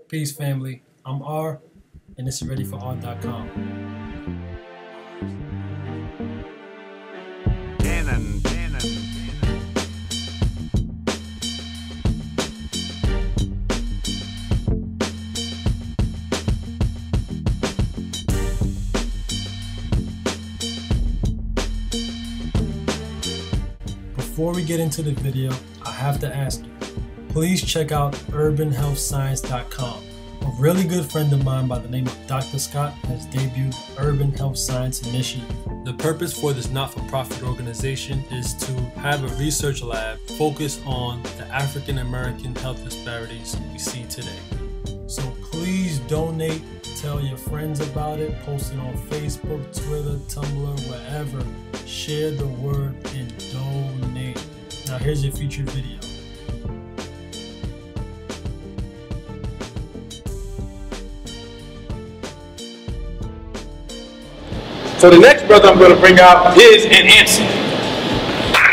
Peace, family. I'm R, and this is ReadyForR.com. Before we get into the video, I have to ask you, please check out urbanhealthscience.com. A really good friend of mine by the name of Dr. Scott has debuted the Urban Health Science Initiative. The purpose for this not-for-profit organization is to have a research lab focused on the African American health disparities we see today. So please donate, tell your friends about it, post it on Facebook, Twitter, Tumblr, wherever. Share the word and donate. Now here's your featured video. So the next brother I'm going to bring out is an answer.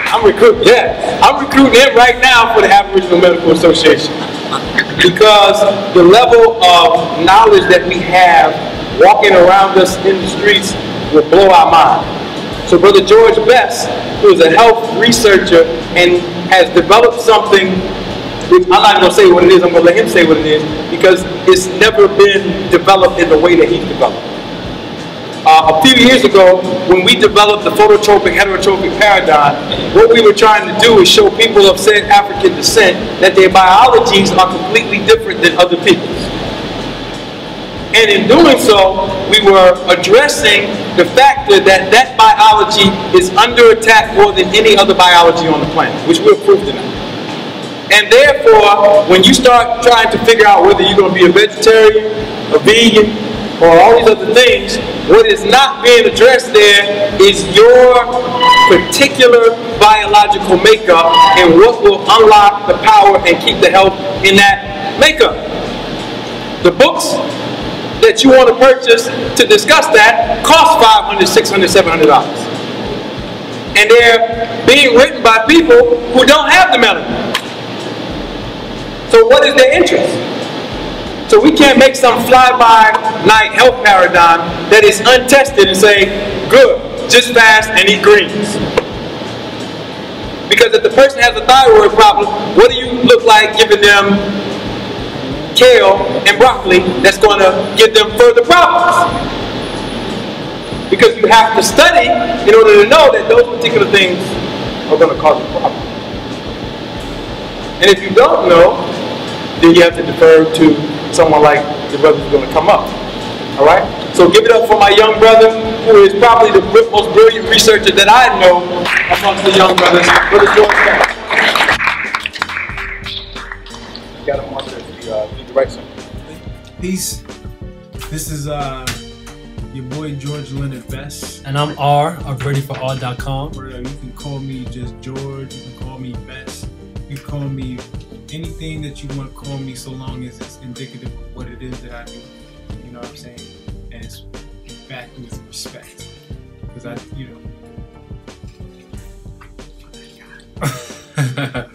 I'm recruiting him right now for the Aboriginal Medical Association. Because the level of knowledge that we have walking around us in the streets will blow our mind. So Brother George Bess, who is a health researcher and has developed something, which I'm not going to say what it is, I'm going to let him say what it is, because it's never been developed in the way that he's developed. A few years ago, when we developed the phototropic heterotrophic paradigm, what we were trying to do is show people of said African descent that their biologies are completely different than other people's. And in doing so, we were addressing the factor that that biology is under attack more than any other biology on the planet, which we'll prove tonight. And therefore, when you start trying to figure out whether you're going to be a vegetarian, a vegan, or all these other things, what is not being addressed there is your particular biological makeup and what will unlock the power and keep the health in that makeup. The books that you want to purchase to discuss that cost $500, $600, $700. And they're being written by people who don't have the melanin. So what is their interest? So we can't make some fly-by-night health paradigm that is untested and say, good, just fast and eat greens. Because if the person has a thyroid problem, what do you look like giving them kale and broccoli that's going to give them further problems? Because you have to study in order to know that those particular things are going to cause a problem. And if you don't know, then you have to defer to someone like the brother who's going to come up. All right? So give it up for my young brother, who is probably the most brilliant researcher that I know amongst the young brothers, Brother George Bess. You got him on the right side. Peace. This is your boy George Leonard Bess. And I'm R of ReadyForR.com. You can call me just George, you can call me Bess, you can call me anything that you want to call me, so long as it's indicative of what it is that I do. You know what I'm saying? And it's backed with respect. Because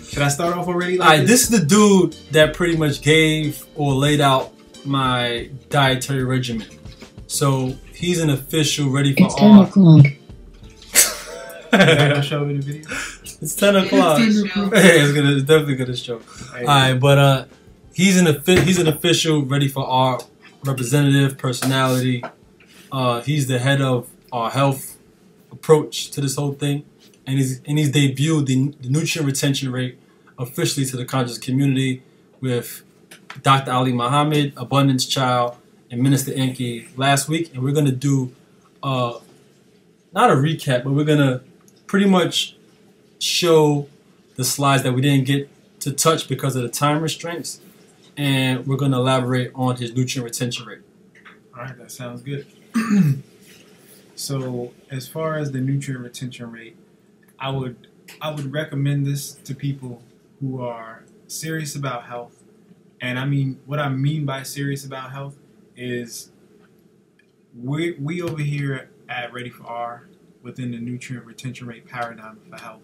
Should I start off already? Alright, this is the dude that pretty much gave or laid out my dietary regimen. So he's an official Ready for R. It's 10 o'clock. I'll show me the video. It's 10 o'clock. It's definitely gonna show. Alright, but he's an official Ready for R representative personality. He's the head of our health approach to this whole thing, and he's debuted the nutrient retention rate officially to the conscious community with Dr. Ali Muhammad, Abundance Child, and Minister Enki last week, and we're gonna do not a recap, but we're gonna pretty much show the slides that we didn't get to touch because of the time restraints, and we're going to elaborate on his nutrient retention rate. All right, that sounds good. So as far as the nutrient retention rate, I would recommend this to people who are serious about health. And I mean, what I mean by serious about health is we over here at Ready for R, within the nutrient retention rate paradigm for health,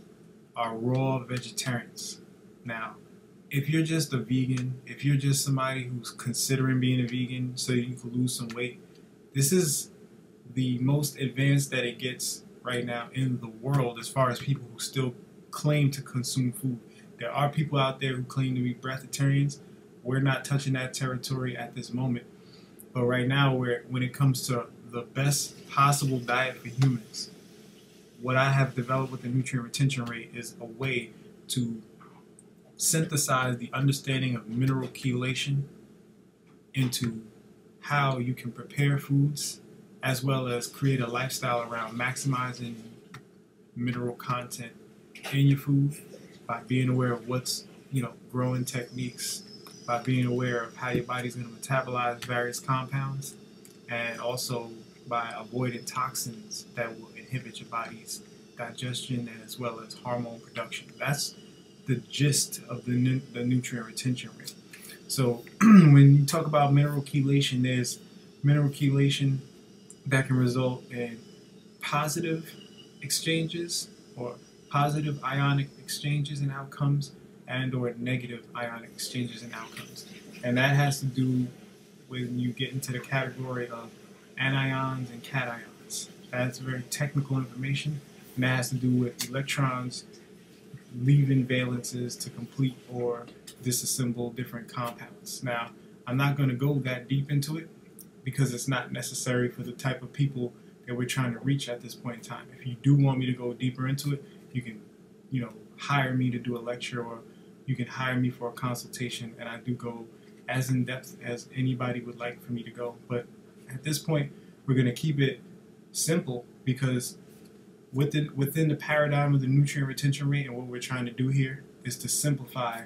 are raw vegetarians. Now, if you're just a vegan, if you're just somebody who's considering being a vegan so you can lose some weight, this is the most advanced that it gets right now in the world as far as people who still claim to consume food. There are people out there who claim to be breatharians. We're not touching that territory at this moment. But right now, when it comes to the best possible diet for humans, what I have developed with the nutrient retention rate is a way to synthesize the understanding of mineral chelation into how you can prepare foods, as well as create a lifestyle around maximizing mineral content in your food by being aware of what's, growing techniques, by being aware of how your body's going to metabolize various compounds, and also by avoiding toxins that will inhibit your body's digestion as well as hormone production. That's the gist of the nutrient retention rate. So when you talk about mineral chelation, there's mineral chelation that can result in positive exchanges or positive ionic exchanges and outcomes, and or negative ionic exchanges and outcomes. And that has to do when you get into the category of anions and cations. That's very technical information, and that has to do with electrons leaving valences to complete or disassemble different compounds. Now, I'm not going to go that deep into it because it's not necessary for the type of people that we're trying to reach at this point in time. If you do want me to go deeper into it, you can, hire me to do a lecture, or you can hire me for a consultation, and I do go as in depth as anybody would like for me to go. But at this point, we're going to keep it simple because within the paradigm of the nutrient retention rate, and what we're trying to do here is to simplify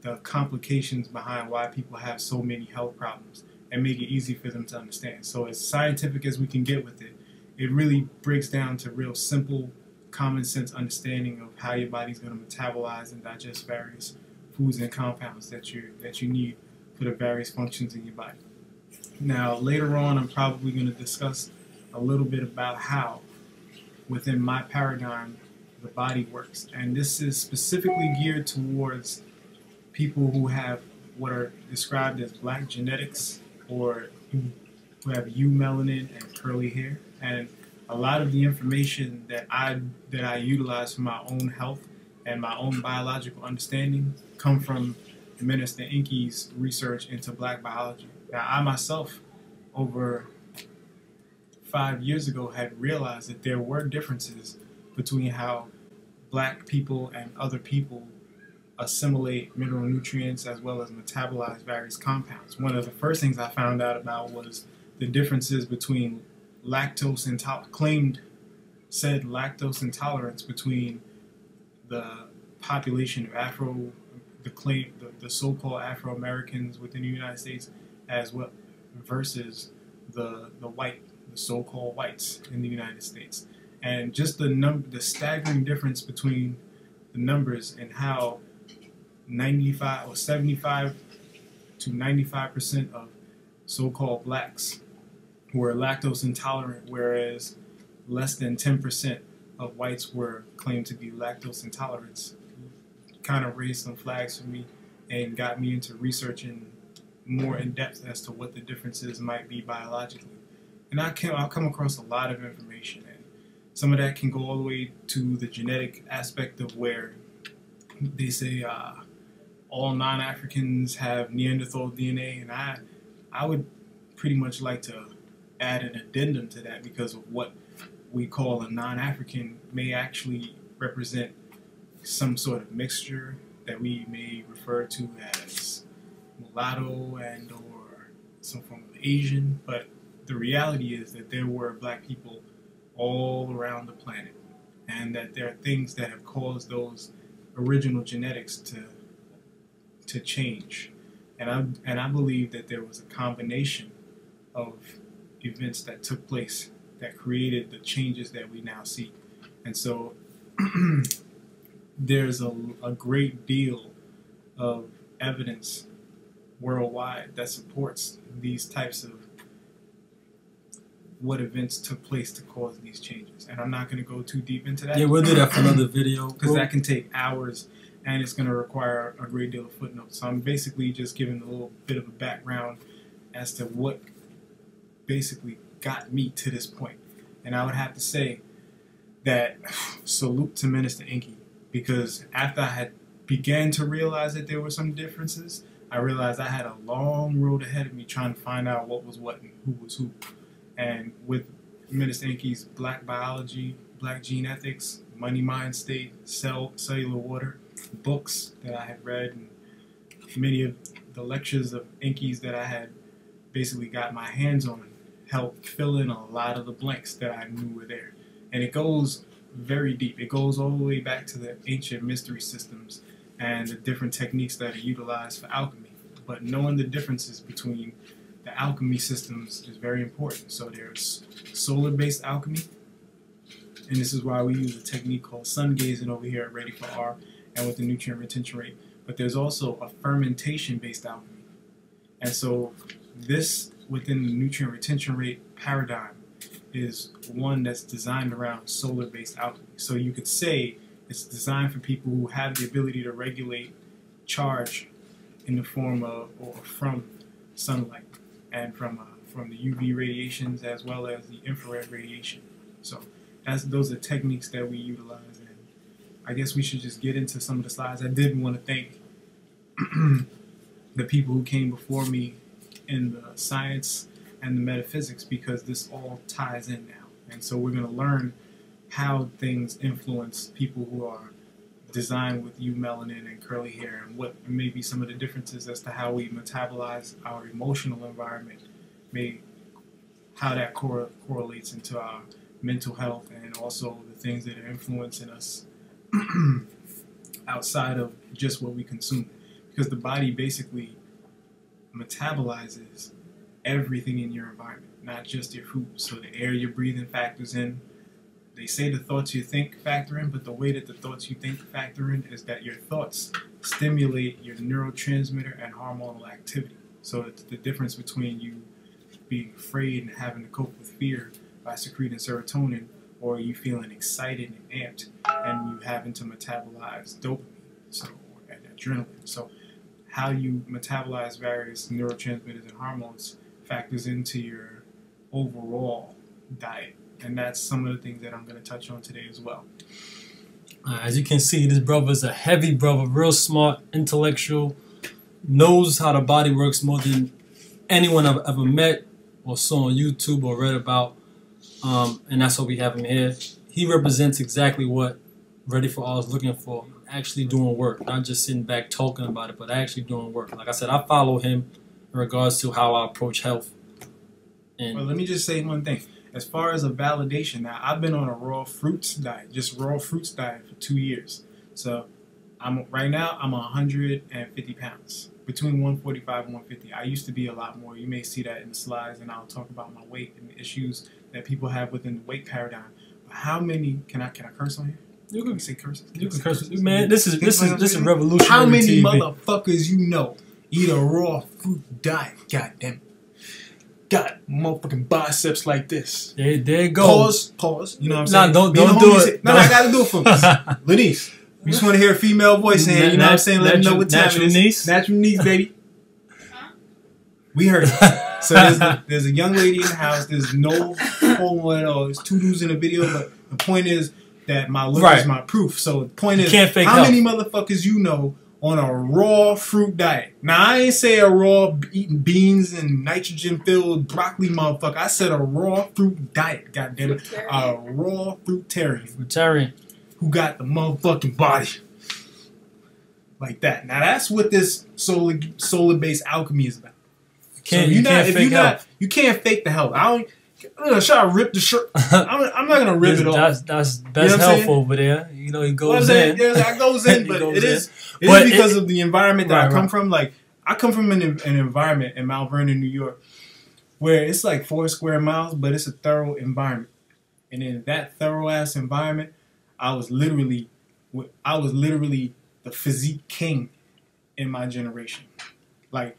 the complications behind why people have so many health problems and make it easy for them to understand. So as scientific as we can get with it, it really breaks down to real simple, common sense understanding of how your body's going to metabolize and digest various foods and compounds that you need for the various functions in your body. Now, later on, I'm probably going to discuss a little bit about how, within my paradigm, the body works. And this is specifically geared towards people who have what are described as black genetics, or who have eumelanin and curly hair. And a lot of the information that I utilize for my own health and my own biological understanding come from Minister Inky's research into black biology. Now, I myself, over 5 years ago, had realized that there were differences between how black people and other people assimilate mineral nutrients as well as metabolize various compounds. One of the first things I found out about was the differences between claimed lactose intolerance between the population of the so-called Afro-Americans within the United States, as well versus the so-called whites in the United States, and just the staggering difference between the numbers and how 75 to 95% of so-called blacks were lactose intolerant, whereas less than 10% of whites were claimed to be lactose intolerant. Kind of raised some flags for me and got me into researching more in depth as to what the differences might be biologically. And I'll come across a lot of information, and some of that can go all the way to the genetic aspect of where they say all non-Africans have Neanderthal DNA, and I would pretty much like to add an addendum to that, because of what we call a non-African may actually represent some sort of mixture that we may refer to as mulatto and or some form of Asian. But the reality is that there were black people all around the planet, and that there are things that have caused those original genetics to change. And I believe that there was a combination of events that took place that created the changes that we now see. And so there's a great deal of evidence worldwide that supports these types of what events took place to cause these changes. And I'm not going to go too deep into that. Yeah, we'll do that for another video. Because that can take hours and it's going to require a great deal of footnotes. So I'm basically just giving a little bit of a background as to what basically got me to this point. And I would have to say that salute to Minister Inky, because after I had began to realize that there were some differences, I realized I had a long road ahead of me trying to find out what was what and who was who. And with Minister Inky's Black Biology, Black Gene Ethics, Money Mind State, Cellular Water, books that I had read, and many of the lectures of Inky's that I had basically got my hands on, helped fill in a lot of the blanks that I knew were there. And it goes very deep. It goes all the way back to the ancient mystery systems and the different techniques that are utilized for alchemy. But knowing the differences between the alchemy systems is very important. So there's solar-based alchemy, and this is why we use a technique called sun gazing over here at Ready for R and with the nutrient retention rate. But there's also a fermentation-based alchemy. And so this, within the nutrient retention rate paradigm, is one that's designed around solar-based alchemy. So you could say it's designed for people who have the ability to regulate charge in the form of or from sunlight and from the UV radiations as well as the infrared radiation. So those are techniques that we utilize, and I guess we should just get into some of the slides. I did want to thank the people who came before me in the science and the metaphysics, because this all ties in now. And so we're going to learn how things influence people who are designed with eumelanin and curly hair, and what may be some of the differences as to how we metabolize our emotional environment, how that correlates into our mental health, and also the things that are influencing us outside of just what we consume. Because the body basically metabolizes everything in your environment, not just your food. So the air you're breathing factors in. They say the thoughts you think factor in, but the way that the thoughts you think factor in is that your thoughts stimulate your neurotransmitter and hormonal activity. So it's the difference between you being afraid and having to cope with fear by secreting serotonin, or you feeling excited and amped and you having to metabolize dopamine, and adrenaline. So how you metabolize various neurotransmitters and hormones factors into your overall diet. And that's some of the things that I'm going to touch on today as well. As you can see, this brother's a heavy brother, real smart, intellectual, knows how the body works more than anyone I've ever met or saw on YouTube or read about. And that's why we have him here. He represents exactly what Ready for All is looking for. Actually doing work, not just sitting back talking about it, but actually doing work. Like I said, I follow him in regards to how I approach health. And well, let me just say one thing. As far as a validation, now I've been on a raw fruits diet, just raw fruits diet for 2 years. So right now I'm 150 pounds, between 145 and 150. I used to be a lot more. You may see that in the slides, and I'll talk about my weight and the issues that people have within the weight paradigm. But how many can I curse on here? You can say curses. You can curse, man. This is revolutionary. How many TV. motherfuckers you know eat a raw fruit diet? God damn it. Got motherfucking biceps like this. There you go. Pause. You know what I'm saying? Nah, don't do it. No, I gotta do it for us. Lenise, we just want to hear a female voice in here. You know what I'm saying? Let them know what time it is. Niece. Natural niece, baby. We heard it. So there's a young lady in the house. There's no hole at all. There's 2 dudes in the video, but the point is that my look is my proof. So the point is, how many motherfuckers you know on a raw fruit diet? Now, I ain't say a raw eating beans and nitrogen-filled broccoli motherfucker. I said a raw fruit diet, goddammit. A raw fruitarian. Who got the motherfucking body. Like that. Now, that's what this solar-based alchemy is about. You can't fake the health. I'm gonna try to rip the shirt. I'm not gonna rip it off. That's best health over there. You know, it goes in. That goes in, but it is because of the environment that I come from. Like, I come from an environment in Mount Vernon, New York, where it's like 4 square miles, but it's a thorough environment. And in that thorough ass environment, I was literally the physique king in my generation. Like,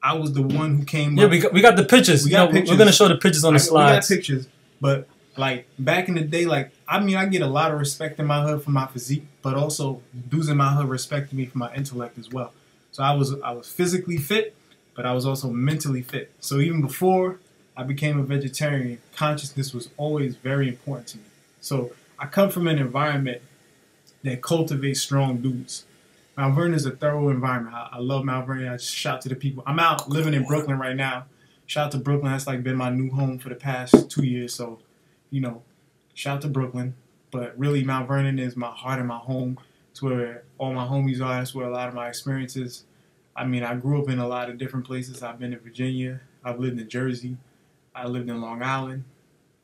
I was the one who came up. Yeah, we got the pictures. We're going to show the pictures on the slides. We got pictures, but Like, back in the day, like, I mean, I get a lot of respect in my hood for my physique, but also dudes in my hood respected me for my intellect as well. So I was physically fit, but I was also mentally fit. So even before I became a vegetarian, consciousness was always very important to me. So I come from an environment that cultivates strong dudes. Mount Vernon is a thorough environment. I love Mount Vernon. I just shout to the people. I'm out living in Brooklyn right now. Shout out to Brooklyn. That's like been my new home for the past 2 years. So, you know, shout out to Brooklyn. But really, Mount Vernon is my heart and my home. It's where all my homies are. That's where a lot of my experiences. I mean, I grew up in a lot of different places. I've been in Virginia. I've lived in Jersey. I lived in Long Island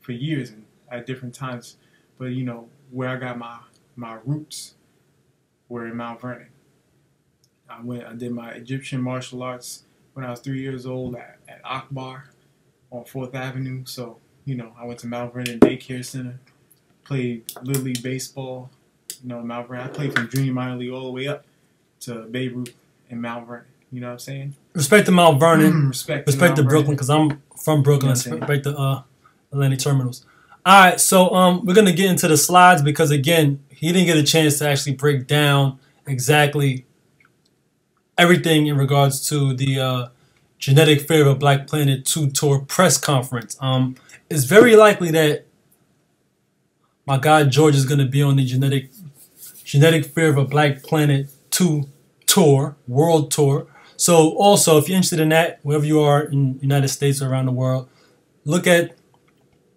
for years and at different times. But, you know, where I got my roots were in Mount Vernon. I did my Egyptian martial arts when I was 3 years old at Akbar on 4th Avenue. So, you know, I went to Mount Vernon Daycare Center, played Little League Baseball. You know, Mount Vernon. I played from junior minor league all the way up to Babe Ruth in Mount Vernon. You know what I'm saying? Respect to Mount Vernon. Respect to Brooklyn, because I'm from Brooklyn. Respect to Atlantic Terminals. All right, so we're going to get into the slides because, again, he didn't get a chance to actually break down exactly everything in regards to the Genetic Fear of a Black Planet 2 tour press conference. It's very likely that my guy George is going to be on the Genetic Fear of a Black Planet 2 tour, world tour. So also, if you're interested in that, wherever you are in the United States or around the world, look at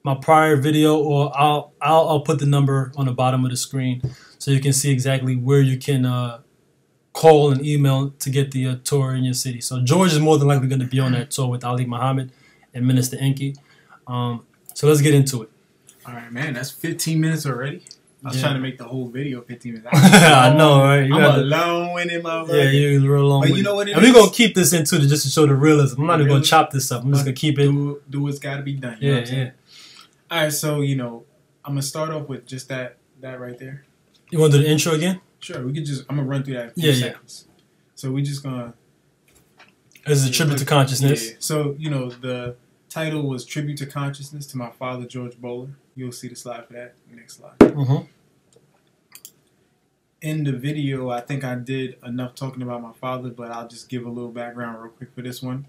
my prior video, or I'll put the number on the bottom of the screen so you can see exactly where you can call and email to get the tour in your city. So George is more than likely going to be on that tour with Ali Muhammad and Minister Enki. So let's get into it. All right, man. That's 15 minutes already. I was trying to make the whole video 15 minutes. I know, right? I'm a long-winded motherfucker. Yeah, you're real long. But you know what it is? And we're going to keep this into just to show the realism. I'm not even going to chop this up. I'm just going to keep it. Do what's got to be done. You know what I'm saying? All right, so, you know, I'm going to start off with just that right there. You want to do the intro again? Sure. We could just, I'm going to run through that in a few seconds. So we just going to. This is a tribute to consciousness. Yeah. So, you know, the title was Tribute to Consciousness to my father, George Bowler. You'll see the slide for that. Next slide. Mm-hmm. In the video, I think I did enough talking about my father, but I'll just give a little background real quick for this one.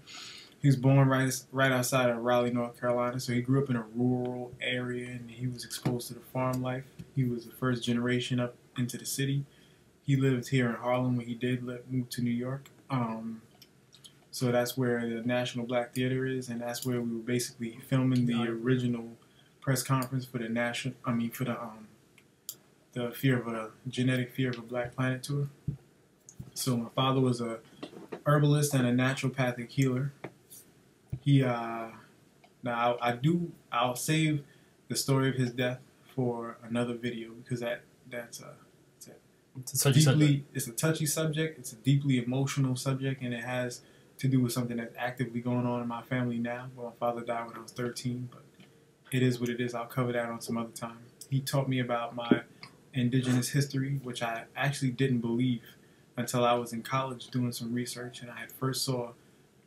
He was born right outside of Raleigh, North Carolina, so he grew up in a rural area, and he was exposed to the farm life. He was the first generation up into the city. He lived here in Harlem when he did move to New York. So that's where the National Black Theater is, and that's where we were basically filming the original press conference for the Genetic Fear of a Black Planet tour. So my father was a herbalist and a naturopathic healer. He now I'll save the story of his death for another video because it's a touchy subject. It's a deeply emotional subject, and it has to do with something that's actively going on in my family now. Well, my father died when I was 13, but it is what it is. I'll cover that on some other time. He taught me about my indigenous history, which I actually didn't believe until I was in college doing some research, and I had first saw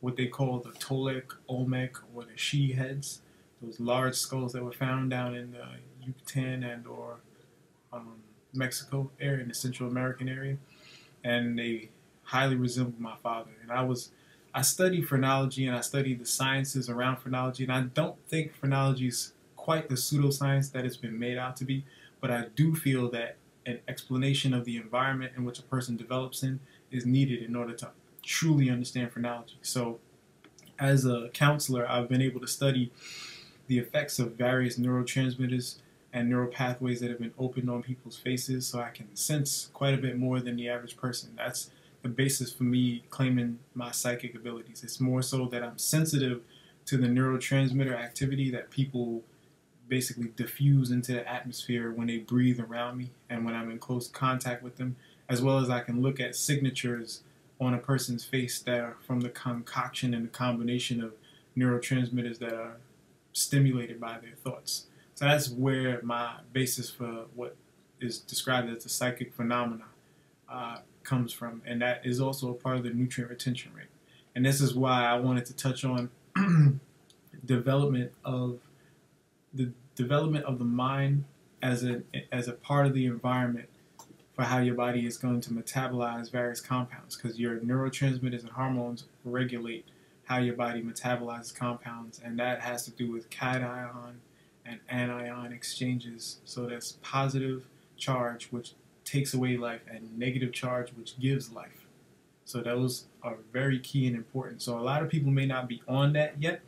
what they call the Tolek, Olmec, or the she heads, those large skulls that were found down in the Yucatan and or Mexico area, in the Central American area, and they highly resembled my father. And I studied phrenology, and I studied the sciences around phrenology, and I don't think phrenology is quite the pseudoscience that it's been made out to be, but I do feel that an explanation of the environment in which a person develops in is needed in order to truly understand phrenology. So as a counselor, I've been able to study the effects of various neurotransmitters and neural pathways that have been opened on people's faces, so I can sense quite a bit more than the average person. That's the basis for me claiming my psychic abilities. It's more so that I'm sensitive to the neurotransmitter activity that people basically diffuse into the atmosphere when they breathe around me and when I'm in close contact with them, as well as I can look at signatures on a person's face that are from the concoction and the combination of neurotransmitters that are stimulated by their thoughts. So that's where my basis for what is described as the psychic phenomena comes from, and that is also a part of the nutrient retention rate. And this is why I wanted to touch on development of the development of the mind as a part of the environment for how your body is going to metabolize various compounds, because your neurotransmitters and hormones regulate how your body metabolizes compounds, and that has to do with cation and anion exchanges. So there's positive charge, which takes away life, and negative charge, which gives life. So those are very key and important. So a lot of people may not be on that yet,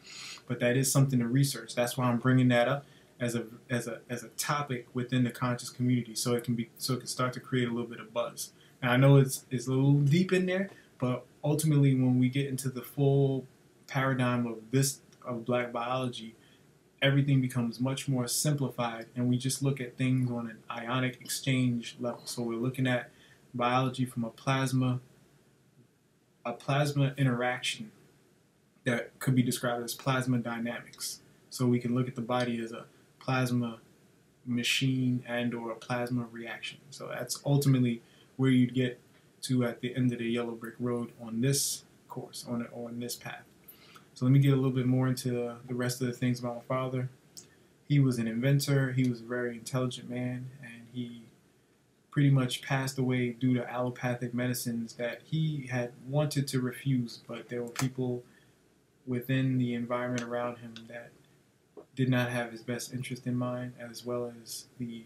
but that is something to research. That's why I'm bringing that up as a topic within the conscious community, so it can start to create a little bit of buzz. And I know it's a little deep in there, but ultimately, when we get into the full paradigm of Black biology, everything becomes much more simplified, and we just look at things on an ionic exchange level. So we're looking at biology from a plasma interaction that could be described as plasma dynamics. So we can look at the body as a plasma machine and or a plasma reaction. So that's ultimately where you'd get to at the end of the yellow brick road on this course, on this path. So let me get a little bit more into the rest of the things about my father. He was an inventor. He was a very intelligent man, and he pretty much passed away due to allopathic medicines that he had wanted to refuse, but there were people within the environment around him that did not have his best interest in mind, as well as the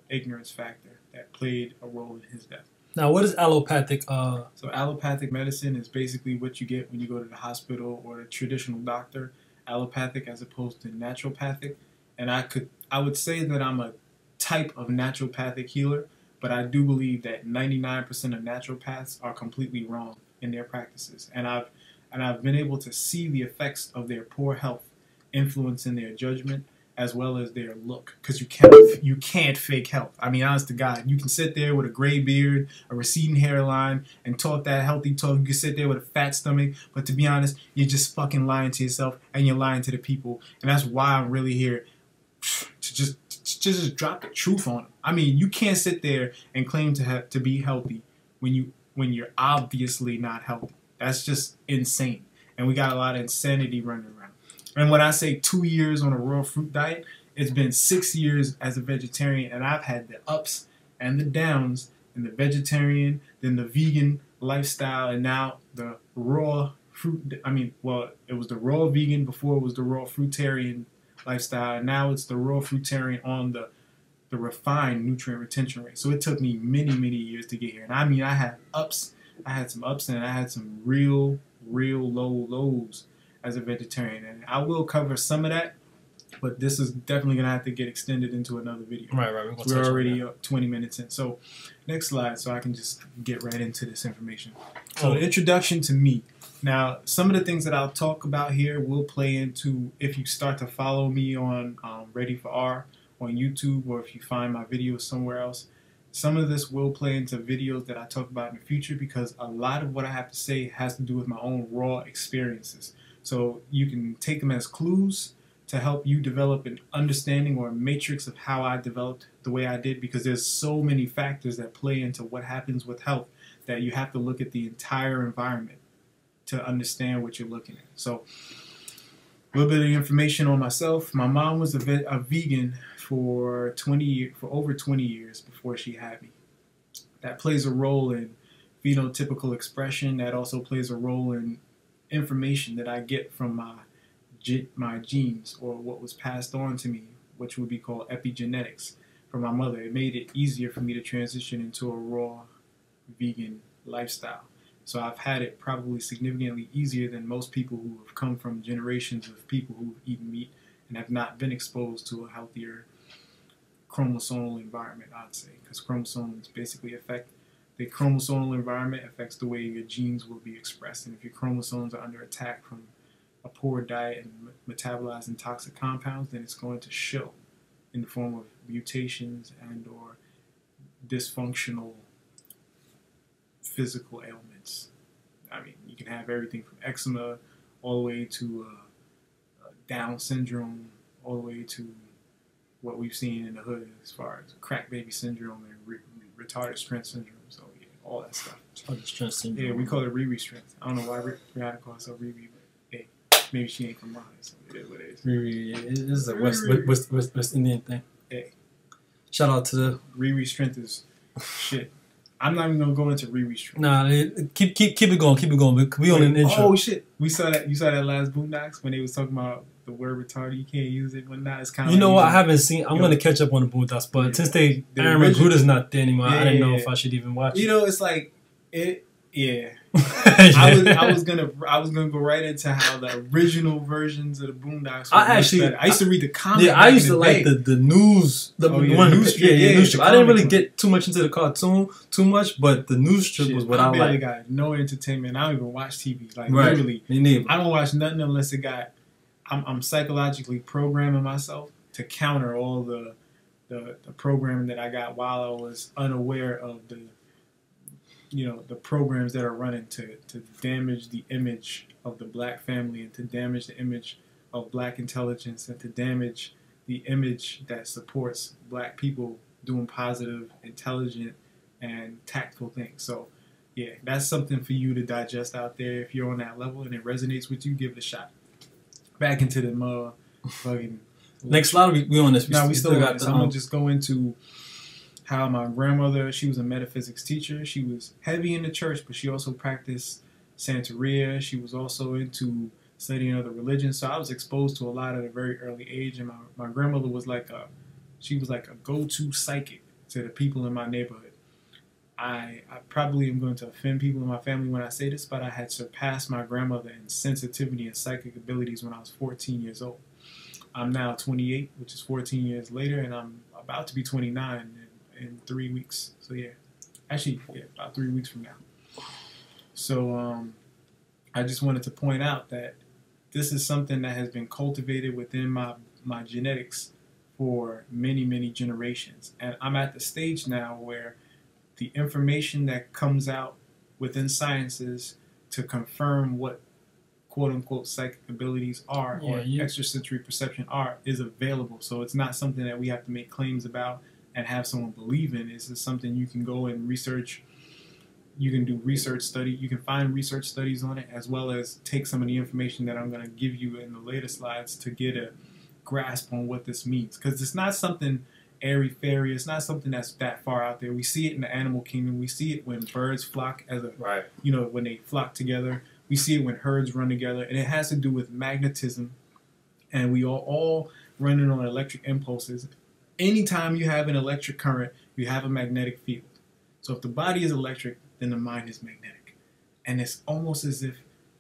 ignorance factor that played a role in his death. Now, what is allopathic? So allopathic medicine is basically what you get when you go to the hospital or a traditional doctor. Allopathic as opposed to naturopathic. And I would say that I'm a type of naturopathic healer, but I do believe that 99% of naturopaths are completely wrong in their practices. And I've been able to see the effects of their poor health influencing their judgment as well as their look, because you can't fake health. I mean, honest to God, you can sit there with a gray beard, a receding hairline, and talk that healthy talk. You can sit there with a fat stomach, but to be honest, you're just fucking lying to yourself and you're lying to the people. And that's why I'm really here to just drop the truth on them. I mean, you can't sit there and claim to be healthy when you're obviously not healthy. That's just insane. And we got a lot of insanity running around. And when I say 2 years on a raw fruit diet, it's been 6 years as a vegetarian, and I've had the ups and the downs in the vegetarian, then the vegan lifestyle, and now the raw fruit. I mean, well, it was the raw vegan before it was the raw fruitarian lifestyle, and now it's the raw fruitarian on the refined nutrient retention rate. So it took me many, many years to get here. And I mean, I had some ups, and I had some real low lows as a vegetarian, and I will cover some of that, but this is definitely gonna have to get extended into another video. Right. We're already 20 minutes in. So next slide, so I can just get right into this information. So the introduction to me. Now, some of the things that I'll talk about here will play into if you start to follow me on Ready for R on YouTube, or if you find my videos somewhere else. Some of this will play into videos that I talk about in the future, because a lot of what I have to say has to do with my own raw experiences. So you can take them as clues to help you develop an understanding or a matrix of how I developed the way I did, because there's so many factors that play into what happens with health that you have to look at the entire environment to understand what you're looking at. So a little bit of information on myself. My mom was a vegan for over 20 years before she had me. That plays a role in phenotypical expression. That also plays a role in information that I get from my genes, or what was passed on to me, which would be called epigenetics, from my mother. It made it easier for me to transition into a raw vegan lifestyle. So I've had it probably significantly easier than most people who have come from generations of people who eat meat and have not been exposed to a healthier chromosomal environment, I'd say, because chromosomes basically affect the chromosomal environment affects the way your genes will be expressed. And if your chromosomes are under attack from a poor diet and metabolizing toxic compounds, then it's going to show in the form of mutations and or dysfunctional physical ailments. I mean, you can have everything from eczema all the way to Down syndrome, all the way to what we've seen in the hood as far as crack baby syndrome and retarded strength syndrome. So yeah, all that stuff. Retarded strength syndrome. Yeah, we call it ReUp strength. I don't know why Rihanna calls it ReUp, but hey, maybe she ain't from mine. So it is what it is. Riri, this is a West Indian thing. Hey. Shout out to the Riri strength is shit. I'm not even gonna go into Riri strength. Nah, keep it going. We on an intro. Oh shit, we saw that. You saw that last Boondocks when they was talking about the word retarded. You can't use it when not. It's kind of. You know what? I haven't seen. I'm gonna catch up on the Boondocks, but since Aaron McGruder's not there anymore, I didn't know if I should even watch it. You know, it's like it. Yeah. I was gonna go right into how the original versions of the Boondocks were I used to read the comics. Yeah, I used to like the news. News strip. I didn't really get too much into the cartoon too much, but the news strip was what I liked. I got no entertainment. I don't even watch TV. Like literally, me neither. I don't watch nothing unless it got. I'm psychologically programming myself to counter all the programming that I got while I was unaware of the programs that are running to damage the image of the black family and to damage the image of black intelligence and to damage the image that supports black people doing positive, intelligent, and tactful things. So, yeah, that's something for you to digest out there. If you're on that level and it resonates with you, give it a shot. Back into the motherfucking... Next slide, we on this. We still got this. I'm going to just go into... how my grandmother, she was a metaphysics teacher. She was heavy in the church, but she also practiced Santeria. She was also into studying other religions. So I was exposed to a lot at a very early age. And my grandmother was like a go-to psychic to the people in my neighborhood. I probably am going to offend people in my family when I say this, but I had surpassed my grandmother in sensitivity and psychic abilities when I was 14 years old. I'm now 28, which is 14 years later, and I'm about to be 29 in 3 weeks. So yeah, actually, about 3 weeks from now. So I just wanted to point out that this is something that has been cultivated within my genetics for many, many generations. And I'm at the stage now where the information that comes out within sciences to confirm what quote-unquote psychic abilities are or extrasensory perception are is available. So it's not something that we have to make claims about and have someone believe in. This is something you can go and research. You can do research study. You can find research studies on it, as well as take some of the information that I'm going to give you in the later slides to get a grasp on what this means. Because it's not something airy-fairy. It's not something that's that far out there. We see it in the animal kingdom. We see it when birds flock when they flock together. We see it when herds run together. And it has to do with magnetism. And we are all running on electric impulses. Anytime you have an electric current, you have a magnetic field. So if the body is electric, then the mind is magnetic. And it's almost as if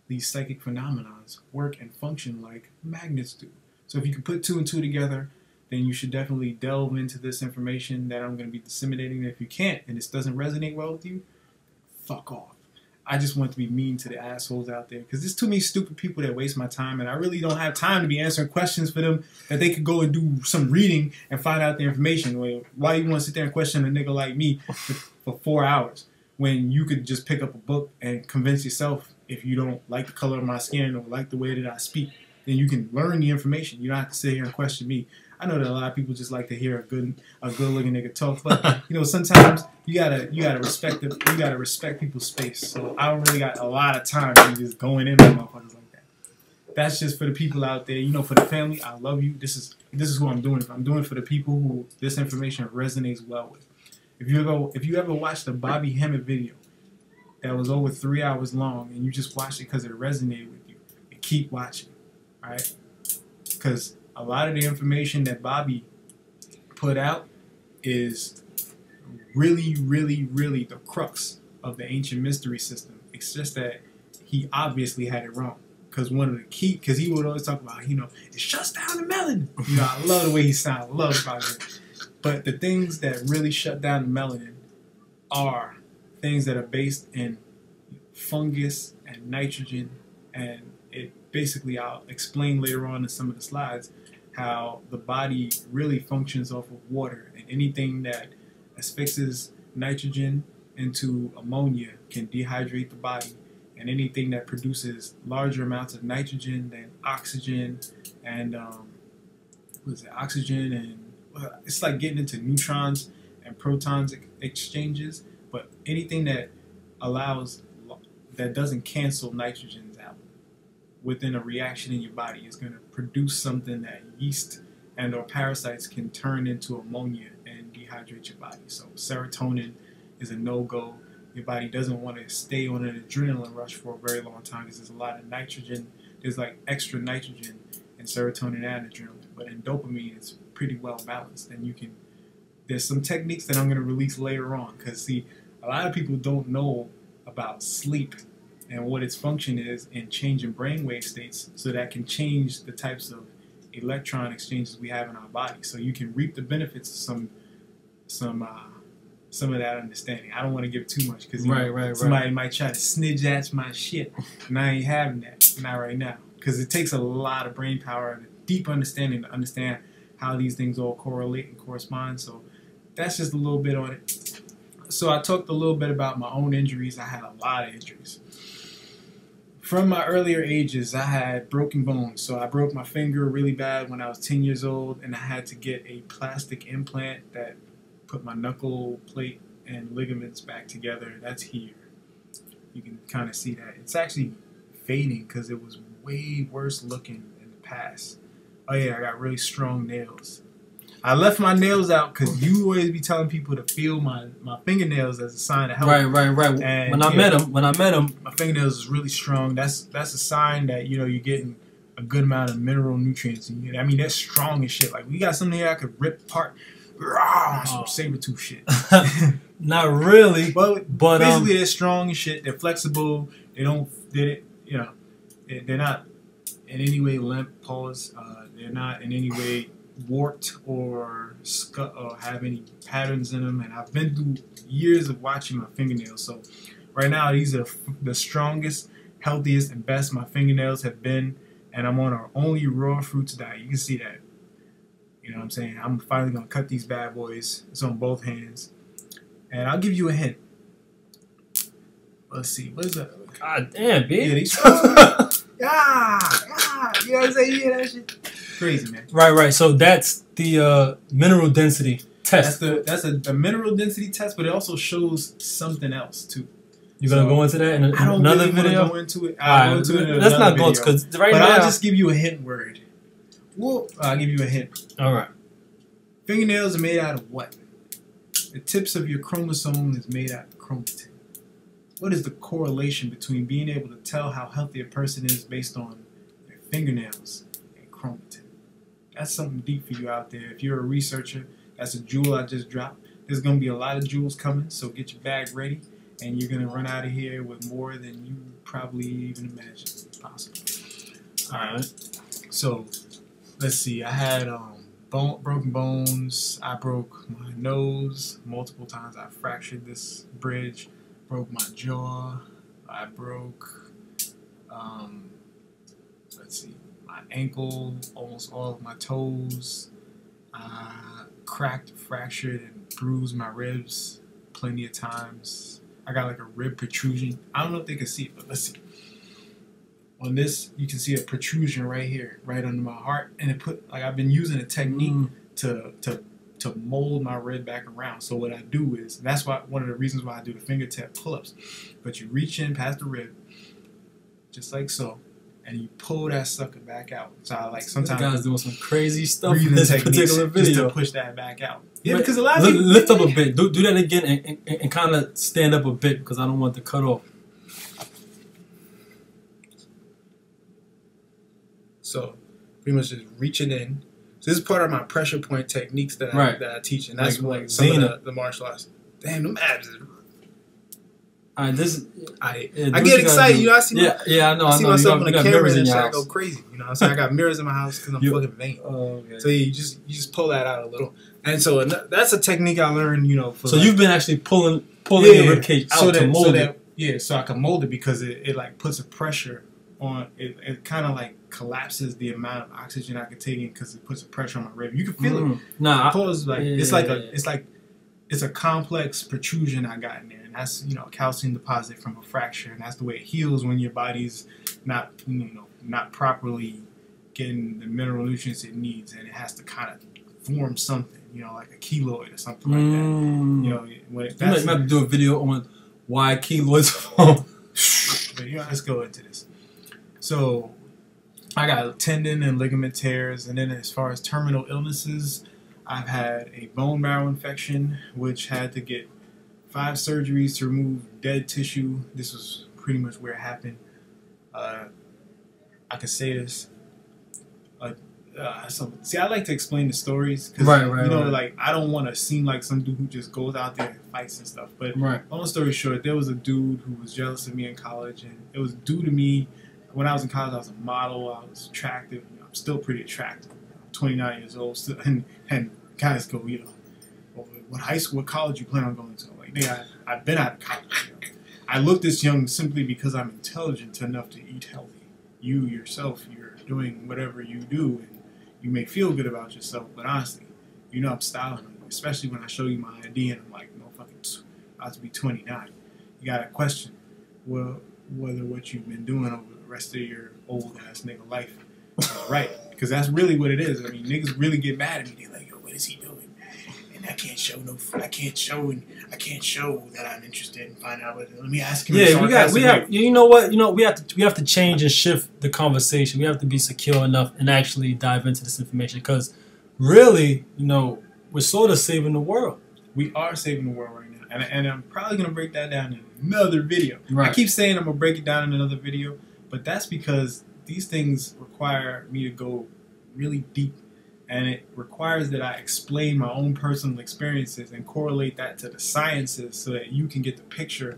these psychic phenomena work and function like magnets do. So if you can put two and two together, then you should definitely delve into this information that I'm going to be disseminating. If you can't, and this doesn't resonate well with you, fuck off. I just want to be mean to the assholes out there because there's too many stupid people that waste my time, and I really don't have time to be answering questions for them that they could go and do some reading and find out the information. Why you want to sit there and question a nigga like me for 4 hours when you could just pick up a book and convince yourself if you don't like the color of my skin or like the way that I speak, then you can learn the information. You don't have to sit here and question me. I know that a lot of people just like to hear a good looking nigga talk, but sometimes you gotta respect people's space. So I don't really got a lot of time to be just going in on motherfuckers like that. That's just for the people out there. For the family, I love you. This is who I'm doing it for. I'm doing it for the people who this information resonates well with. If you ever watched the Bobby Hemmett video that was over 3 hours long and you just watched it because it resonated with you, and keep watching, all right? Because a lot of the information that Bobby put out is really, really, really the crux of the ancient mystery system. It's just that he obviously had it wrong. Because because he would always talk about, it shuts down the melanin. I love the way he sounds. I love Bobby. But the things that really shut down the melanin are things that are based in fungus and nitrogen. And basically, I'll explain later on in some of the slides how the body really functions off of water, and anything that asphyxies nitrogen into ammonia can dehydrate the body, and anything that produces larger amounts of nitrogen than oxygen and it's like getting into neutrons and protons exchanges, but anything that doesn't cancel nitrogens out within a reaction in your body. It's going to produce something that yeast and or parasites can turn into ammonia and dehydrate your body. So serotonin is a no-go. Your body doesn't want to stay on an adrenaline rush for a very long time because there's a lot of nitrogen. There's like extra nitrogen in serotonin and adrenaline. But in dopamine, it's pretty well balanced. And you can, there's some techniques that I'm going to release later on, because see, a lot of people don't know about sleep and what its function is in changing brainwave states, so that can change the types of electron exchanges we have in our body. So you can reap the benefits of some of that understanding. I don't want to give too much, because somebody might try to snidge at my shit, and I ain't having that, not right now, because it takes a lot of brain power and a deep understanding to understand how these things all correlate and correspond. So that's just a little bit on it. So I talked a little bit about my own injuries. I had a lot of injuries. From my earlier ages, I had broken bones. So I broke my finger really bad when I was 10 years old, and I had to get a plastic implant that put my knuckle plate and ligaments back together. That's here. You can kind of see that. It's actually fading because it was way worse looking in the past. Oh yeah, I got really strong nails. I left my nails out because you always be telling people to feel my fingernails as a sign of health. Right. And when I met him, my fingernails is really strong. That's a sign that, you know, you're getting a good amount of mineral nutrients. I mean, they're strong as shit. Like, we got something here I could rip apart. Some saber-tooth shit. Not really, but basically they're strong as shit. They're flexible. They're not in any way limp. They're not in any way warped or have any patterns in them. And I've been through years of watching my fingernails. So right now, these are the strongest, healthiest, and best my fingernails have been. And I'm on our only raw fruits diet. You can see that. You know what I'm saying? I'm finally going to cut these bad boys. It's on both hands. And I'll give you a hint. Let's see. What is that? God damn, bitch. Yeah, these you know what I'm saying? You hear that shit? Crazy, man. Right. So that's the mineral density test. That's the mineral density test, but it also shows something else, too. You're going to go into that in another video? Go into it. I'll go into it in another Let's not video. go, because right now... I'll just give you a hint word. Well, I'll give you a hint. All right. Fingernails are made out of what? The tips of your chromosome is made out of chromatin. What is the correlation between being able to tell how healthy a person is based on their fingernails and chromatin? That's something deep for you out there. If you're a researcher, that's a jewel I just dropped. There's going to be a lot of jewels coming, so get your bag ready, and you're going to run out of here with more than you probably even imagine possible. All right. So let's see. I had broken bones. I broke my nose multiple times. I fractured this bridge. Broke my jaw. I broke, let's see, my ankle, almost all of my toes. Cracked, fractured, and bruised my ribs plenty of times. I got like a rib protrusion. I don't know if they can see it, but let's see. On this, you can see a protrusion right here, right under my heart. And it put, like, I've been using a technique to mold my rib back around. So what I do is, that's why one of the reasons why I do the fingertip pull-ups. But you reach in past the rib, just like so, and you pull that sucker back out. So I like sometimes this guy's doing some crazy stuff in this particular video just to push that back out. Yeah, because a lot of people lift up a bit. Do that again and kind of stand up a bit, because I don't want to cut off. So pretty much just reaching in. So this is part of my pressure point techniques that I teach, and that's like some of the martial arts. Damn, them abs is... I get excited, you know. I see myself on the camera and shit. I go crazy, you know what I'm saying? I got mirrors in my house because I'm fucking vain. Okay. So you just pull that out a little, and so that's a technique I learned, you know. So you've been actually pulling your ribcage out to mold it. Yeah, so I can mold it because it like puts a pressure on it. It kind of like collapses the amount of oxygen I can take in because it puts a pressure on my rib. You can feel it. It's a complex protrusion I got in there, and that's, you know, a calcium deposit from a fracture, and that's the way it heals when your body's not properly getting the mineral nutrients it needs, and it has to kind of form something, you know, like a keloid or something like that. You know, when you might have to do a video on why keloids form. But, you know, let's go into this. So I got tendon and ligament tears, and then as far as terminal illnesses, I've had a bone marrow infection, which had to get 5 surgeries to remove dead tissue. This was pretty much where it happened. I could say this. See, I like to explain the stories because like I don't want to seem like some dude who just goes out there and fights and stuff. But long story short, there was a dude who was jealous of me in college, and it was due to me. When I was in college, I was a model. I was attractive. I'm still pretty attractive. I'm 29 years old, still, and guys go, what high school, what college you plan on going to? Like, nigga, I've been out of college. I look this young simply because I'm intelligent enough to eat healthy. You yourself, you're doing whatever you do, and you may feel good about yourself, but honestly, I'm styling on you, especially when I show you my ID and I'm like, no fucking, about to be 29. You got to question whether what you've been doing over the rest of your old ass nigga life is right, because that's really what it is. I mean, niggas really get mad at me. They're like, yo, what is he doing? And I can't show that I'm interested in finding out. Let me ask him. Yeah, we have. You know what? We have to change and shift the conversation. We have to be secure enough and actually dive into this information, because really, we're sort of saving the world. We are saving the world right now, and I'm probably gonna break that down in another video. Right. I keep saying I'm gonna break it down in another video, but that's because these things require me to go really deep. And it requires that I explain my own personal experiences and correlate that to the sciences so that you can get the picture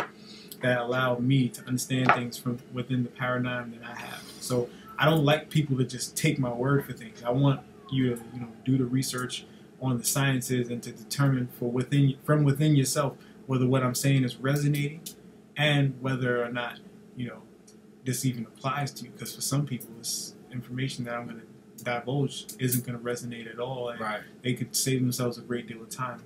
that allow me to understand things from within the paradigm that I have. So I don't like people to just take my word for things. I want you to do the research on the sciences and to determine from within yourself whether what I'm saying is resonating and whether or not this even applies to you. Because for some people, it's information that I'm going to divulge isn't going to resonate at all, and they could save themselves a great deal of time,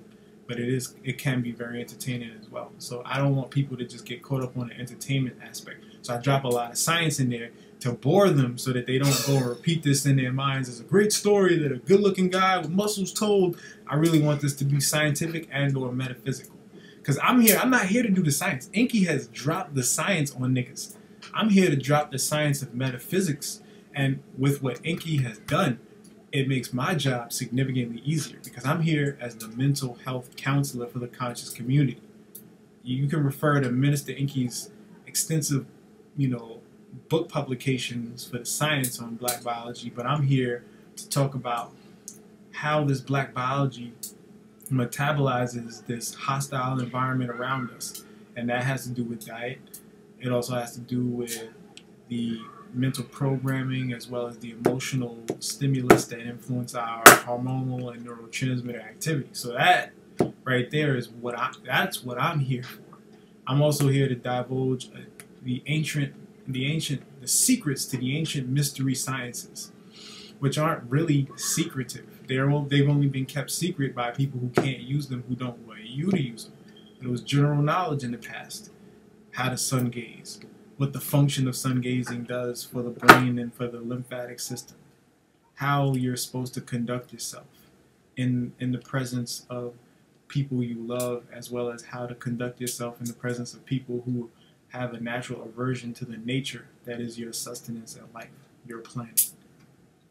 but it can be very entertaining as well. So I don't want people to just get caught up on the entertainment aspect, so I drop a lot of science in there to bore them so that they don't go and repeat this in their minds as a great story that a good looking guy with muscles told. I really want this to be scientific and or metaphysical, because I'm not here to do the science. Inky has dropped the science on niggas. I'm here to drop the science of metaphysics. And with what Inky has done, it makes my job significantly easier, because I'm here as the mental health counselor for the conscious community. You can refer to Minister Inky's extensive, book publications for the science on black biology, but I'm here to talk about how this black biology metabolizes this hostile environment around us. And that has to do with diet. It also has to do with the mental programming as well as the emotional stimulus that influence our hormonal and neurotransmitter activity. So that right there is that's what I'm here for. I'm also here to divulge the secrets to the ancient mystery sciences, which aren't really secretive. They've only been kept secret by people who can't use them, who don't want you to use them. It was general knowledge in the past. How to sun gaze, what the function of sun gazing does for the brain and for the lymphatic system, how you're supposed to conduct yourself in the presence of people you love, as well as how to conduct yourself in the presence of people who have a natural aversion to the nature that is your sustenance and life, your planet.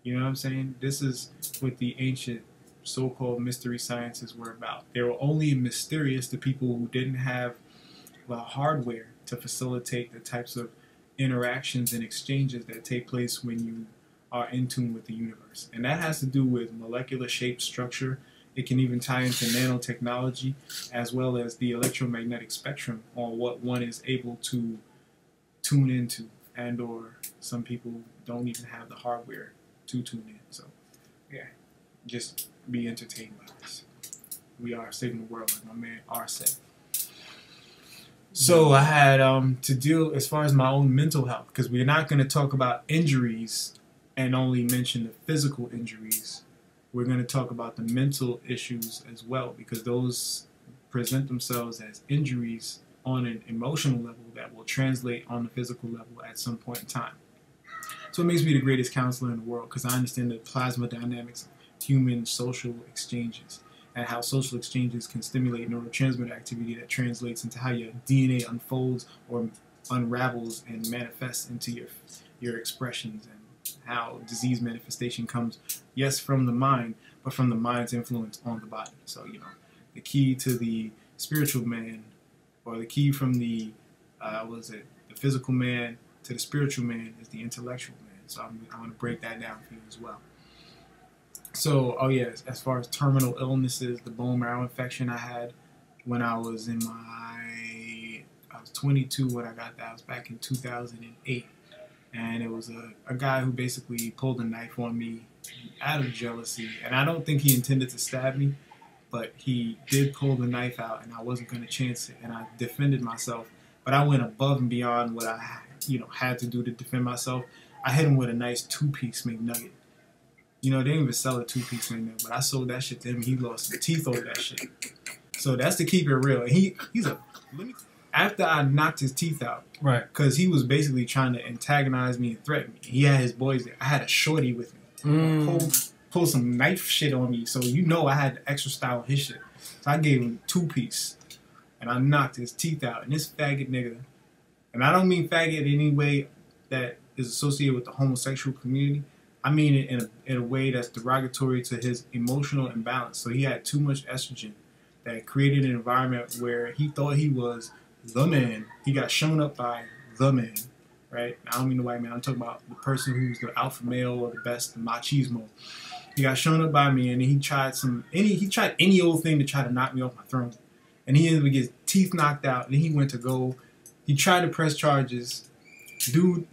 You know what I'm saying? This is what the ancient so-called mystery sciences were about. They were only mysterious to people who didn't have the hardware to facilitate the types of interactions and exchanges that take place when you are in tune with the universe. And that has to do with molecular shape, structure. It can even tie into nanotechnology, as well as the electromagnetic spectrum on what one is able to tune into, and or some people don't even have the hardware to tune in. So yeah, just be entertained by this. We are saving the world, like my man R said. So I had to deal as far as my own mental health, because we're not going to talk about injuries and only mention the physical injuries. We're going to talk about the mental issues as well, because those present themselves as injuries on an emotional level that will translate on the physical level at some point in time. So it makes me the greatest counselor in the world, because I understand the plasma dynamics of human social exchanges, and how social exchanges can stimulate neurotransmitter activity that translates into how your DNA unfolds or unravels and manifests into your expressions, and how disease manifestation comes, yes, from the mind, but from the mind's influence on the body. So, you know, the key to the spiritual man, or the key from the, the physical man to the spiritual man is the intellectual man. So I'm going to break that down for you as well. So, oh yes, as far as terminal illnesses, the bone marrow infection I had when I was in I was 22 when I got that. I was back in 2008. And it was a guy who basically pulled a knife on me out of jealousy. And I don't think he intended to stab me, but he did pull the knife out, and I wasn't going to chance it. And I defended myself, but I went above and beyond what I, had to do to defend myself. I hit him with a nice 2-piece McNugget. You know, they didn't even sell a 2-piece McNugget, but I sold that shit to him. He lost his teeth over that shit. So that's to keep it real. After I knocked his teeth out, right? Because he was basically trying to antagonize me and threaten me. He had his boys there. I had a shorty with me. Pull some knife shit on me. So you know I had the extra style of his shit. So I gave him 2-piece, and I knocked his teeth out. And this faggot nigga, and I don't mean faggot in any way that is associated with the homosexual community. I mean it in a way that's derogatory to his emotional imbalance. So he had too much estrogen that created an environment where he thought he was the man. He got shown up by the man, right? I don't mean the white man. I'm talking about the person who's the alpha male or the best, the machismo. He got shown up by me, and he tried any old thing to try to knock me off my throne. And he ended up getting his teeth knocked out, and he went to go. He tried to press charges. Dude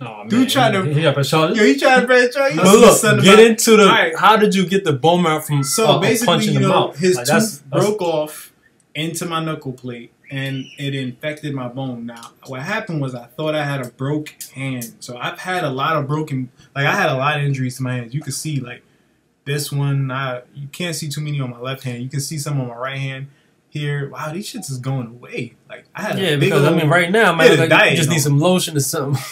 tried to. He got press charges. Yo, he tried to press charges. But look, get into the. Right. How did you get the bone marrow from? So basically, punching him out? His tooth broke off into my knuckle plate, and it infected my bone. Now, what happened was I thought I had a broke hand. So I've had a lot of broken. I had a lot of injuries to my hands. You can see this one. You can't see too many on my left hand. You can see some on my right hand. Here, wow, these shits is going away. I had a big because right now, man, you just need some lotion or something.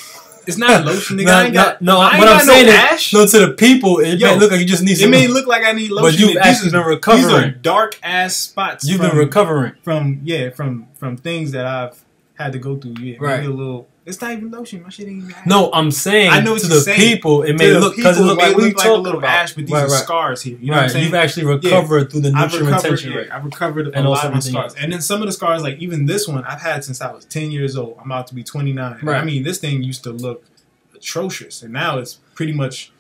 It's not lotion, nigga. What I'm saying is, to the people, it may look like you just need some. It may look like I need lotion, but you've actually been recovering. These are dark ass spots. You've been recovering from things that I've had to go through. Yeah, right. Maybe a little. It's not even lotion. My shit ain't even. No, I'm saying I know what to you're the saying. people, it may look because it look like we talk a little ash, but these are scars here. You know what I'm saying? You've actually recovered through the nutrient retention rate. I've recovered a lot of my scars, and then some of the scars, like even this one, I've had since I was 10 years old. I'm about to be 29. Right. I mean, this thing used to look atrocious, and now it's pretty much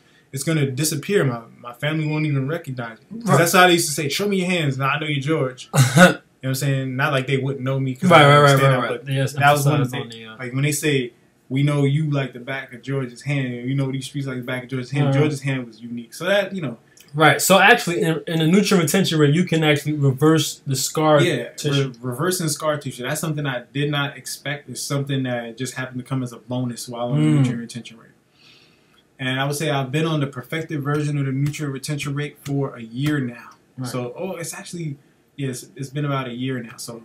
going to disappear. My family won't even recognize me. Right. That's how they used to say, "Show me your hands." Now I know you're George. You know what I'm saying? Not like they wouldn't know me. Right. But yes, that was one of the things. Like when they say, "We know you like the back of George's hand," and you know these streets like the back of George's hand. George's hand was unique. So that, Right. So actually, in the nutrient retention rate, you can actually reverse the scar tissue. Reversing scar tissue. That's something I did not expect. It's something that just happened to come as a bonus while on the nutrient retention rate. And I would say I've been on the perfected version of the nutrient retention rate for a year now. Right. So, it's actually, it's been about a year now. So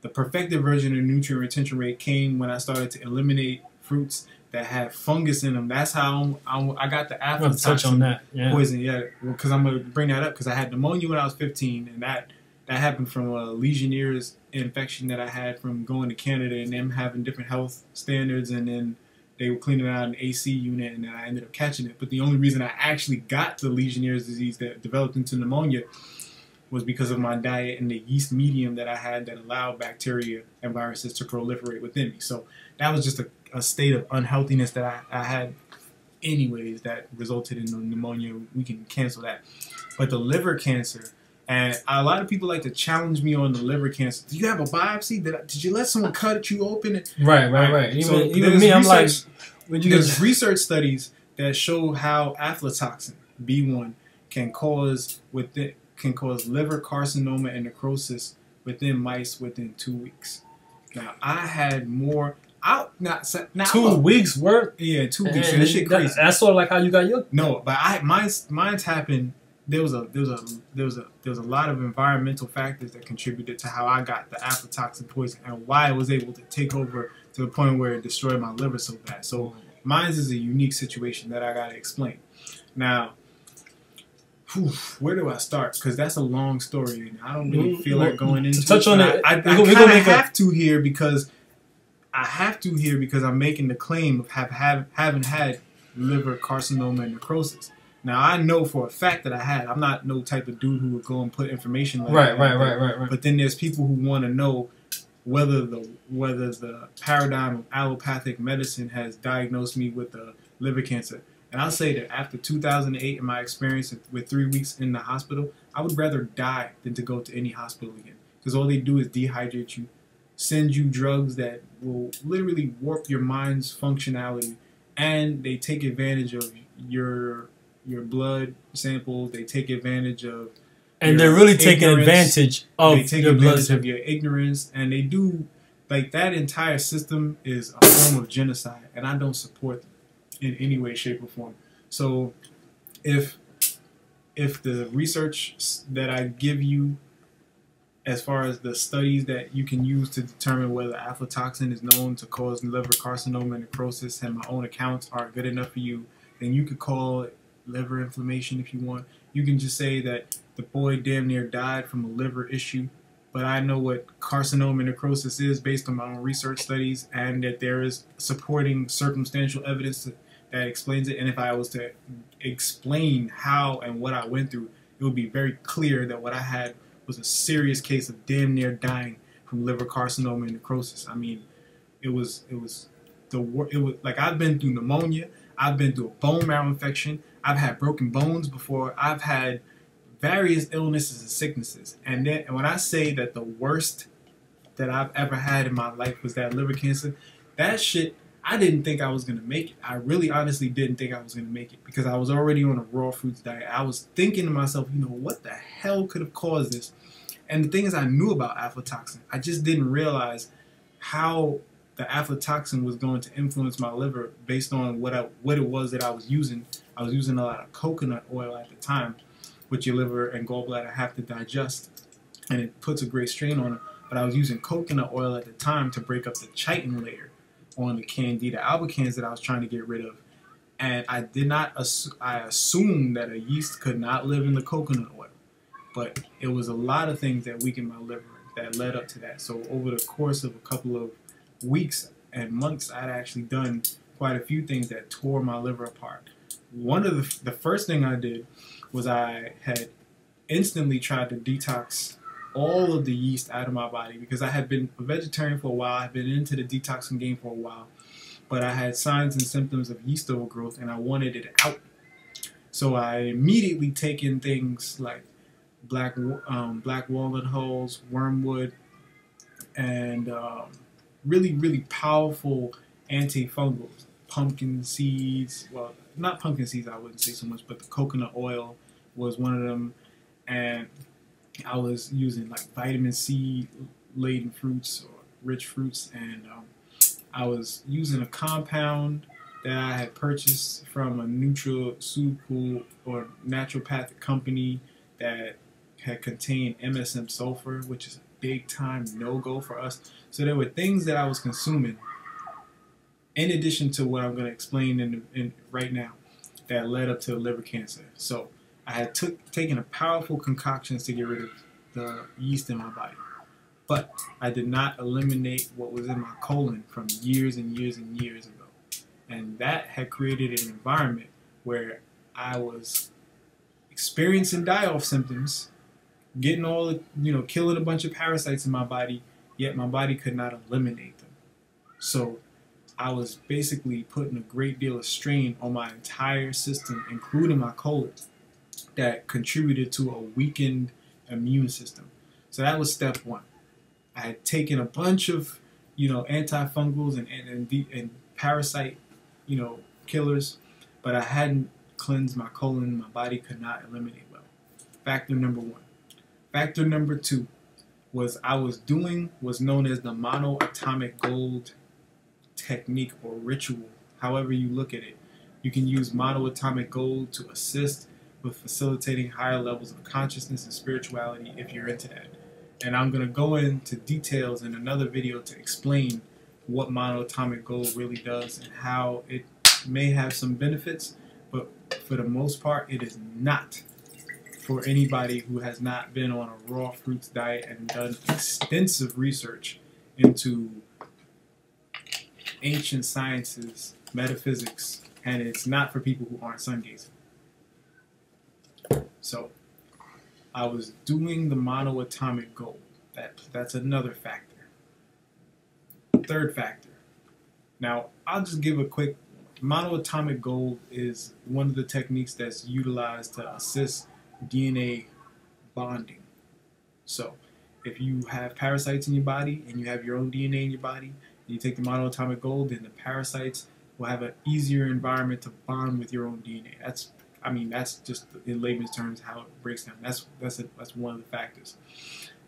the perfected version of the nutrient retention rate came when I started to eliminate fruits that have fungus in them. That's how I got the aflatoxin poison. Yeah, because I'm going to bring that up because I had pneumonia when I was 15, and that happened from a Legionnaire's infection that I had from going to Canada and them having different health standards, and then they were cleaning out an AC unit, and then I ended up catching it. But the only reason I actually got the Legionnaire's disease that developed into pneumonia was because of my diet and the yeast medium that I had that allowed bacteria and viruses to proliferate within me. So that was just a state of unhealthiness that I had anyways that resulted in the pneumonia. We can cancel that. But the liver cancer, and a lot of people like to challenge me on the liver cancer. Do you have a biopsy? Did you let someone cut you open? Right. Even me, I'm like, there's research studies that show how aflatoxin, B1, can cause liver carcinoma and necrosis within mice within 2 weeks. Now, I had more. 2 weeks worth? Yeah, 2 weeks. And that shit crazy. That's sort of like how you got your. No, but mine's happened. There was a lot of environmental factors that contributed to how I got the aflatoxin poison and why I was able to take over to the point where it destroyed my liver so bad. So mine's is a unique situation that I gotta explain. Now, where do I start? Because that's a long story, and I don't really feel like going into touch on it. I kind of have to here because I'm making the claim of having had liver carcinoma and necrosis. Now, I know for a fact that I had. I'm not no type of dude who would go and put information like that. Right. But then there's people who want to know whether the paradigm of allopathic medicine has diagnosed me with the liver cancer. And I'll say that after 2008, in my experience with 3 weeks in the hospital, I would rather die than to go to any hospital again. Because all they do is dehydrate you, send you drugs that will literally warp your mind's functionality, and they take advantage of your blood samples. They take advantage of and they're really taking advantage of your blood sample. Of your ignorance, and they do like that entire system is a form of genocide, and I don't support them in any way, shape, or form. So if the research that I give you, as far as the studies that you can use to determine whether aflatoxin is known to cause liver carcinoma and necrosis, and my own accounts aren't good enough for you, then you could call it liver inflammation if you want. You can just say that the boy damn near died from a liver issue, but I know what carcinoma and necrosis is based on my own research studies, and that there is supporting circumstantial evidence that explains it. And if I was to explain how and what I went through, it would be very clear that what I had was a serious case of damn near dying from liver carcinoma and necrosis. I mean, it was like, I've been through pneumonia, I've been through a bone marrow infection, I've had broken bones before, I've had various illnesses and sicknesses. And then when I say that the worst that I've ever had in my life was that liver cancer, that shit, I didn't think I was going to make it. I really honestly didn't think I was going to make it, because I was already on a raw fruits diet. I was thinking to myself, you know, what the hell could have caused this? And the thing is, I knew about aflatoxin. I just didn't realize how the aflatoxin was going to influence my liver based on what it was that I was using. I was using a lot of coconut oil at the time, which your liver and gallbladder have to digest, and it puts a great strain on it. But I was using coconut oil at the time to break up the chitin layer on the Candida albicans that I was trying to get rid of. And I did not, I assumed that a yeast could not live in the coconut oil. But it was a lot of things that weakened my liver that led up to that. So over the course of a couple of weeks and months, I'd actually done quite a few things that tore my liver apart. One of the first thing I did was I had instantly tried to detox all of the yeast out of my body, because I had been a vegetarian for a while. I've been into the detoxing game for a while, but I had signs and symptoms of yeast overgrowth, and I wanted it out. So I immediately taken things like black walnut hulls, wormwood, and really powerful antifungals, pumpkin seeds. Well, not pumpkin seeds, I wouldn't say so much, but the coconut oil was one of them, and I was using like vitamin C laden fruits or rich fruits, and I was using a compound that I had purchased from a nutraceutical or naturopathic company that had contained MSM sulfur, which is a big time no-go for us. So there were things that I was consuming in addition to what I'm going to explain in right now that led up to liver cancer. So I had taken a powerful concoctions to get rid of the yeast in my body, but I did not eliminate what was in my colon from years and years and years ago. And that had created an environment where I was experiencing die-off symptoms, getting all the, killing a bunch of parasites in my body, yet my body could not eliminate them. So I was basically putting a great deal of strain on my entire system, including my colon, that contributed to a weakened immune system. So that was step one. I had taken a bunch of, antifungals and parasite, killers, but I hadn't cleansed my colon. My body could not eliminate well. Factor number one. Factor number two was I was doing what's known as the monoatomic gold technique or ritual. However you look at it, you can use monoatomic gold to assist with facilitating higher levels of consciousness and spirituality if you're into that. And I'm going to go into details in another video to explain what monoatomic gold really does and how it may have some benefits, but for the most part, it is not for anybody who has not been on a raw fruits diet and done extensive research into ancient sciences, metaphysics, and it's not for people who aren't sun gazing. So I was doing the monoatomic gold. That's another factor. Third factor. Now, I'll just give a quick. Monoatomic gold is one of the techniques that's utilized to assist DNA bonding. So, if you have parasites in your body and you have your own DNA in your body, and you take the monoatomic gold, then the parasites will have an easier environment to bond with your own DNA. That's just in layman's terms how it breaks down. That's one of the factors.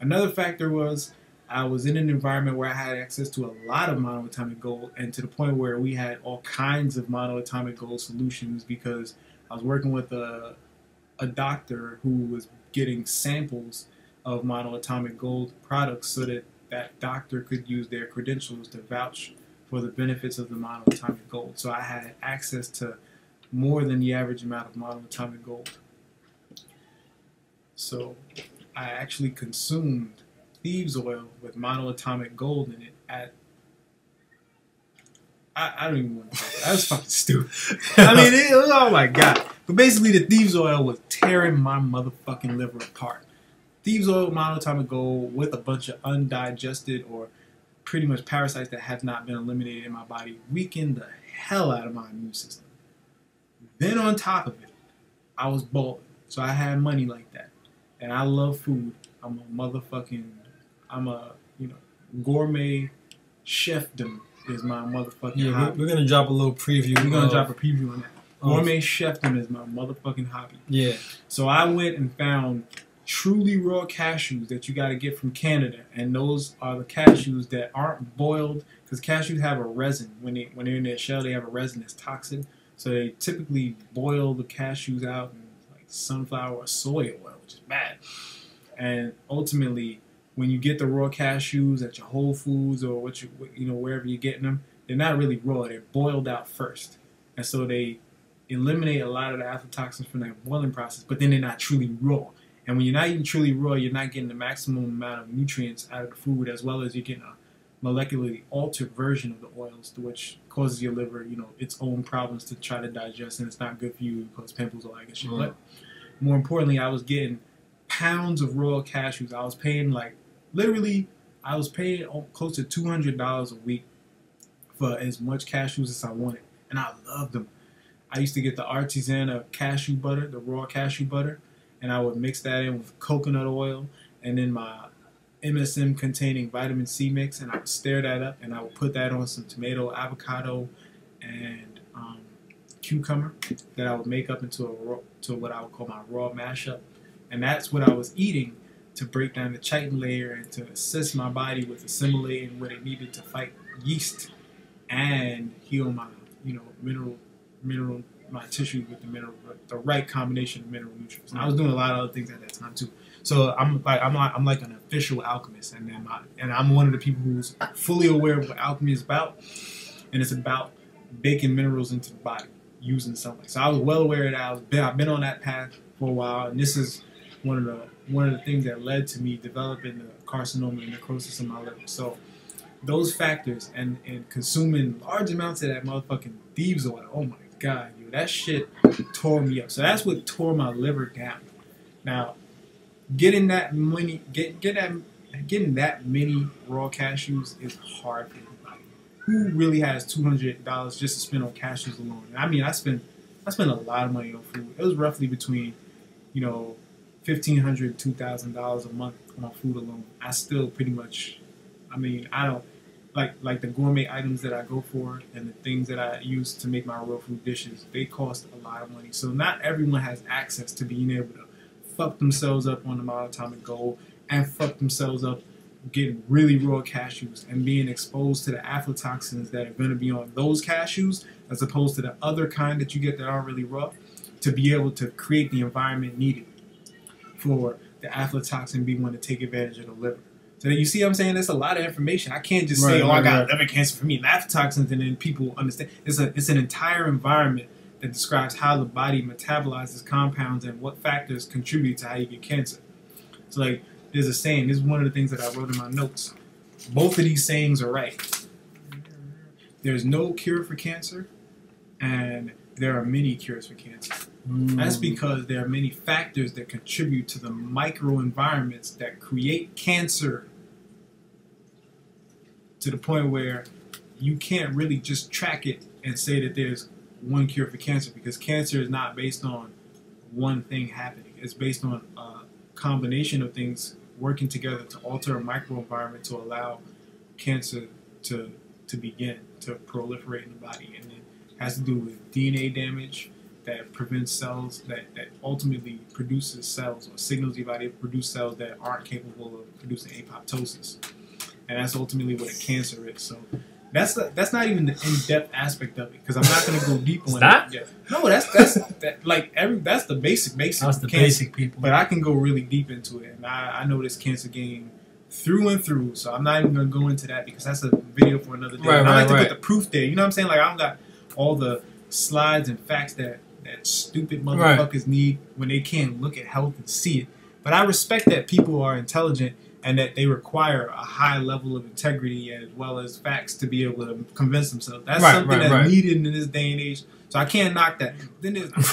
Another factor was I was in an environment where I had access to a lot of monoatomic gold, and to the point where we had all kinds of monoatomic gold solutions, because I was working with a doctor who was getting samples of monoatomic gold products so that that doctor could use their credentials to vouch for the benefits of the monoatomic gold. So I had access to more than the average amount of monoatomic gold. So I actually consumed thieves oil with monoatomic gold in it at I don't even want to talk about that. That's fucking stupid. Oh my god. But basically the thieves oil was tearing my motherfucking liver apart. Thieves oil, monoatomic gold with a bunch of undigested or pretty much parasites that have not been eliminated in my body weakened the hell out of my immune system. Then on top of it, I was balling. So I had money like that. And I love food. I'm a gourmet chefdom is my motherfucking hobby. We're gonna drop a little preview. We're gonna drop a preview on that. Gourmet chefdom is my motherfucking hobby. Yeah. So I went and found truly raw cashews that you got to get from Canada, and those are the cashews that aren't boiled, because cashews have a resin. When they're in their shell, they have a resin that's toxic. So they typically boil the cashews out in like sunflower or soy oil, which is bad. And ultimately, when you get the raw cashews at your Whole Foods or wherever you're getting them, they're not really raw. They're boiled out first, and so they eliminate a lot of the aflatoxins from that boiling process. But then they're not truly raw. And when you're not eating truly raw, you're not getting the maximum amount of nutrients out of the food, as well as you're getting a molecularly altered version of the oils, which causes your liver, its own problems to try to digest, and it's not good for you. It causes pimples, all that good shit. But more importantly, I was getting pounds of raw cashews. I was paying close to $200 a week for as much cashews as I wanted, and I loved them. I used to get the artisan cashew butter, the raw cashew butter, and I would mix that in with coconut oil and then my MSM containing vitamin C mix, and I would stir that up, and I would put that on some tomato, avocado, and cucumber that I would make up into what I would call my raw mashup. And that's what I was eating to break down the chitin layer and to assist my body with assimilating what it needed to fight yeast and heal my, my tissues with the right combination of mineral nutrients. And I was doing a lot of other things at that time too. So I'm like an official alchemist, and I'm one of the people who's fully aware of what alchemy is about, and it's about baking minerals into the body using sunlight. So I was well aware of that. I've been on that path for a while, and this is one of the things that led to me developing the carcinoma and necrosis in my liver. So those factors and consuming large amounts of that motherfucking thieves oil, oh my god, yo, that shit tore me up. So that's what tore my liver down. Now, getting that many raw cashews is hard for anybody. Who really has $200 just to spend on cashews alone? I mean, I spent a lot of money on food. It was roughly between, $1,500 to $2,000 a month on food alone. I still pretty much, I don't like the gourmet items that I go for and the things that I use to make my real food dishes. They cost a lot of money. So not everyone has access to being able to fuck themselves up on the monoatomic gold and fuck themselves up getting really raw cashews and being exposed to the aflatoxins that are going to be on those cashews, as opposed to the other kind that you get that aren't really raw, to be able to create the environment needed for the aflatoxin B1 to take advantage of the liver. So you see what I'm saying? There's a lot of information. I can't just say, I got liver cancer for me, and aflatoxins, and then people understand. It's an entire environment that describes how the body metabolizes compounds and what factors contribute to how you get cancer. So like, there's a saying, this is one of the things that I wrote in my notes. Both of these sayings are right. There's no cure for cancer, and there are many cures for cancer. That's because there are many factors that contribute to the microenvironments that create cancer, to the point where you can't really just track it and say that there's one cure for cancer, because cancer is not based on one thing happening. It's based on a combination of things working together to alter a microenvironment to allow cancer to begin to proliferate in the body. And it has to do with DNA damage that prevents cells, that ultimately produces cells or signals your body to produce cells that aren't capable of producing apoptosis. And that's ultimately what a cancer is. So that's not even the in-depth aspect of it, because I'm not going to go deep on that. Yeah. No, that's the basic. That's the basic people. But I can go really deep into it, and I know this cancer game through and through. So I'm not even going to go into that, because that's a video for another day. I like to put the proof there. You know what I'm saying? Like, I don't got all the slides and facts that stupid motherfuckers need when they can't look at health and see it. But I respect that people are intelligent and that they require a high level of integrity as well as facts to be able to convince themselves. That's something that's needed in this day and age. So I can't knock that.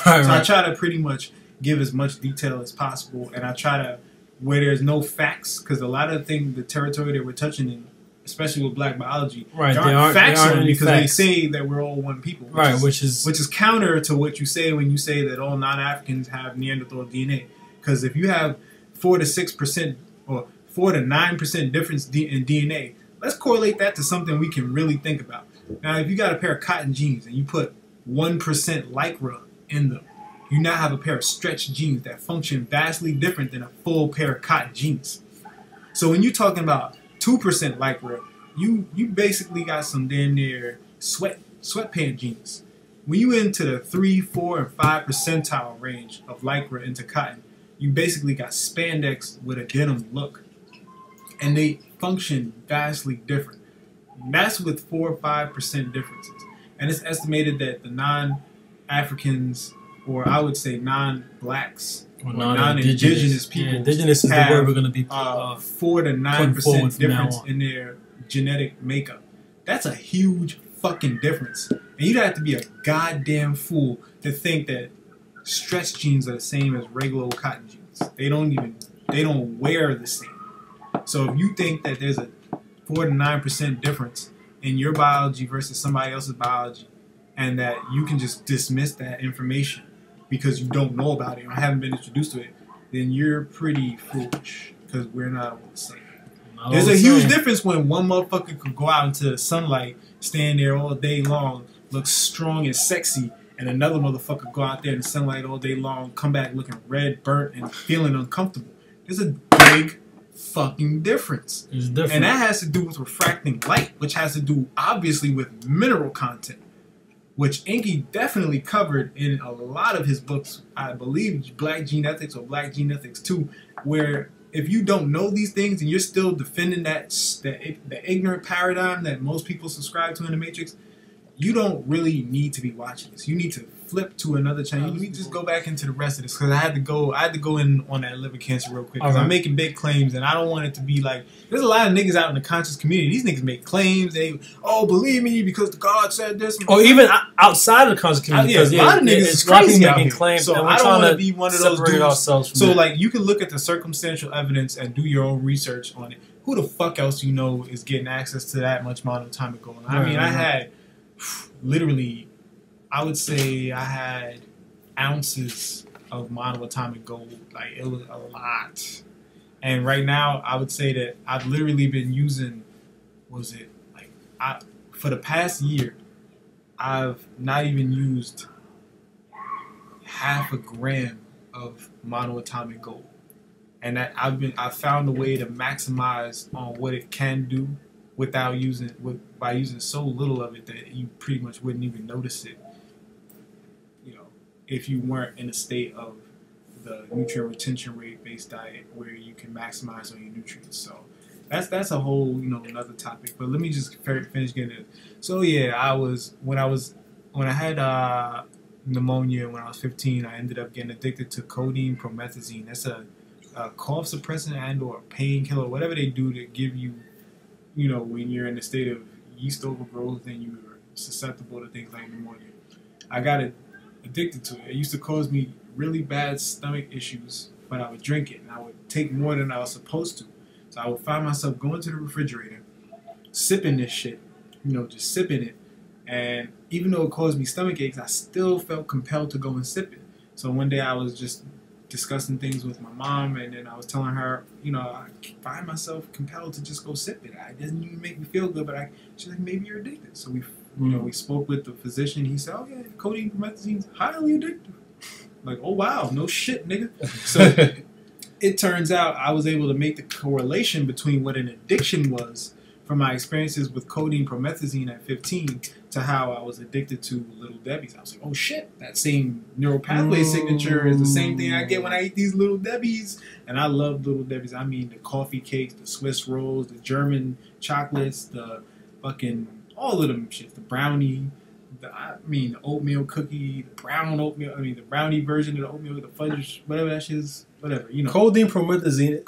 I try to pretty much give as much detail as possible, and I try to, where there's no facts, because a lot of things, the territory that we're touching in, especially with black biology, there aren't facts on it, because they say that we're all one people. Which is counter to what you say when you say that all non-Africans have Neanderthal DNA. Because if you have 4 to 6% or 4 to 9% difference in DNA, let's correlate that to something we can really think about. Now, if you got a pair of cotton jeans and you put 1% lycra in them, you now have a pair of stretched jeans that function vastly different than a full pair of cotton jeans. So when you're talking about 2% lycra, you basically got some damn near sweatpant jeans. When you into the 3, 4, and 5 percentile range of lycra into cotton, you basically got spandex with a denim look. And they function vastly different. And that's with 4 or 5% differences. And it's estimated that the non-Africans, or I would say non-blacks, or non-indigenous people, indigenous is the word we're going to be 4 to 9% difference in their genetic makeup. That's a huge fucking difference. And you'd have to be a goddamn fool to think that stretch jeans are the same as regular old cotton jeans. They don't wear the same. So if you think that there's a 4 to 9% difference in your biology versus somebody else's biology, and that you can just dismiss that information because you don't know about it or haven't been introduced to it, then you're pretty foolish, because we're not all the same. There's a huge difference when one motherfucker could go out into the sunlight, stand there all day long, look strong and sexy, and another motherfucker go out there in the sunlight all day long, come back looking red, burnt, and feeling uncomfortable. There's a big fucking difference. It's different. And that has to do with refracting light, which has to do obviously with mineral content, which Inky definitely covered in a lot of his books. I believe Black Gene Ethics or Black Gene Ethics 2, where if you don't know these things and you're still defending the ignorant paradigm that most people subscribe to in the Matrix, you don't really need to be watching this. You need to flip to another channel. Let me just go back into the rest of this, because I had to go in on that liver cancer real quick, because I'm making big claims and I don't want it to be like, there's a lot of niggas out in the conscious community. These niggas make claims. They believe me because God said this. Or even outside of the conscious community. A lot of niggas is crazy making claims. So I don't want to be one of those dudes. So like, you can look at the circumstantial evidence and do your own research on it. Who the fuck else you know is getting access to that much monoatomic gold? I mean, I had literally, I would say I had ounces of monoatomic gold. Like, it was a lot. And right now, I would say that I've literally been using, for the past year, I've not even used half a gram of monoatomic gold. And that I've found a way to maximize on what it can do without by using so little of it that you pretty much wouldn't even notice it, if you weren't in a state of the nutrient retention rate based diet where you can maximize on your nutrients. So that's a whole another topic. But let me just finish getting it. So yeah, when I had pneumonia when I was 15, I ended up getting addicted to codeine promethazine. That's a cough suppressant and/or painkiller, whatever they do to give you, when you're in a state of yeast overgrowth and you're susceptible to things like pneumonia. I got addicted to it. It used to cause me really bad stomach issues when I would drink it, and I would take more than I was supposed to. So I would find myself going to the refrigerator, sipping this shit, you know, just sipping it. And even though it caused me stomach aches, I still felt compelled to go and sip it. So one day I was just discussing things with my mom, and then I was telling her, you know, I find myself compelled to just go sip it. It doesn't even make me feel good, but she's like, maybe you're addicted. So we, you know, we spoke with the physician. He said, oh yeah, codeine promethazine is highly addictive. Like, oh wow, no shit, nigga. So it turns out I was able to make the correlation between what an addiction was from my experiences with codeine promethazine at 15 to how I was addicted to Little Debbie's. I was like, oh shit, that same neural pathway signature is the same thing I get when I eat these Little Debbie's. And I love Little Debbie's. I mean, the coffee cakes, the Swiss rolls, the German chocolates, the fucking, all of them shit, the brownie, the oatmeal cookie, the brown oatmeal, the brownie version of the oatmeal, the fudge, whatever that shit is. Whatever, you know. Codeine promethazine.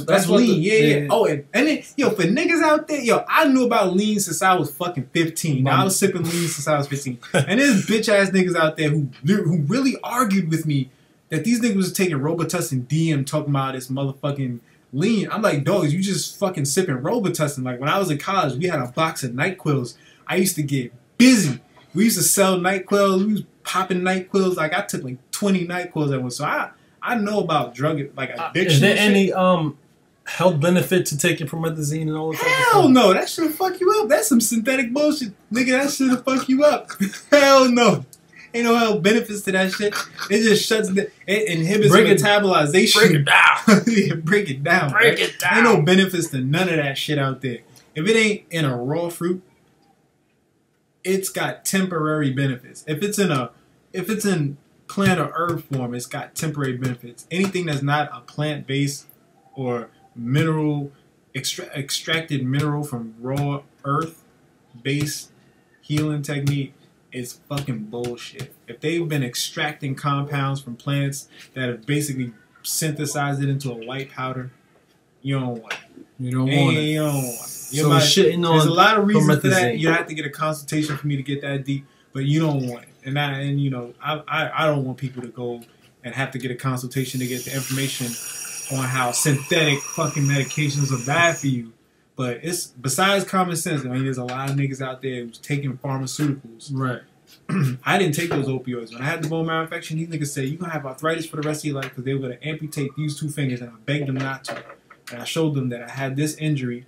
That's lean. Yeah. Oh, and then, yo, for niggas out there, yo, I knew about lean since I was fucking 15. Now, I was sipping lean since I was 15. And there's bitch ass niggas out there who really argued with me that these niggas was taking Robitussin D and talking about this motherfucking lean. I'm like, dogs, you just fucking sipping Robitussin. Like, when I was in college, we had a box of NyQuils. I used to get busy. We used to sell NyQuils. We was popping NyQuils. Like, I took like 20 NyQuils at once. So I know about drug addiction. Is there any health benefit to taking promethazine and all that? Hell no, that shit'll fuck you up. That's some synthetic bullshit, nigga. That shit'll fuck you up. Hell no, ain't no health benefits to that shit. It just shuts it inhibits metabolization. Break it down. Yeah, break it down. Break it down. Ain't no benefits to none of that shit out there. If it ain't in a raw fruit, it's got temporary benefits. If it's in plant or herb form, it's got temporary benefits. Anything that's not a plant-based or mineral extracted mineral from raw earth-based healing technique is fucking bullshit. If they've been extracting compounds from plants that have basically synthesized it into a white powder, you don't want it. You don't want it. You don't want it. So shitting on there's a lot of reasons for that. You have to get a consultation for me to get that deep, but you don't want it. And you know, I don't want people to go and have to get a consultation to get the information on how synthetic fucking medications are bad for you. But it's besides common sense. I mean, there's a lot of niggas out there who's taking pharmaceuticals. Right. I didn't take those opioids. When I had the bone marrow infection, these niggas said, you're going to have arthritis for the rest of your life because they were going to amputate these 2 fingers, and I begged them not to. And I showed them that I had this injury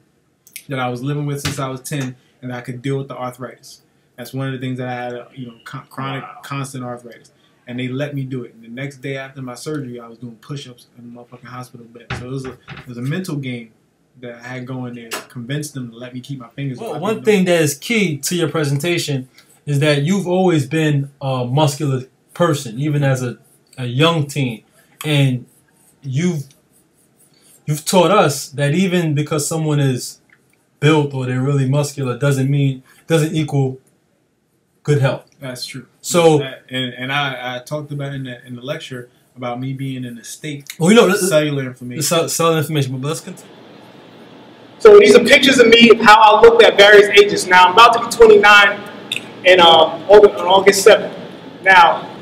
that I was living with since I was 10, and I could deal with the arthritis. That's one of the things that I had, you know, chronic, constant arthritis. And they let me do it. And the next day after my surgery, I was doing push-ups in the motherfucking hospital bed. So it was a mental game that I had going there to convince them to let me keep my fingers. Well, one thing that is key to your presentation is that you've always been a muscular person, even as a young teen. And you've taught us that even because someone is built or they're really muscular doesn't equal good health. That's true. So, and I talked about in the lecture about me being in a state of cellular inflammation. Cellular inflammation, but let's continue. So these are pictures of me of how I looked at various ages. Now I'm about to be 29 on August 7th. Now,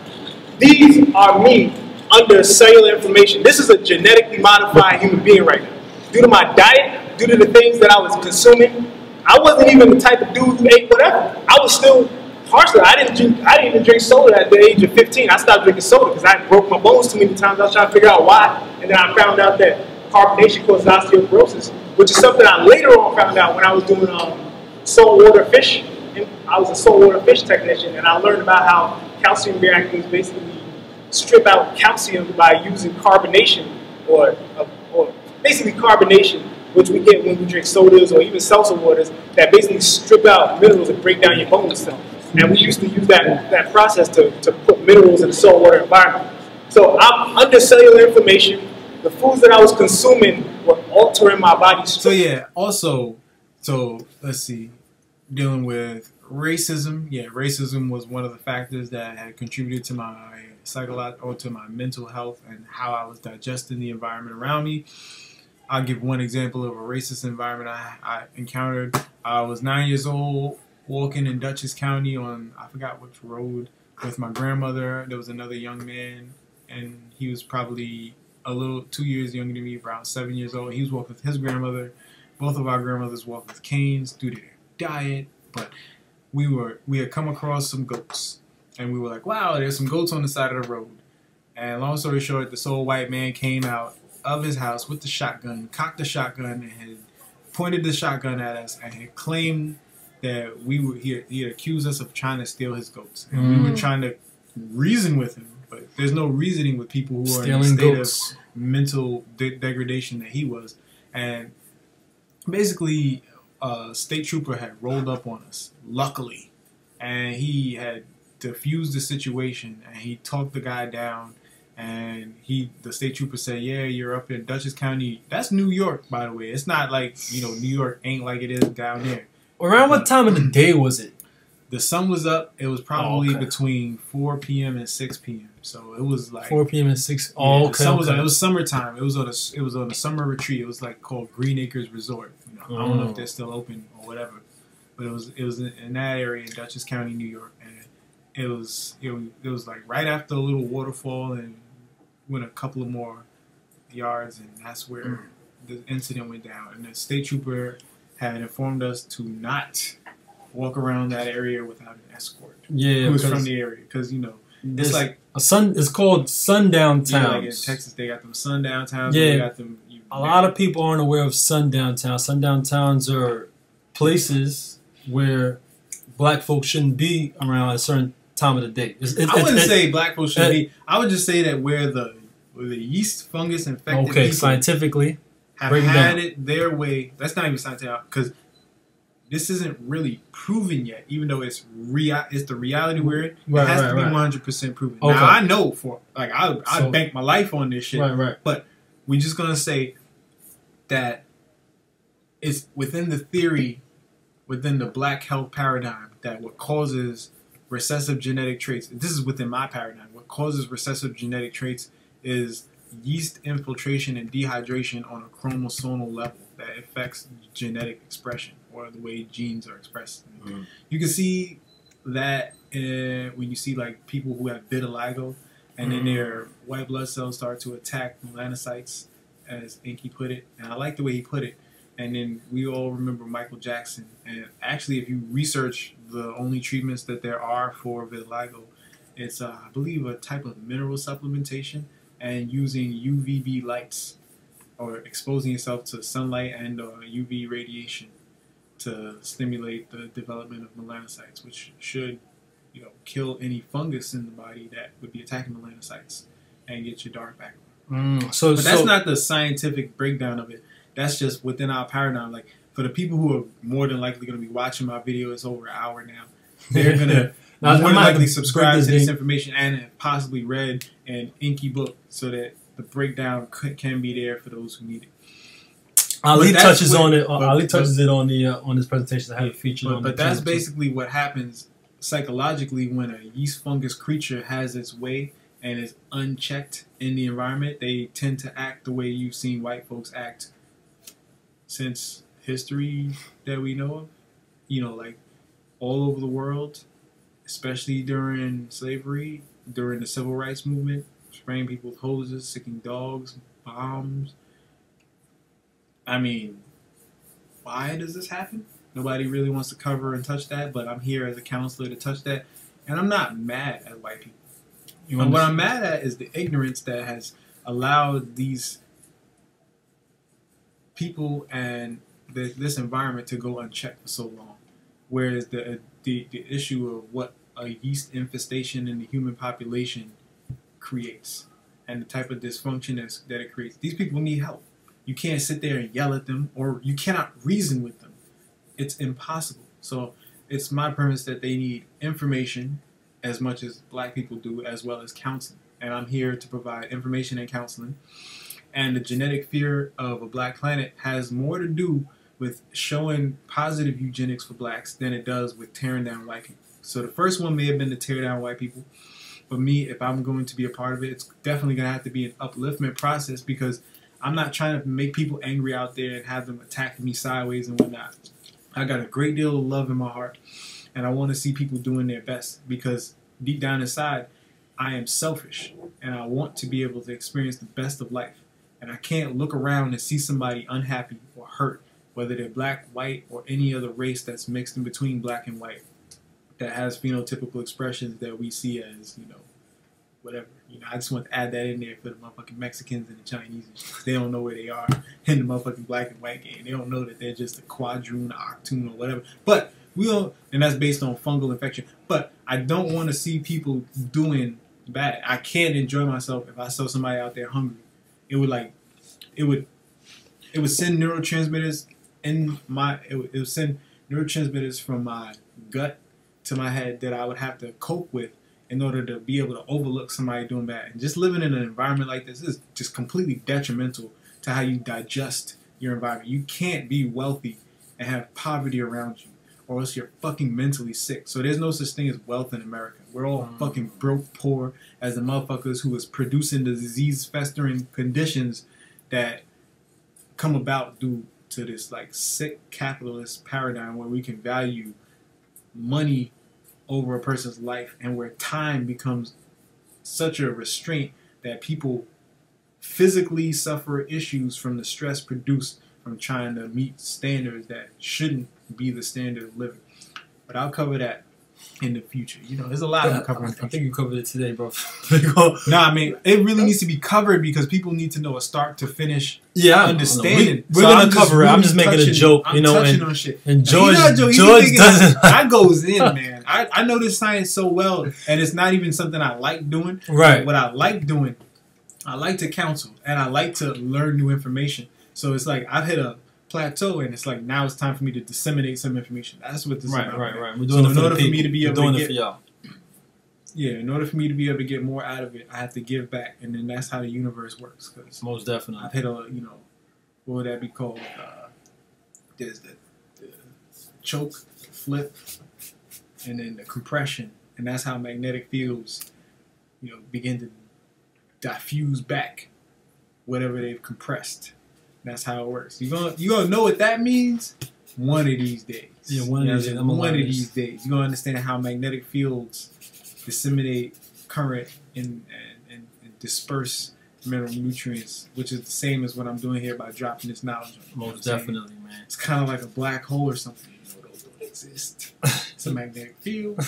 these are me under cellular inflammation. This is a genetically modified human being right now. Due to my diet, due to the things that I was consuming, I wasn't even the type of dude who ate whatever. I was still partially. I didn't even drink soda at the age of 15. I stopped drinking soda because I broke my bones too many times. I was trying to figure out why, and then I found out that carbonation causes osteoporosis, which is something I later on found out when I was doing saltwater fish. I was a saltwater fish technician, and I learned about how calcium reactors basically strip out calcium by using carbonation, or basically carbonation, which we get when we drink sodas or even seltzer waters, that basically strip out minerals and break down your bone cells. And we used to use that process to put minerals in the saltwater environment. So I'm under cellular inflammation. The foods that I was consuming were altering my body. So yeah, also, so let's see, dealing with racism. Yeah, racism was one of the factors that had contributed to my psychological, or to my mental health and how I was digesting the environment around me. I'll give one example of a racist environment I encountered. I was 9 years old, walking in Dutchess County on, I forgot which road. with my grandmother. There was another young man, and he was probably a little 2 years younger than me, around 7 years old. He was walking with his grandmother. Both of our grandmothers walked with canes due to their diet, but we had come across some goats, and we were like, wow, there's some goats on the side of the road. And long story short, this old white man came out of his house with the shotgun, cocked the shotgun, and had pointed the shotgun at us, and had claimed that he had accused us of trying to steal his goats. And we were trying to reason with him, but there's no reasoning with people who are in a state of mental degradation that he was. And basically, a state trooper had rolled up on us, luckily, and he had diffused the situation, and he talked the guy down, and the state trooper said, yeah, you're up in Dutchess County. That's New York, by the way. It's not like, New York ain't like it is down there. Around what time of the day was it? The sun was up. It was probably between 4 p.m. and 6 p.m. So it was like 4 p.m. and 6. Yeah, okay. The sun was up. It was summertime. It was on a summer retreat. It was like called Green Acres Resort. I don't know if they're still open or whatever, but it was in that area in Dutchess County, New York, and it was like right after a little waterfall, and went a couple of more yards, and that's where the incident went down. And the state trooper had informed us to not walk around that area without an escort. Yeah, who was from the area, because it's like it's called sundown towns. Yeah, like in Texas, they got them sundown towns. Yeah, they got them. A lot of people aren't aware of sundown towns. Sundown towns are places where black folks shouldn't be around at a certain time of the day. I wouldn't say black folks shouldn't be. I would just say that where the yeast, fungus infected people scientifically have had it their way. That's not even scientific, because this isn't really proven yet, even though it's the reality we're in. It has to be 100% proven. Okay. Now, I know I bank my life on this shit. But we're just going to say that it's within the theory, within the black health paradigm, that what causes recessive genetic traits, this is within my paradigm, what causes recessive genetic traits is yeast infiltration and dehydration on a chromosomal level that affects genetic expression, or the way genes are expressed. You can see that when you see like people who have vitiligo, and then their white blood cells start to attack melanocytes, as Inky put it. And I like the way he put it. And then we all remember Michael Jackson. And actually, if you research the only treatments that there are for vitiligo, it's, I believe, a type of mineral supplementation and using UVB lights, or exposing yourself to sunlight and UV radiation to stimulate the development of melanocytes, which should kill any fungus in the body that would be attacking melanocytes and get your dark back. But that's not the scientific breakdown of it. That's just within our paradigm. Like, for the people who are more than likely going to be watching my video, it's over an hour now. They're going to more than likely subscribe to this information and have possibly read an Inky book, so that the breakdown can be there for those who need it. Ali touches on it. Ali touches it on the on this presentation. I have it featured on. But that's basically what happens psychologically when a yeast fungus creature has its way and is unchecked in the environment. They tend to act the way you've seen white folks act since history that we know of. Like all over the world, especially during slavery, during the civil rights movement, spraying people with hoses, sicking dogs, bombs. I mean, why does this happen? Nobody really wants to cover and touch that, but I'm here as a counselor to touch that. And I'm not mad at white people. What I'm mad at is the ignorance that has allowed these people and this environment to go unchecked for so long. Whereas the issue of what a yeast infestation in the human population creates and the type of dysfunction that it creates. These people need help. You can't sit there and yell at them, or you cannot reason with them. It's impossible. So it's my premise that they need information as much as black people do, as well as counseling. And I'm here to provide information and counseling. And the genetic fear of a black planet has more to do with showing positive eugenics for blacks than it does with tearing down white people. So the first one may have been to tear down white people. But me, if I'm going to be a part of it, it's definitely going to have to be an upliftment process, because I'm not trying to make people angry out there and have them attacking me sideways and whatnot. I got a great deal of love in my heart, and I want to see people doing their best, because deep down inside, I am selfish, and I want to be able to experience the best of life. And I can't look around and see somebody unhappy or hurt, whether they're black, white, or any other race that's mixed in between black and white, that has phenotypical expressions that we see as, you know, whatever. You know, I just want to add that in there for the motherfucking Mexicans and the Chinese. They don't know where they are in the motherfucking black and white game. They don't know that they're just a quadroon, octoon, or whatever. But we don't, and that's based on fungal infection. But I don't want to see people doing bad. I can't enjoy myself if I saw somebody out there hungry. It would send neurotransmitters in my, it would send neurotransmitters from my gut to my head that I would have to cope with in order to be able to overlook somebody doing bad. And just living in an environment like this is just completely detrimental to how you digest your environment. You can't be wealthy and have poverty around you, or else you're fucking mentally sick. So there's no such thing as wealth in America. We're all fucking broke, poor, as the motherfuckers who is producing the disease-festering conditions that come about due to this like sick capitalist paradigm where we can value money over a person's life, and where time becomes such a restraint that people physically suffer issues from the stress produced from trying to meet standards that shouldn't be the standard of living. But I'll cover that in the future. You know, there's a lot of covering. I think you covered it today, bro. No, I mean, it really needs to be covered because people need to know a start to finish understanding. We're going to cover it. I'm just making a joke, you know, and George doesn't. I goes in, man. I know this science so well, and it's not even something I like doing. Right. What I like doing, I like to counsel, and I like to learn new information. So it's like I've hit a plateau, and it's like now it's time for me to disseminate some information. That's what this is about. Right. We're doing it for the people. We're doing it for y'all. Yeah, in order for me to be able to get more out of it, I have to give back, and then that's how the universe works. Cause most definitely, I've hit a, you know, what would that be called? There's the choke, flip, and then the compression, and that's how magnetic fields, you know, begin to diffuse back whatever they've compressed. That's how it works. You gonna know what that means one of these days. Yeah, one of these days. You're gonna understand how magnetic fields disseminate current and disperse mineral nutrients, which is the same as what I'm doing here by dropping this knowledge. Most definitely, man. It's kind of like a black hole or something. You know, those don't exist. It's a magnetic field.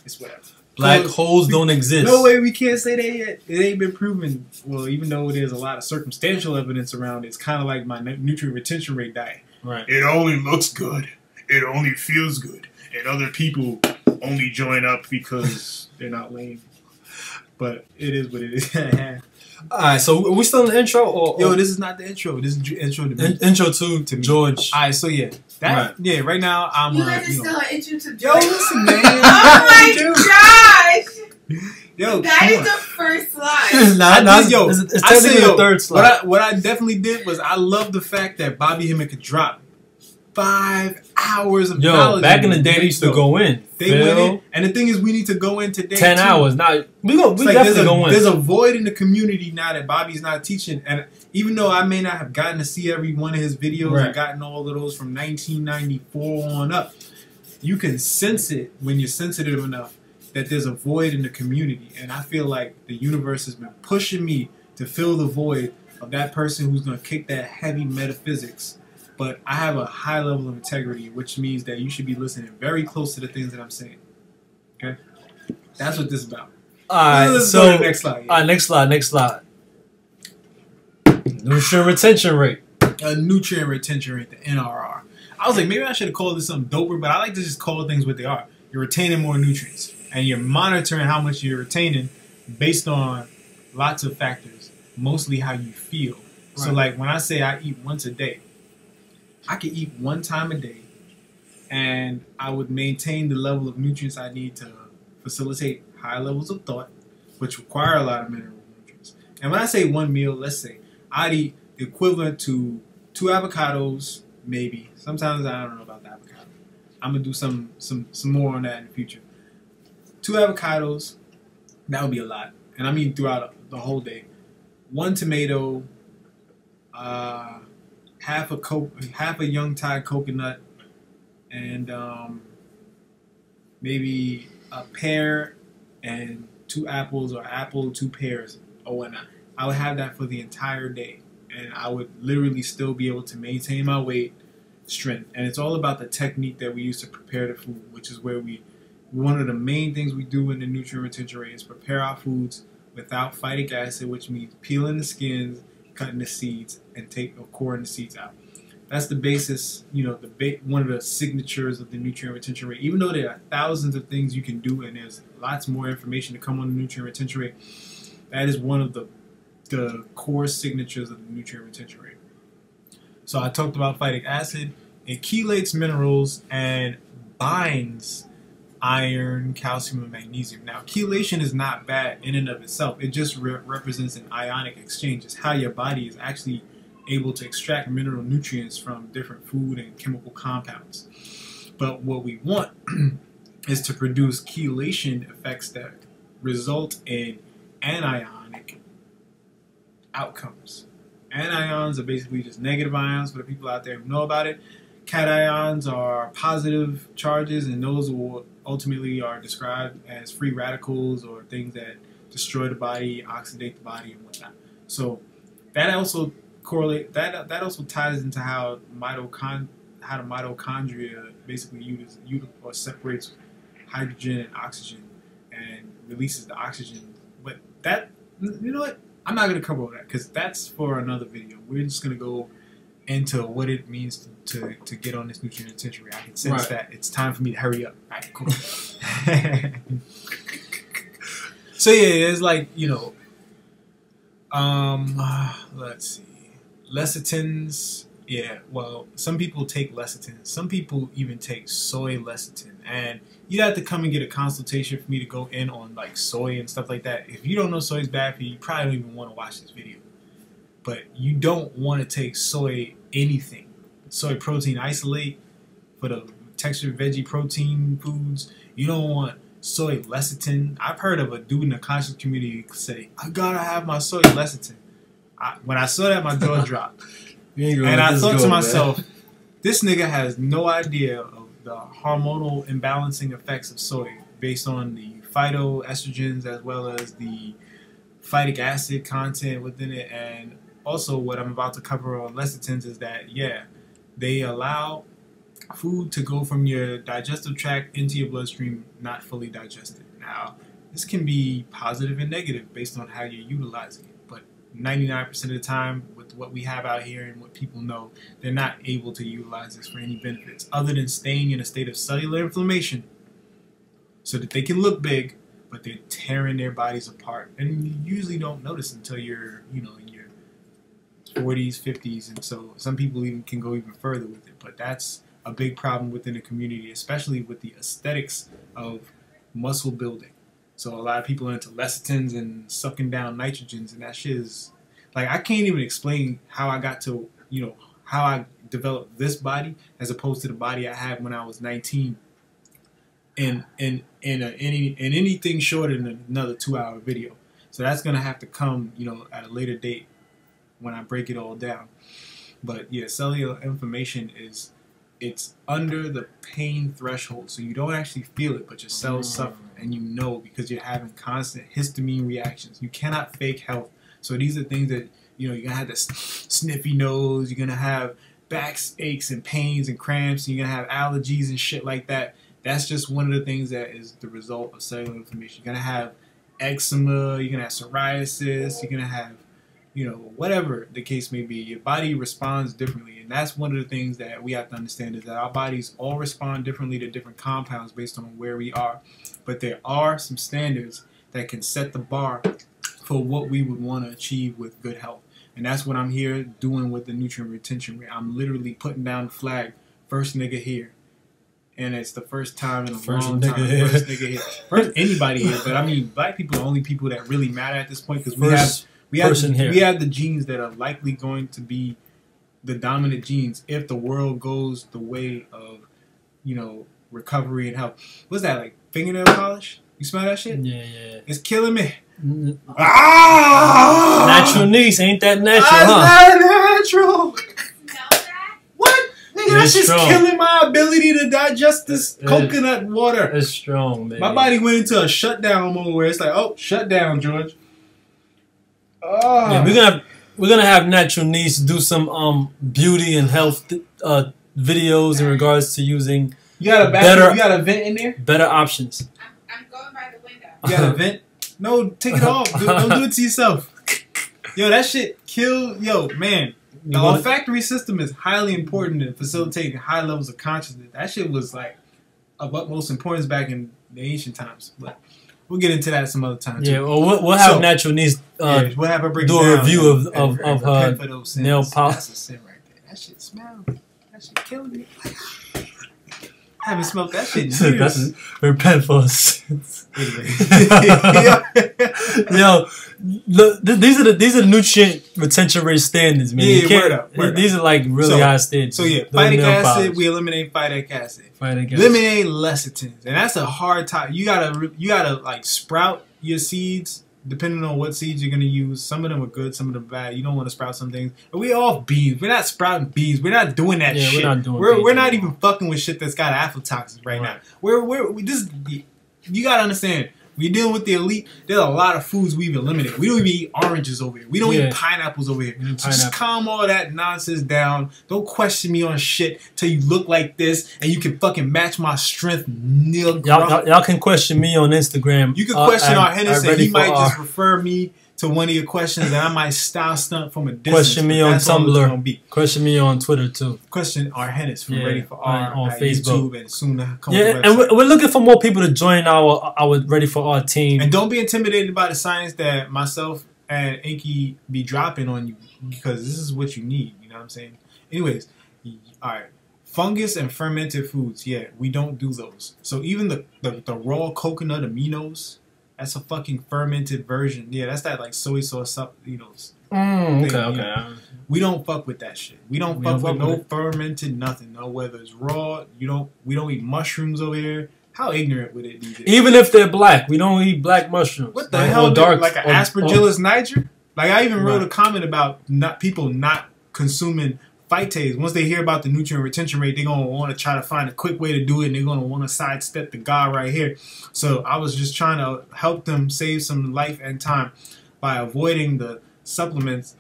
It's whatever. Black holes don't exist. No way, we can't say that yet. It ain't been proven. Well, even though there's a lot of circumstantial evidence around it, it's kind of like my nutrient retention rate diet. Right. It only looks good. It only feels good. And other people only join up because they're not lame. But it is what it is. Alright, so are we still in the intro? Yo, this is not the intro. This is the intro to me. Intro to me. George. Alright, so yeah. Yeah, right now I'm you guys are still an intro to George. Yo, listen, man. Oh my gosh! Yo, that is the first slide. It's technically the third slide. What I definitely did was I love the fact that Bobby Hemmett could drop 5 hours of knowledge. Back in the day, they used to go in. They went in, and the thing is, we need to go in today. 10 hours. Now we definitely go in. There's a void in the community now that Bobby's not teaching, and even though I may not have gotten to see every one of his videos and gotten all of those from 1994 on up, you can sense it when you're sensitive enough that there's a void in the community, and I feel like the universe has been pushing me to fill the void of that person who's going to kick that heavy metaphysics. But I have a high level of integrity, which means that you should be listening very close to the things that I'm saying. Okay? That's what this is about. Alright, let's go to the next slide. Alright, next slide. Nutrient retention rate. Nutrient retention rate, the NRR. I was like, maybe I should have called this something doper, but I like to just call things what they are. You're retaining more nutrients, and you're monitoring how much you're retaining based on lots of factors, mostly how you feel. Right. So like when I say I eat once a day, I could eat one time a day, and I would maintain the level of nutrients I need to facilitate high levels of thought, which require a lot of mineral nutrients. And when I say one meal, let's say I'd eat the equivalent to 2 avocados, maybe. Sometimes I don't know about the avocado. I'm gonna do some more on that in the future. 2 avocados, that would be a lot, and I mean throughout the whole day. 1 tomato, half a young Thai coconut, and maybe a pear and 2 apples or apple, 2 pears or whatnot. I would have that for the entire day, and I would literally still be able to maintain my weight, strength. And it's all about the technique that we use to prepare the food, which is where one of the main things we do in the nutrient retention rate is prepare our foods without phytic acid, which means peeling the skins, cutting the seeds, and coring the seeds out. That's the basis, one of the signatures of the nutrient retention rate. Even though there are thousands of things you can do, and there's lots more information to come on the nutrient retention rate, that is one of the core signatures of the nutrient retention rate. So I talked about phytic acid. It chelates minerals and binds iron, calcium, and magnesium. Now, chelation is not bad in and of itself. It just represents an ionic exchange. It's how your body is actually able to extract mineral nutrients from different food and chemical compounds. But what we want is to produce chelation effects that result in anionic outcomes. Anions are basically just negative ions for the people out there who know about it. Cations are positive charges, and those will ultimately are described as free radicals or things that destroy the body, oxidate the body, and whatnot. So that also that also ties into how the mitochondria basically separates hydrogen and oxygen and releases the oxygen. But that, you know what? I'm not going to cover all that because that's for another video. We're just going to go into what it means to get on this nutrient retention rate. I can sense that it's time for me to hurry up. All right, cool. So yeah, it's like, let's see. Lecithins, yeah, well, some people take lecithins. Some people even take soy lecithin. And you'd have to come and get a consultation for me to go in on like soy and stuff like that. If you don't know soy is bad for you, you probably don't even want to watch this video. But you don't want to take soy anything. Soy protein isolate for the textured veggie protein foods. You don't want soy lecithin. I've heard of a dude in the conscious community say, I gotta have my soy lecithin. When I saw that, my jaw dropped. And I thought to myself, this nigga has no idea of the hormonal imbalancing effects of soy based on the phytoestrogens as well as the phytic acid content within it. And also what I'm about to cover on lecithins is that, yeah, they allow food to go from your digestive tract into your bloodstream not fully digested. Now, this can be positive and negative based on how you're utilizing it. But 99% of the time, with what we have out here and what people know, they're not able to utilize this for any benefits other than staying in a state of cellular inflammation so that they can look big, but they're tearing their bodies apart. And you usually don't notice until you're, in your 40s, 50s, and so some people even can go even further with it. But that's a big problem within the community, especially with the aesthetics of muscle building. So a lot of people are into lecithins and sucking down nitrogens, and that shit is like, I can't even explain how I got to, how I developed this body as opposed to the body I had when I was 19 in anything shorter than another 2-hour video. So that's gonna have to come, at a later date when I break it all down. But yeah, cellular inflammation it's under the pain threshold, so you don't actually feel it, but your cells suffer, and because you're having constant histamine reactions. You cannot fake health. So these are things that, you're going to have this sniffy nose, you're going to have back aches and pains and cramps, and you're going to have allergies and shit like that. That's just one of the things that is the result of cellular inflammation. You're going to have eczema, you're going to have psoriasis, you're going to have, whatever the case may be. Your body responds differently, and that's one of the things that we have to understand is that our bodies all respond differently to different compounds based on where we are. But there are some standards that can set the bar for what we would want to achieve with good health. And that's what I'm here doing with the nutrient retention rate. I'm literally putting down the flag, first nigga here. And it's the first time in a long time. First nigga here. First anybody here. But I mean, black people are the only people that really matter at this point, because we have the genes that are likely going to be the dominant genes if the world goes the way of, recovery and health. What's that, like fingernail polish? You smell that shit? Yeah, yeah. It's killing me. Natural niece, ain't that natural, That's not natural. Smell that? What? that's just killing my ability to digest this coconut water. It's strong, man. My body went into a shutdown mode where it's like, oh, shut down, George. Oh. Yeah, we're gonna have Natural Niece do some beauty and health videos in regards to using. You got a bathroom? You got a vent in there? Better options. I'm going by the window. You got a vent? No, take it off. Don't do it to yourself. Yo, that shit kill. Yo, man. The olfactory system is highly important in facilitating high levels of consciousness. That shit was like of utmost importance back in the ancient times. But we'll get into that some other time. Yeah, well, we'll have Natural Niece we'll have her do a review of her nail polish. That's a sin right there. That shit smells. That shit killing me. I haven't smelled that shit in years. That's repent for sins. Yo, look, these are the nutrient retention rate standards, man. Yeah, word up. These are like really high standards. So yeah, phytic acid, we eliminate phytic acid. Eliminate lecithins, and that's a hard topic. You gotta like sprout your seeds. Depending on what seeds you're going to use, some of them are good, some of them are bad. You don't want to sprout some things. But we off beans. We're not sprouting beans. We're not doing that shit. We're not even fucking with shit that's got aflatoxins right now. You got to understand. We're dealing with the elite. There's a lot of foods we've eliminated. We don't even eat oranges over here. We don't eat pineapples over here. So just calm all that nonsense down. Don't question me on shit till you look like this and you can fucking match my strength. Y'all can question me on Instagram. You can question our Hennis and he might just refer me to one of your questions and I might style stunt from a distance. Question me on Tumblr. Question me on Twitter too. Question our Hennis from Ready for R on Facebook YouTube and soon to come and we're looking for more people to join our Ready for R team. And don't be intimidated by the science that myself and Inky be dropping on you because this is what you need. You know what I'm saying? Anyways, all right. Fungus and fermented foods. Yeah, we don't do those. So even the raw coconut aminos. That's a fucking fermented version. Yeah, that's that like soy sauce, okay. We don't fuck with that shit. We don't fuck with no fermented nothing. No, whether it's raw, we don't eat mushrooms over here. How ignorant would it be? Even if they're black, we don't eat black mushrooms. What the hell? Dark, like an Aspergillus niger? Like I even wrote a comment about people not consuming phytase. Once they hear about the nutrient retention rate, they're going to want to try to find a quick way to do it, and they're going to want to sidestep the guy right here. So I was just trying to help them save some life and time by avoiding the supplements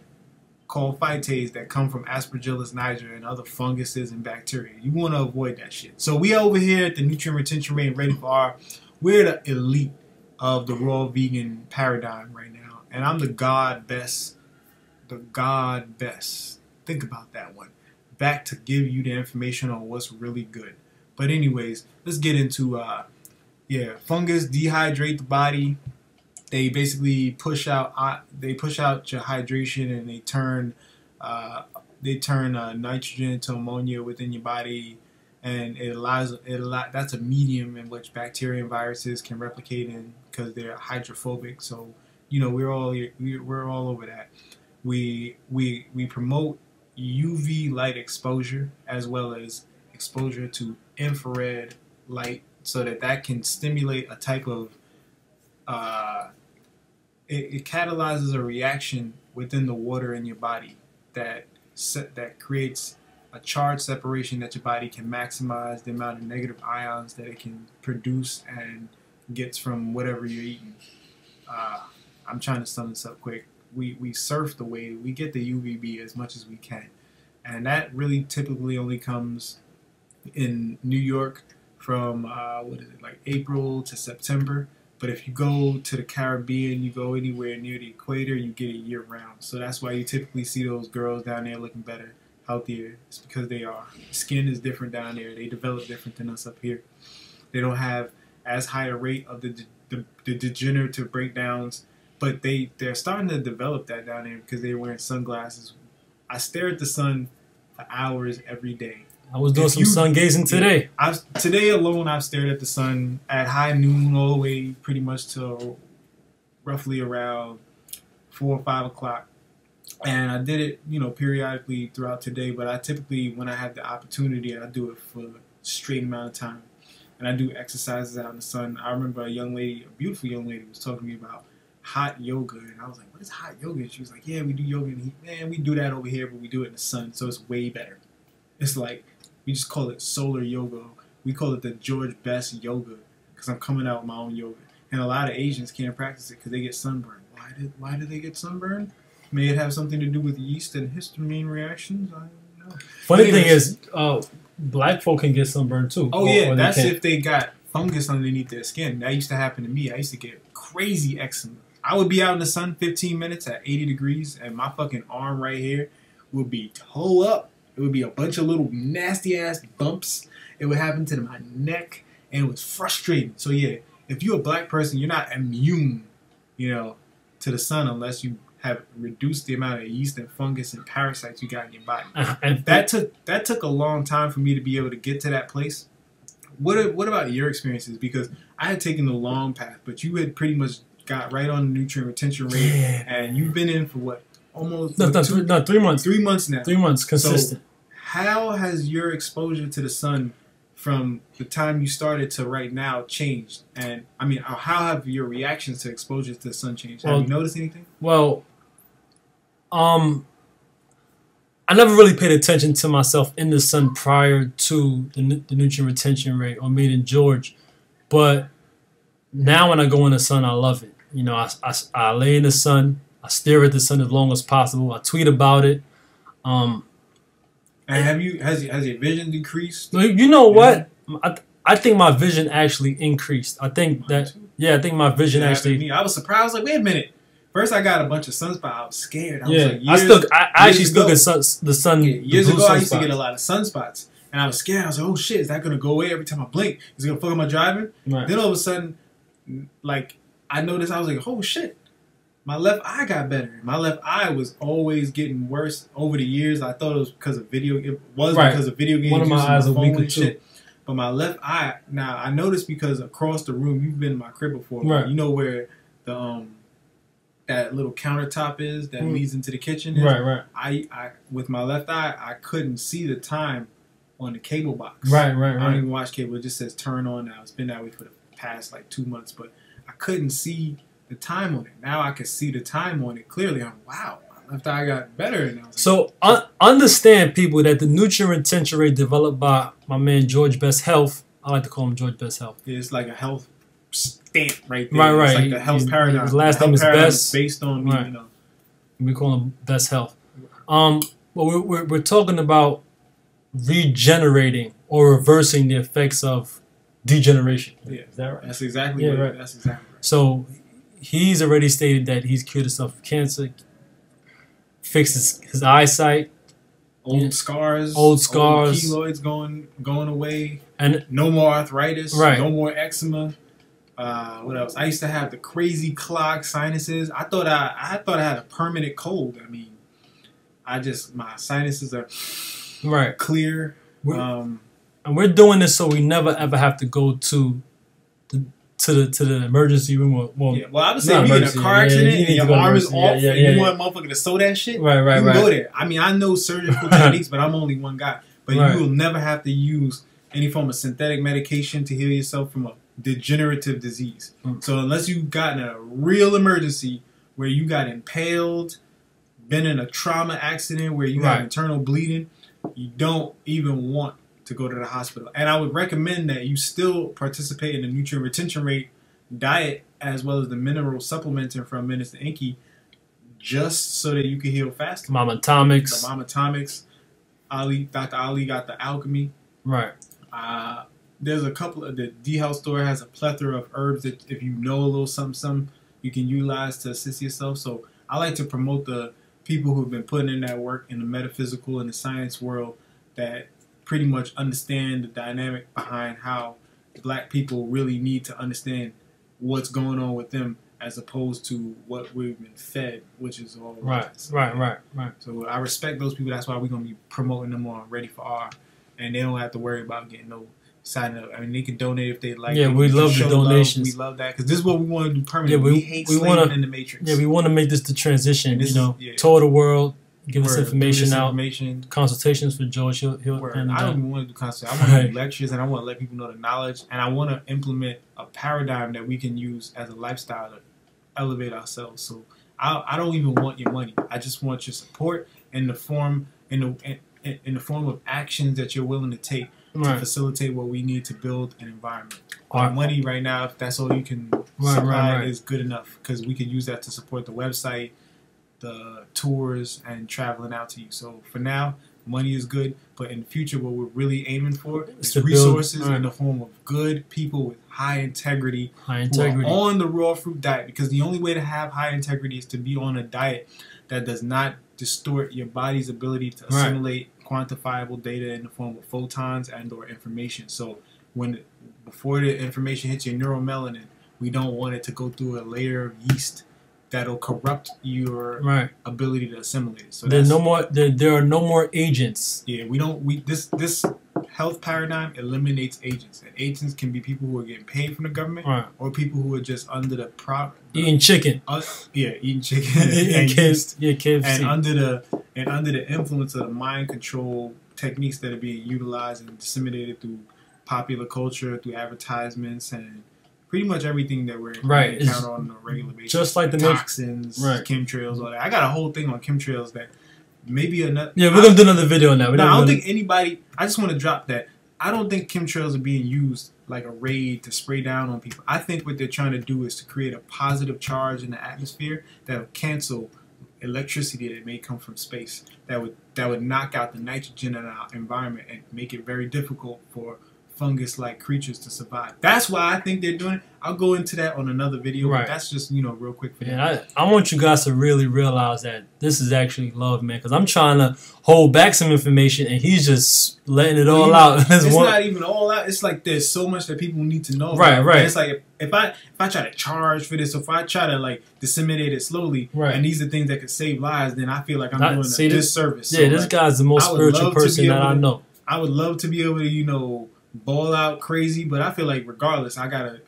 called phytase that come from Aspergillus niger and other funguses and bacteria. You want to avoid that shit. So we are over here at the nutrient retention rate and Ready for R. We're the elite of the raw vegan paradigm right now. And I'm the God Bess. The God Bess. Think about that one. Back to give you the information on what's really good. But anyways, let's get into fungus dehydrate the body. They basically push out your hydration and they turn nitrogen into ammonia within your body, and that's a medium in which bacteria and viruses can replicate in because they're hydrophobic. So we're all over that. We promote UV light exposure as well as exposure to infrared light so that can stimulate a type of it catalyzes a reaction within the water in your body that creates a charge separation that your body can maximize the amount of negative ions that it can produce and gets from whatever you're eating. I'm trying to sum this up quick. We surf the wave. We get the UVB as much as we can. And that really typically only comes in New York from, like April to September. But if you go to the Caribbean, you go anywhere near the equator, you get it year round. So that's why you typically see those girls down there looking better, healthier. It's because skin is different down there. They develop different than us up here. They don't have as high a rate of the degenerative breakdowns. But they're starting to develop that down there because they're wearing sunglasses. I stare at the sun for hours every day. I was doing some sun gazing today. Today alone, I've stared at the sun at high noon all the way pretty much till roughly around 4 or 5 o'clock. And I did it, periodically throughout today. But I typically, when I have the opportunity, I do it for a straight amount of time. And I do exercises out in the sun. I remember a beautiful young lady was talking to me about hot yoga, and I was like, what is hot yoga? And she was like, yeah, we do yoga in the heat. Man, we do that over here, but we do it in the sun, so it's way better. It's like We just call it solar yoga. We call it the George Bess yoga because I'm coming out with my own yoga. And a lot of Asians can't practice it because they get sunburned. Why do they get sunburned? May it have something to do with yeast and histamine reactions? I don't know. Funny thing is, black folk can get sunburned too. Oh yeah, that's if they got fungus underneath their skin. That used to happen to me. I used to get crazy eczema. I would be out in the sun 15 minutes at 80 degrees, and my fucking arm right here would be toe up. It would be a bunch of little nasty ass bumps. It would happen to my neck, and it was frustrating. So yeah, if you're a black person, you're not immune, you know, to the sun unless you have reduced the amount of yeast and fungus and parasites you got in your body. And that took a long time for me to be able to get to that place. What about your experiences? Because I had taken the long path, but you had pretty much got right on the nutrient retention rate, and you've been in for what? Almost 3 months. 3 months now. 3 months consistent. So how has your exposure to the sun from the time you started to right now changed? And I mean, how have your reactions to exposure to the sun changed? Have you noticed anything? Well, I never really paid attention to myself in the sun prior to the nutrient retention rate or meeting George, but now when I go in the sun, I love it. You know, I lay in the sun, I stare at the sun as long as possible. I tweet about it. And has your vision decreased? You know what? I think my vision actually increased. I think that I think my vision actually. I was surprised. I was like, wait a minute. First, I got a bunch of sunspots. I was scared. I was like, I actually still get the sun. Years ago, I used to get a lot of sunspots, and I was scared. I was like, oh shit, is that gonna go away every time I blink? Is it gonna fuck up my driving? Right. Then all of a sudden, like I noticed, I was like, oh shit, my left eye got better. My left eye was always getting worse over the years. I thought it was because of video. It was because of video games. One of my eyes are weaker too. But my left eye, now I noticed because across the room, you've been in my crib before. Right. You know where the that little countertop is that leads into the kitchen is. Right. I with my left eye, I couldn't see the time on the cable box. Right. I don't even watch cable. It just says turn on now. It's been that way for the past like 2 months, but I couldn't see the time on it. Now I can see the time on it clearly. I'm wow, my left eye got better. Now. So understand, people, that the nutrient retention rate developed by my man George Bess Health. I like to call him George Bess Health. It's like a health stamp right there. Right. It's like the health paradigm. His last name is Bess. Based on me, you know. We call him Bess Health. Well, we're talking about regenerating or reversing the effects of degeneration. Yeah, is that right? That's exactly right. That's exactly right. So he's already stated that he's cured himself of cancer, fixed his eyesight, old scars, old keloids going away, and no more arthritis, no more eczema. What else? I used to have the crazy clogged sinuses. I thought I had a permanent cold. I mean, my sinuses are clear. And we're doing this so we never ever have to go to the emergency room. Well, I would say if you get a car accident and your arm is off and you want a motherfucker to sew that shit, you can go there. I mean, I know surgical techniques, but I'm only one guy. But you will never have to use any form of synthetic medication to heal yourself from a degenerative disease. So unless you've gotten a real emergency where you got impaled, been in a trauma accident where you got internal bleeding, you don't even want to go to the hospital. And I would recommend that you still participate in the nutrient retention rate diet as well as the mineral supplementing from Minister Inky, just so that you can heal faster. Mama Atomics. The Mama Atomics. Dr. Ali got the alchemy. Right. There's a couple of the D-Health store has a plethora of herbs that if you know a little something, you can utilize to assist yourself. So I like to promote the people who've been putting in that work in the metaphysical and the science world that pretty much understand the dynamic behind how black people really need to understand what's going on with them as opposed to what we've been fed, which is all right. So I respect those people. That's why we're going to be promoting them on Ready for R, and they don't have to worry about getting no sign up. I mean, they can donate if they like. Yeah, we love the donations. We love that because this is what we want to do permanently. Yeah, we hate slaving in the matrix. Yeah, we want to make this the transition. Tour the world, give us information out. Consultations for George. He'll I don't even want to do consultations. I want to do lectures, and I want to let people know the knowledge, and I want to implement a paradigm that we can use as a lifestyle to elevate ourselves. So I don't even want your money. I just want your support in the form in the form of actions that you're willing to take to facilitate what we need to build an environment. Our money right now, if that's all you can supply, is good enough, because we could use that to support the website, the tours, and traveling out to you. So for now, money is good, but in the future, what we're really aiming for is resources in the form of good people with high integrity, who are on the raw fruit diet, because the only way to have high integrity is to be on a diet that does not distort your body's ability to assimilate quantifiable data in the form of photons and or information. So before the information hits your neuromelanin, we don't want it to go through a layer of yeast that'll corrupt your ability to assimilate it. So there are no more agents. Yeah, this health paradigm eliminates agents. And agents can be people who are getting paid from the government, or people who are just under the eating chicken. Eating chicken and yeast. And under the influence of the mind control techniques that are being utilized and disseminated through popular culture, through advertisements, and pretty much everything that we're encounter on a regular basis. Just like the toxins, chemtrails, all that. I got a whole thing on chemtrails that maybe another. Yeah, we're gonna do another video on that. I don't think anybody. I just want to drop that. I don't think chemtrails are being used like a raid to spray down on people. I think what they're trying to do is to create a positive charge in the atmosphere that will cancel electricity that may come from space. That would knock out the nitrogen in our environment and make it very difficult for fungus-like creatures to survive. That's why I think they're doing it. I'll go into that on another video, but that's just, real quick for I want you guys to really realize that this is actually love, man, because I'm trying to hold back some information, and he's just letting it all out. It's not even all out. It's like there's so much that people need to know. Right. It's like if I try to charge for this, or if I try to like disseminate it slowly, and these are things that could save lives, then I feel like I'm doing a disservice. Yeah, so this guy's the most spiritual person that I know. I would love to be able to, ball out crazy, but I feel like regardless, I gotta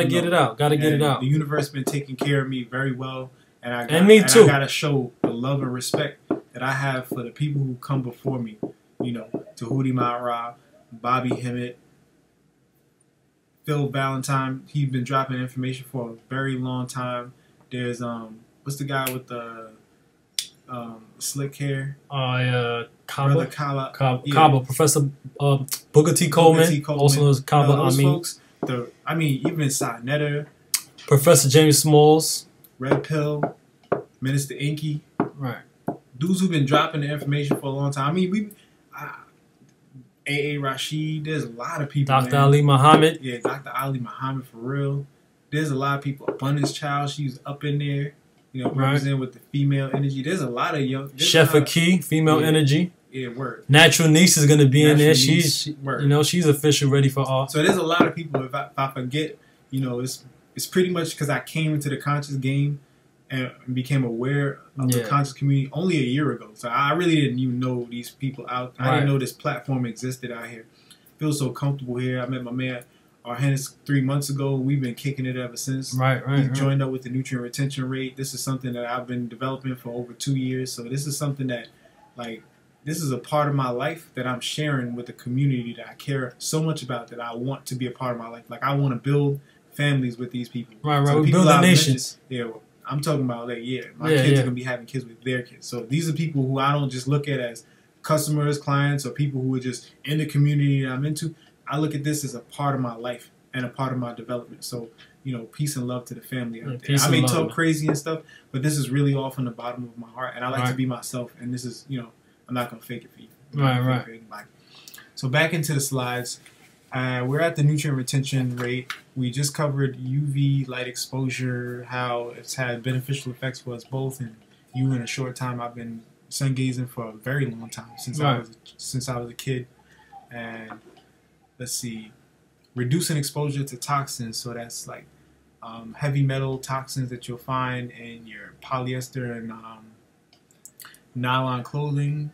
get it out. Gotta get it out. The universe been taking care of me very well, and me too. I gotta show the love and respect that I have for the people who come before me. Tahuti Ma'ara, Bobby Hemmett, Phil Valentine. He's been dropping information for a very long time. There's what's the guy with the slick hair? Kaba, Professor Booker T. Coleman, also known as Kaba Amin. Even Sinetta, Professor James Smalls, Red Pill, Minister Inky, dudes who've been dropping the information for a long time. A.A. Rashid, there's a lot of people. Dr. Ali Muhammad. Yeah, Dr. Ali Muhammad, for real. There's a lot of people. Abundance Child, she's up in there. Representing with the female energy. There's a lot of young. Chef Key, female energy. Yeah, word. Natural Niece is gonna be in there. She's official, ready for all. So there's a lot of people. If I forget, it's pretty much because I came into the conscious game and became aware of the conscious community only a year ago. So I really didn't even know these people out. I didn't know this platform existed out here. Feel so comfortable here. I met my man Arhennis 3 months ago. We've been kicking it ever since. He joined up with the nutrient retention rate. This is something that I've been developing for over 2 years. So this is something that, this is a part of my life that I'm sharing with the community that I care so much about, that I want to be a part of my life. I want to build families with these people. So we build nations. I'm talking about my kids are gonna be having kids with their kids. So these are people who I don't just look at as customers, clients, or people who are just in the community that I'm into. I look at this as a part of my life and a part of my development. So, peace and love to the family out there. I may talk crazy and stuff, but this is really all from the bottom of my heart. And I like to be myself. And this is, I'm not going to fake it for you. Right. So back into the slides. We're at the nutrient retention rate. We just covered UV light exposure, how it's had beneficial effects for us both. And in a short time, I've been sun gazing for a very long time, since I was a kid. And let's see, reducing exposure to toxins. So that's like heavy metal toxins that you'll find in your polyester and nylon clothing.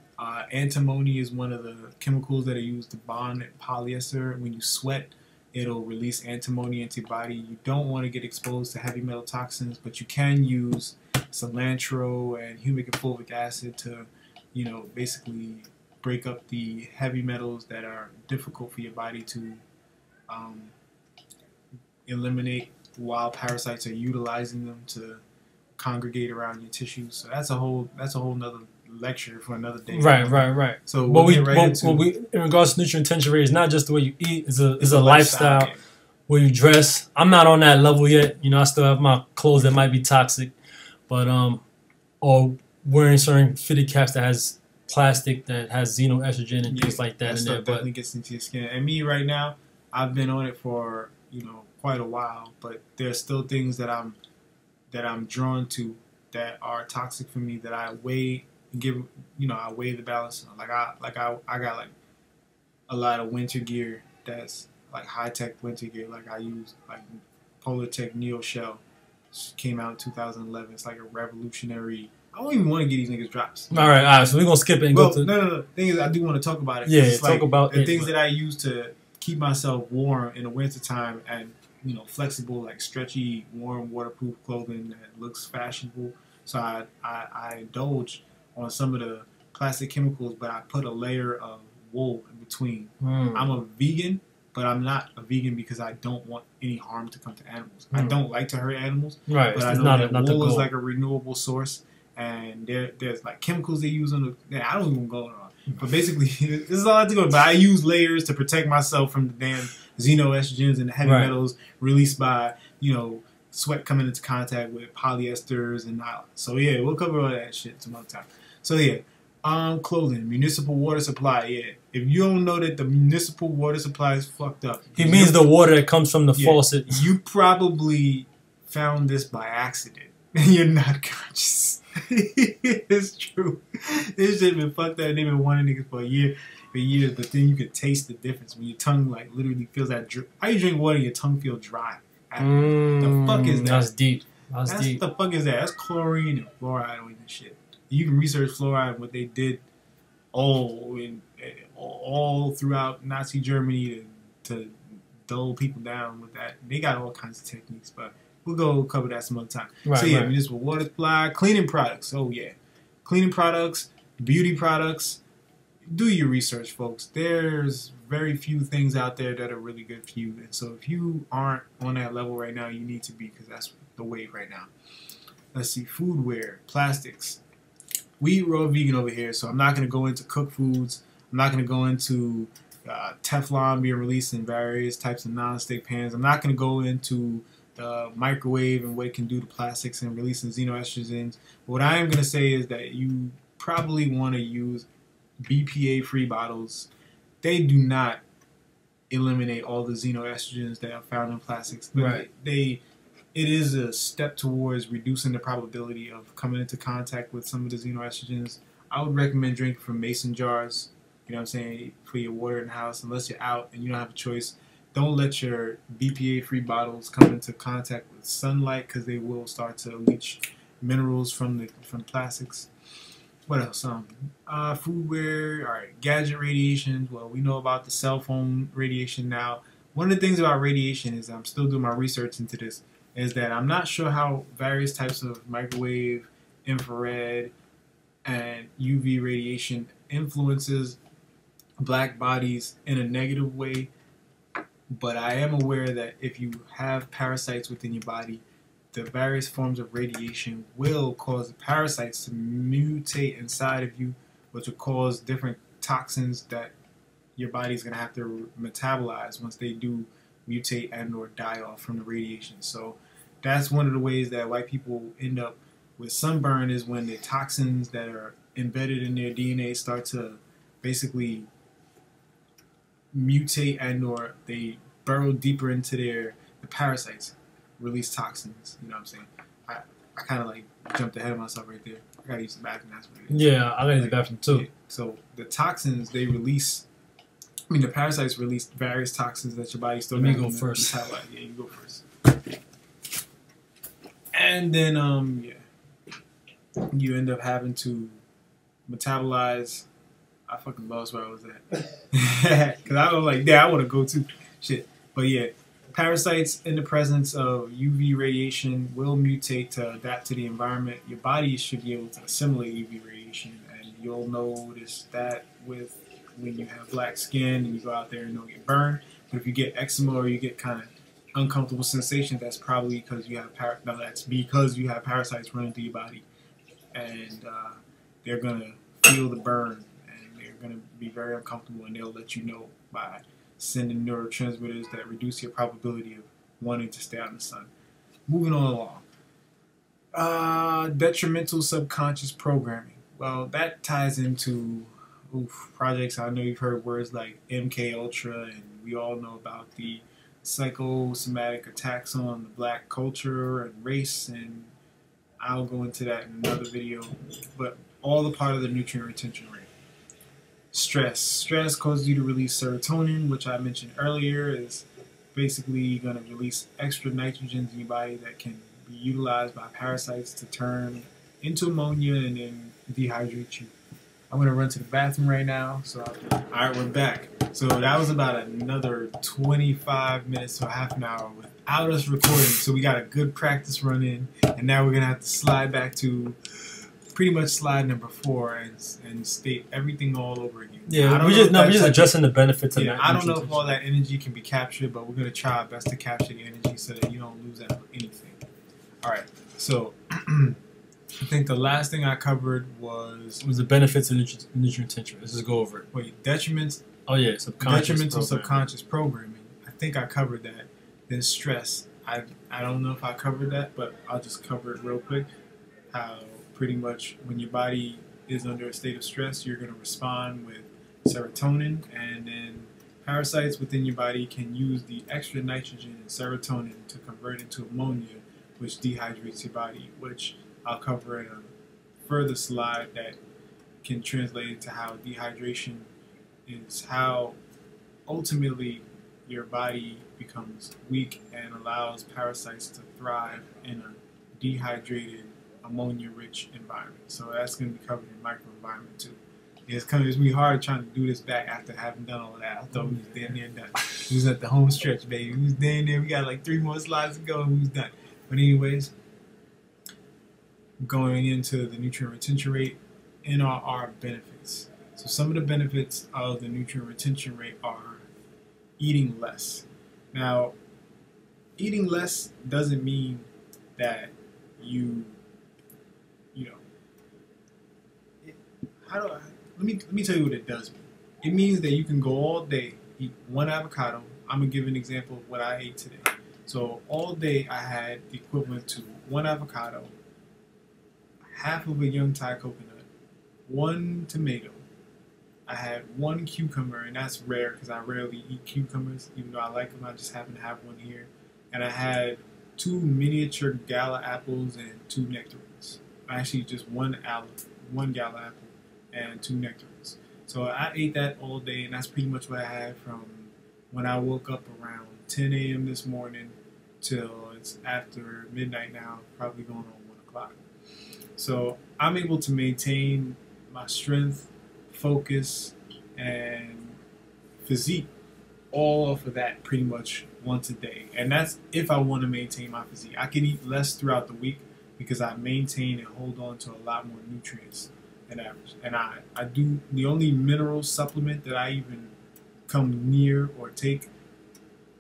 Antimony is one of the chemicals that are used to bond polyester. When you sweat, it'll release antimony into your body. You don't want to get exposed to heavy metal toxins, but you can use cilantro and humic and fulvic acid to, basically break up the heavy metals that are difficult for your body to eliminate while parasites are utilizing them to congregate around your tissues. So that's a whole nother lecture for another day. Right. So but we'll in regards to nutrient retention rate, it's not just the way you eat. It's a lifestyle. Yeah. Where you dress. I'm not on that level yet. You know, I still have my clothes that might be toxic, but or wearing certain fitted caps that has plastic that has xenoestrogen and things like that in there. But definitely gets into your skin. And me right now, I've been on it for quite a while, but there's still things that I'm drawn to that are toxic for me that I weigh I weigh the balance. I got like a lot of winter gear that's like high-tech winter gear. Like I use like Polartec Neo Shell. Came out in 2011. It's like a revolutionary. I don't even want to get these niggas drops. All right. So we're gonna skip it and go to. No. The thing is, I do want to talk about it. Yeah, it's talk about the things that I use to keep myself warm in the wintertime and flexible, like stretchy, warm, waterproof clothing that looks fashionable. So I indulge on some of the plastic chemicals, but I put a layer of wool in between. I'm a vegan. But I'm not a vegan because I don't want any harm to come to animals. I don't like to hurt animals. Right. But I know that wool is like a renewable source. And there's like chemicals they use on the... I don't even go on. But basically, this is all I have to go. But I use layers to protect myself from the damn xenoestrogens and the heavy metals released by, sweat coming into contact with polyesters and nylon. So yeah, we'll cover all that shit some other time. So yeah. Clothing, municipal water supply. Yeah, if you don't know that the municipal water supply is fucked up, it means the water that comes from the faucet. You probably found this by accident. You're not conscious. It's true. This shit been fucked up. They've been wanting niggas for years. But then you can taste the difference when your tongue like literally feels that. How you drink water, and your tongue feel dry. The fuck is that? That's deep. That's deep. The fuck is that? That's chlorine and fluoride and shit. You can research fluoride, what they did all throughout Nazi Germany to dull people down with that. They got all kinds of techniques, but we'll go cover that some other time. Municipal water supply, cleaning products. Oh yeah, cleaning products, beauty products. Do your research, folks. There's very few things out there that are really good for you. And so if you aren't on that level right now, you need to be, because that's the wave right now. Let's see, foodware, plastics. We eat raw vegan over here, so I'm not going to go into cooked foods. I'm not going to go into Teflon being released in various types of non-stick pans. I'm not going to go into the microwave and what it can do to plastics and releasing xenoestrogens. But what I am going to say is that you probably want to use BPA-free bottles. They do not eliminate all the xenoestrogens that are found in plastics. Right. It is a step towards reducing the probability of coming into contact with some of the xenoestrogens. I would recommend drinking from mason jars, you know what I'm saying, for your water in the house. Unless you're out and you don't have a choice, don't let your BPA-free bottles come into contact with sunlight, because they will start to leach minerals from the plastics. What else? Foodware, all right, gadget radiation. Well, we know about the cell phone radiation now. One of the things about radiation is, I'm still doing my research into this, is that I'm not sure how various types of microwave, infrared, and UV radiation influences black bodies in a negative way. But I am aware that if you have parasites within your body, the various forms of radiation will cause the parasites to mutate inside of you, which will cause different toxins that your body's going to have to metabolize once they do mutate and or die off from the radiation. So that's one of the ways that white people end up with sunburn, is when the toxins that are embedded in their DNA start to basically mutate and or they burrow deeper into the parasites, release toxins. You know what I'm saying? I kind of like jumped ahead of myself right there. I gotta use the bathroom. That's what it is. Yeah, I gotta use the bathroom too. Yeah. So the toxins they release, the parasites release various toxins that your body still. Let me go first. Yeah, you go first. And then you end up having to metabolize. I fucking lost where I was at. Because I was like, yeah, I want to go too. Shit. But yeah, parasites in the presence of UV radiation will mutate to adapt to the environment. Your body should be able to assimilate UV radiation, and you'll notice that with when you have black skin and you go out there and don't get burned. But if you get eczema or you get kind of uncomfortable sensations, that's probably because you have parasites running through your body, and they're gonna feel the burn and they're gonna be very uncomfortable, and they'll let you know by sending neurotransmitters that reduce your probability of wanting to stay out in the sun. Moving on along. Detrimental subconscious programming. Well, that ties into projects. I know you've heard words like MK Ultra, and we all know about the psychosomatic attacks on the black culture and race, and I'll go into that in another video, but all the part of the nutrient retention rate. Stress. Stress causes you to release serotonin, which I mentioned earlier is basically going to release extra nitrogens in your body that can be utilized by parasites to turn into ammonia and then dehydrate you. I'm going to run to the bathroom right now. So, alright, we're back. So that was about another 25 minutes to half an hour without us recording. So we got a good practice run in, and now we're going to have to slide back to pretty much slide number 4 and state everything all over again. Yeah, we're just addressing the benefits of that. I don't know if all that energy can be captured, but we're going to try our best to capture the energy so that you don't lose out on anything. Alright, so I think the last thing I covered was the benefits of nutrient retention. Let's just go over it. Wait, detriments. Oh yeah, detrimental subconscious programming. I think I covered that. Then stress. I don't know if I covered that, but I'll just cover it real quick. How pretty much when your body is under a state of stress, you're going to respond with serotonin, and then parasites within your body can use the extra nitrogen and serotonin to convert into ammonia, which dehydrates your body, which I'll cover in a further slide that can translate into how dehydration is how ultimately your body becomes weak and allows parasites to thrive in a dehydrated, ammonia-rich environment. So that's going to be covered in microenvironment too. It's going to be hard trying to do this back after having done all of that. I thought we was damn near done. We was at the home stretch, baby. We was damn near. We got like 3 more slides to go and we was done. But anyways, going into the nutrient retention rate and our benefits. So some of the benefits of the nutrient retention rate are eating less. Now, eating less doesn't mean that you know, let me tell you what it does mean. It means that you can go all day, eat 1 avocado. I'm going to give an example of what I ate today. So all day I had the equivalent to 1 avocado, half of a young Thai coconut, 1 tomato. I had 1 cucumber, and that's rare because I rarely eat cucumbers, even though I like them. I just happen to have one here. And I had 2 miniature gala apples and 2 nectarines. Actually, just one gala apple and 2 nectarines. So I ate that all day, and that's pretty much what I had from when I woke up around 10 a.m. this morning till it's after midnight now, probably going on 1 o'clock. So I'm able to maintain my strength, focus, and physique all off of that pretty much once a day. And that's if I want to maintain my physique. I can eat less throughout the week because I maintain and hold on to a lot more nutrients than average. And I do, the only mineral supplement that I even come near or take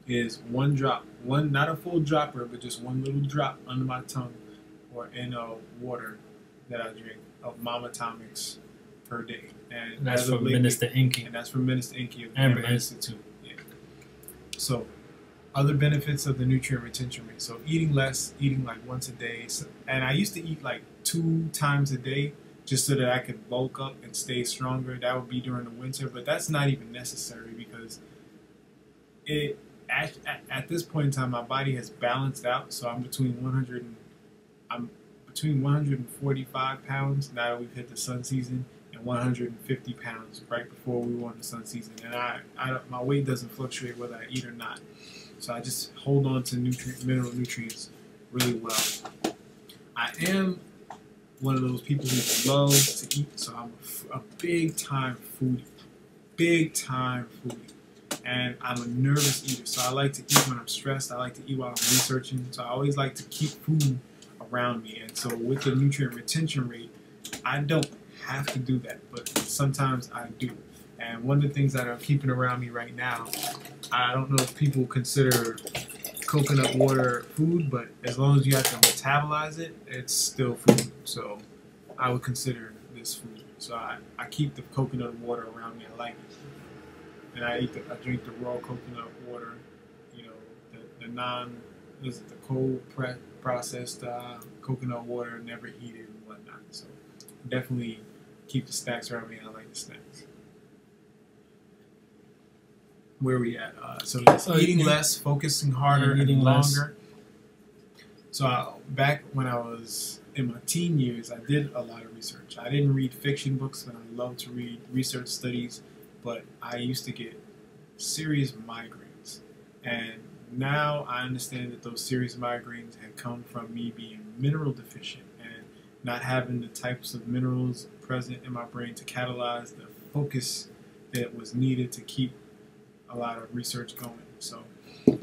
is 1 drop. Not a full dropper, but just 1 little drop under my tongue or in water that I drink of Mama Tonics per day. And that's from Minister Inky. And that's from Minister Inky of the Amber Institute. Yeah. So, other benefits of the nutrient retention rate. So, eating less, eating like once a day. So, and I used to eat like 2 times a day just so that I could bulk up and stay stronger. That would be during the winter, but that's not even necessary because at this point in time, my body has balanced out. So, I'm between 145 pounds now that we've hit the sun season, and 150 pounds right before we were on the sun season. And my weight doesn't fluctuate whether I eat or not. So I just hold on to mineral nutrients really well. I am one of those people who loves to eat, so I'm a big time foodie. Big time foodie. And I'm a nervous eater, so I like to eat when I'm stressed. I like to eat while I'm researching. So I always like to keep food around me. And so with the nutrient retention rate, I don't have to do that, but sometimes I do. And one of the things that are keeping around me right now, I don't know if people consider coconut water food, but as long as you have to metabolize it, it's still food. So I would consider this food. So I keep the coconut water around me. I like it. And I drink the raw coconut water, you know, the cold processed coconut water, never heated and whatnot. So definitely keep the snacks around me. I like the snacks. Where are we at? So eating less, focusing harder, and longer. So back when I was in my teen years, I did a lot of research. I didn't read fiction books, but I love to read research studies. But I used to get serious migraines. And now I understand that those serious migraines had come from me being mineral deficient and not having the types of minerals present in my brain to catalyze the focus that was needed to keep a lot of research going. So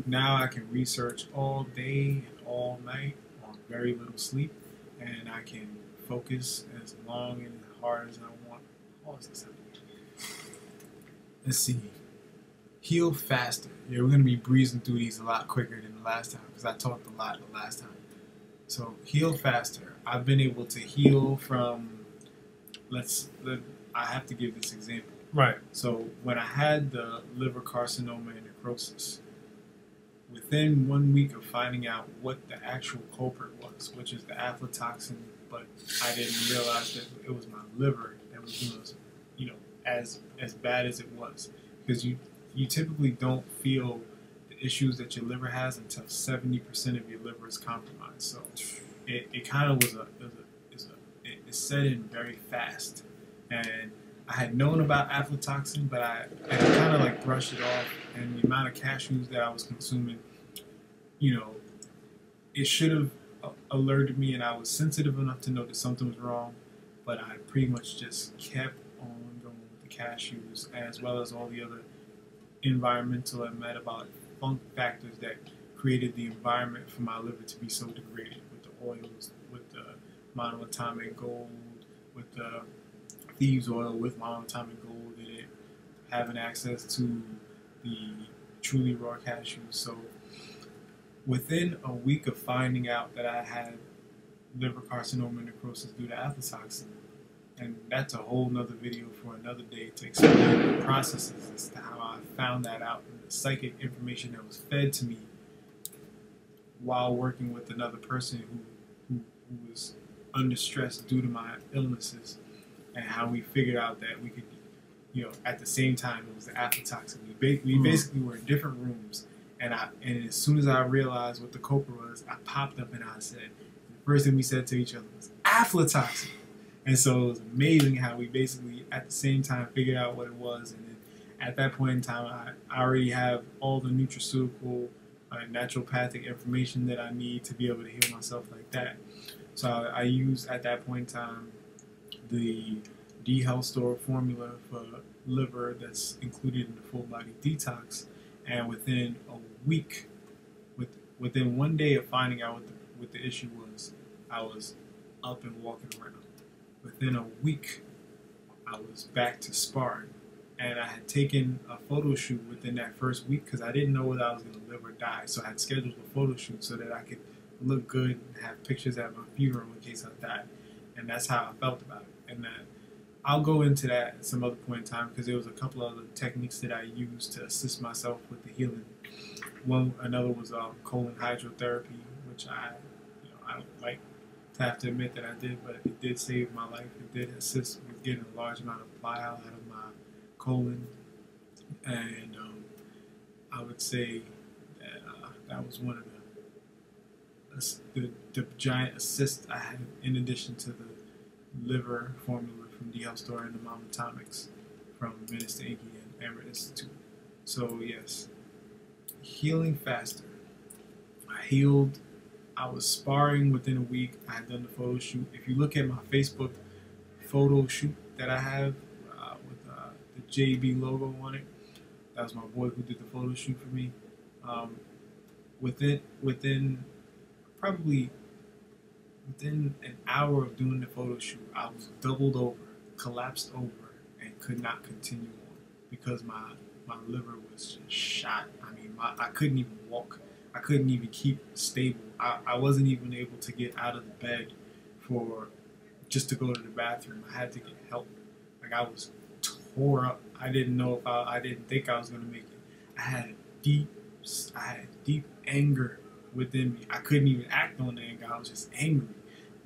now I can research all day and all night on very little sleep, and I can focus as long and as hard as I want. Pause this out. Let's see. Heal faster. Yeah, we're going to be breezing through these a lot quicker than the last time because I talked a lot the last time. So heal faster. I've been able to heal from, I have to give this example. Right. So when I had the liver carcinoma and necrosis, within 1 week of finding out what the actual culprit was, which is the aflatoxin, but I didn't realize that it was my liver that was doing, you know, as bad as it was, because you typically don't feel the issues that your liver has until 70% of your liver is compromised. So it kind of it set in very fast, and I had known about aflatoxin, but I kind of like brushed it off, and the amount of cashews that I was consuming, you know, it should have alerted me, and I was sensitive enough to know that something was wrong, but I pretty much just kept on going with the cashews, as well as all the other environmental and metabolic factors that created the environment for my liver to be so degraded, with the oils, with the monoatomic gold, with the thieves oil with monoatomic gold in it, having access to the truly raw cashews. So within a week of finding out that I had liver carcinoma and necrosis due to aflatoxin, and that's a whole nother video for another day to explain the processes as to how I found that out, and the psychic information that was fed to me while working with another person who was under stress due to my illnesses, and how we figured out that we could, you know, at the same time it was the aflatoxin. We basically were in different rooms, and as soon as I realized what the culprit was, I popped up and I said, the first thing we said to each other was aflatoxin. And so it was amazing how we basically at the same time figured out what it was, and then at that point in time I already have all the nutraceutical naturopathic information that I need to be able to heal myself like that. So I use at that point in time the D-Health Store formula for liver that's included in the full body detox, and within a week, within 1 day of finding out what the issue was, I was up and walking around. Within a week, I was back to sparring, and I had taken a photo shoot within that first week because I didn't know whether I was going to live or die. So I had scheduled a photo shoot so that I could look good and have pictures at my funeral in case I died. And that's how I felt about it. And I'll go into that at some other point in time because there was a couple other techniques that I used to assist myself with the healing. Another was colon hydrotherapy, which I don't like to have to admit that I did, but it did save my life. It did assist with getting a large amount of bile out of my colon, and I would say that that was one of the giant assists I had, in addition to the liver formula from D-Health Store and the Mom Atomics from Minister Inky and Emerald Institute. So yes, healing faster. I was sparring within a week. I had done the photo shoot. If you look at my Facebook photo shoot that I have with the JB logo on it, that was my boy who did the photo shoot for me. Within an hour of doing the photo shoot, I was doubled over, collapsed over, and could not continue on because my liver was just shot. I mean, I couldn't even walk. I couldn't even keep stable. I wasn't even able to get out of the bed for just to go to the bathroom. I had to get help. Like I was tore up. I didn't know if I didn't think I was gonna make it. I had deep anger within me. I couldn't even act on the anger. I was just angry.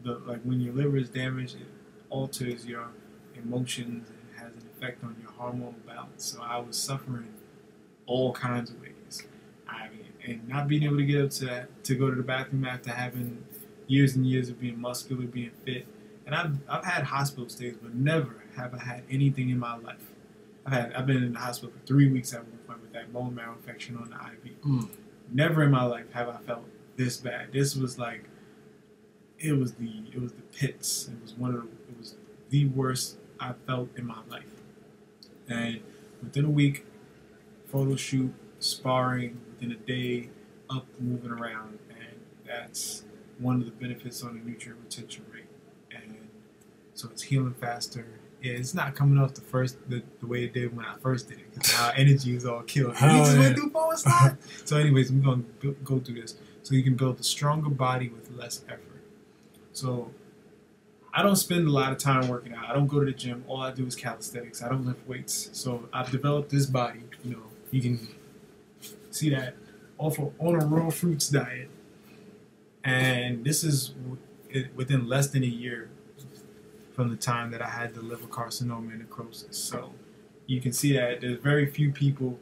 Like when your liver is damaged, it alters your emotions and has an effect on your hormonal balance. So I was suffering all kinds of ways. I mean, and not being able to get up to go to the bathroom after having years and years of being muscular, being fit. And I've had hospital stays, but never have I had anything in my life. I've been in the hospital for 3 weeks at one point with that bone marrow infection on the IV. Never in my life have I felt this bad. This was like, it was the pits. It was the worst I felt in my life. And within a week, photo shoot, sparring, within a day, up, moving around, and that's one of the benefits on the nutrient retention rate. And so it's healing faster. Yeah, it's not coming off the way it did when I first did it, because our energy is all killed. We just went through forward slide. So anyways, we're going to go through this so you can build a stronger body with less effort. So I don't spend a lot of time working out. I don't go to the gym. All I do is calisthenics. I don't lift weights. So I've developed this body. You know, you can see that on a raw fruits diet. And this is within less than a year from the time that I had the liver carcinoma and necrosis. So you can see that there's very few people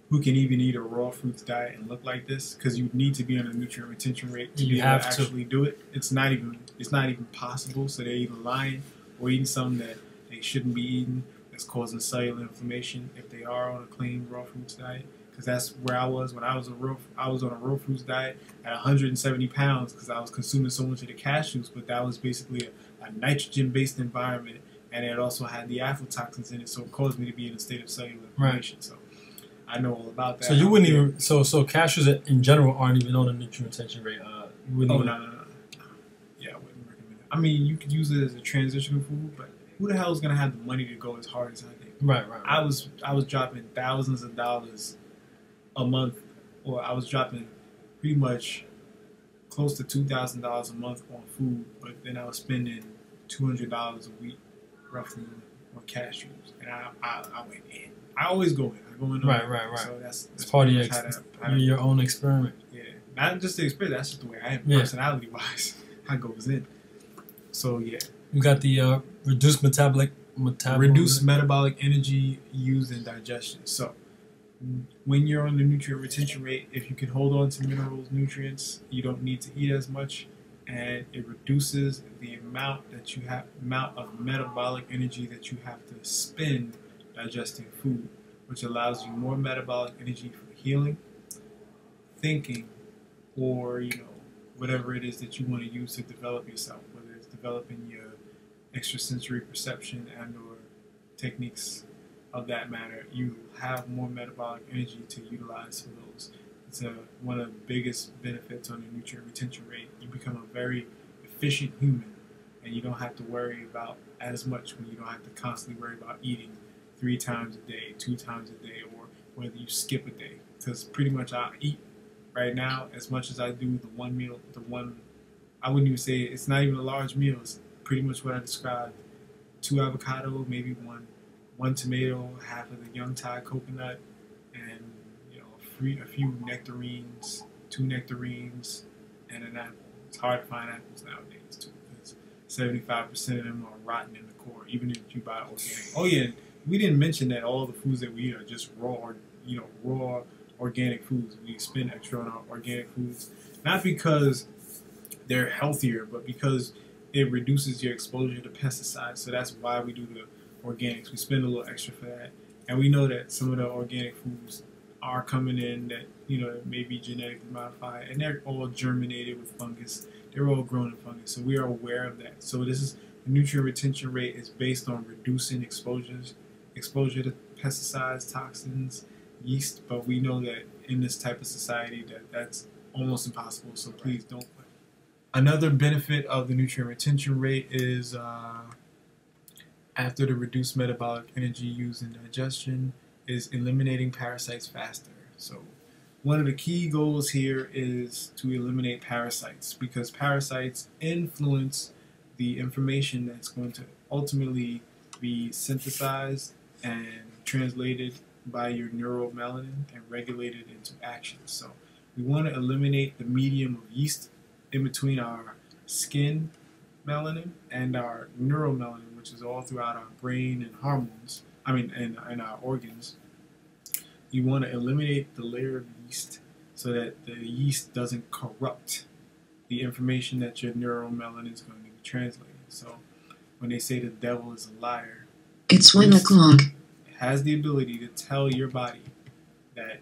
who can even eat a raw fruits diet and look like this, because you need to be on a nutrient retention rate to be able to actually do it. It's not even possible. So they're either lying or eating something that they shouldn't be eating that's causing cellular inflammation if they are on a clean raw fruits diet. Because that's where I was when I was on a raw fruits diet at 170 pounds, because I was consuming so much of the cashews, but that was basically a nitrogen-based environment, and it also had the aflatoxins in it, so it caused me to be in a state of cellular inflammation. Right. So I know all about that. So you wouldn't even so cashews in general aren't even on a nutrient retention rate. You wouldn't no. Yeah, I wouldn't recommend it. I mean, you could use it as a transitional food, but who the hell is gonna have the money to go as hard as I did? Right. I was dropping thousands of dollars a month, or I was dropping pretty much close to $2,000 a month on food, but then I was spending $200 a week roughly on cashews, and I went in. I always go in. I go in. Right. So that's part of your own experiment. Yeah, not just the experience. That's just the way I am, personality-wise. I goes in. So yeah, you got the reduced metabolic energy used in digestion. So when you're on the nutrient retention rate, if you can hold on to minerals, nutrients, you don't need to eat as much, and it reduces the amount of metabolic energy that you have to spend digesting food, which allows you more metabolic energy for healing, thinking, or whatever it is that you want to use to develop yourself, whether it's developing your extrasensory perception and or techniques of that matter. You have more metabolic energy to utilize for those. It's one of the biggest benefits on the nutrient retention rate. You become a very efficient human, and you don't have to worry about as much when you don't have to constantly worry about eating 3 times a day, 2 times a day, or whether you skip a day. Because pretty much I eat right now as much as I do the one meal, I wouldn't even say it's not even a large meal. It's pretty much what I described: 2 avocado, maybe one tomato, half of the young Thai coconut, and a few nectarines, 2 nectarines, and an apple. It's hard to find apples nowadays too, because 75% of them are rotten in the core, even if you buy organic. Oh yeah, we didn't mention that all the foods that we eat are just raw organic foods. We spend extra on our organic foods, not because they're healthier, but because it reduces your exposure to pesticides. So that's why we do the organics. We spend a little extra for that, and we know that some of the organic foods are coming in that may be genetically modified, and they're all germinated with fungus. They're all grown in fungus, so we are aware of that. So the nutrient retention rate is based on reducing exposure to pesticides, toxins, yeast. But we know that in this type of society that's almost impossible. So please don't. Another benefit of the nutrient retention rate is after the reduced metabolic energy used in digestion, is eliminating parasites faster. So one of the key goals here is to eliminate parasites, because parasites influence the information that's going to ultimately be synthesized and translated by your neuromelanin and regulated into action. So we want to eliminate the medium of yeast in between our skin melanin and our neuromelanin, which is all throughout our brain and hormones, and our organs. You want to eliminate the layer of yeast so that the yeast doesn't corrupt the information that your neuromelanin is going to be translating. So when they say the devil is a liar, it's 1 o'clock. It has the ability to tell your body that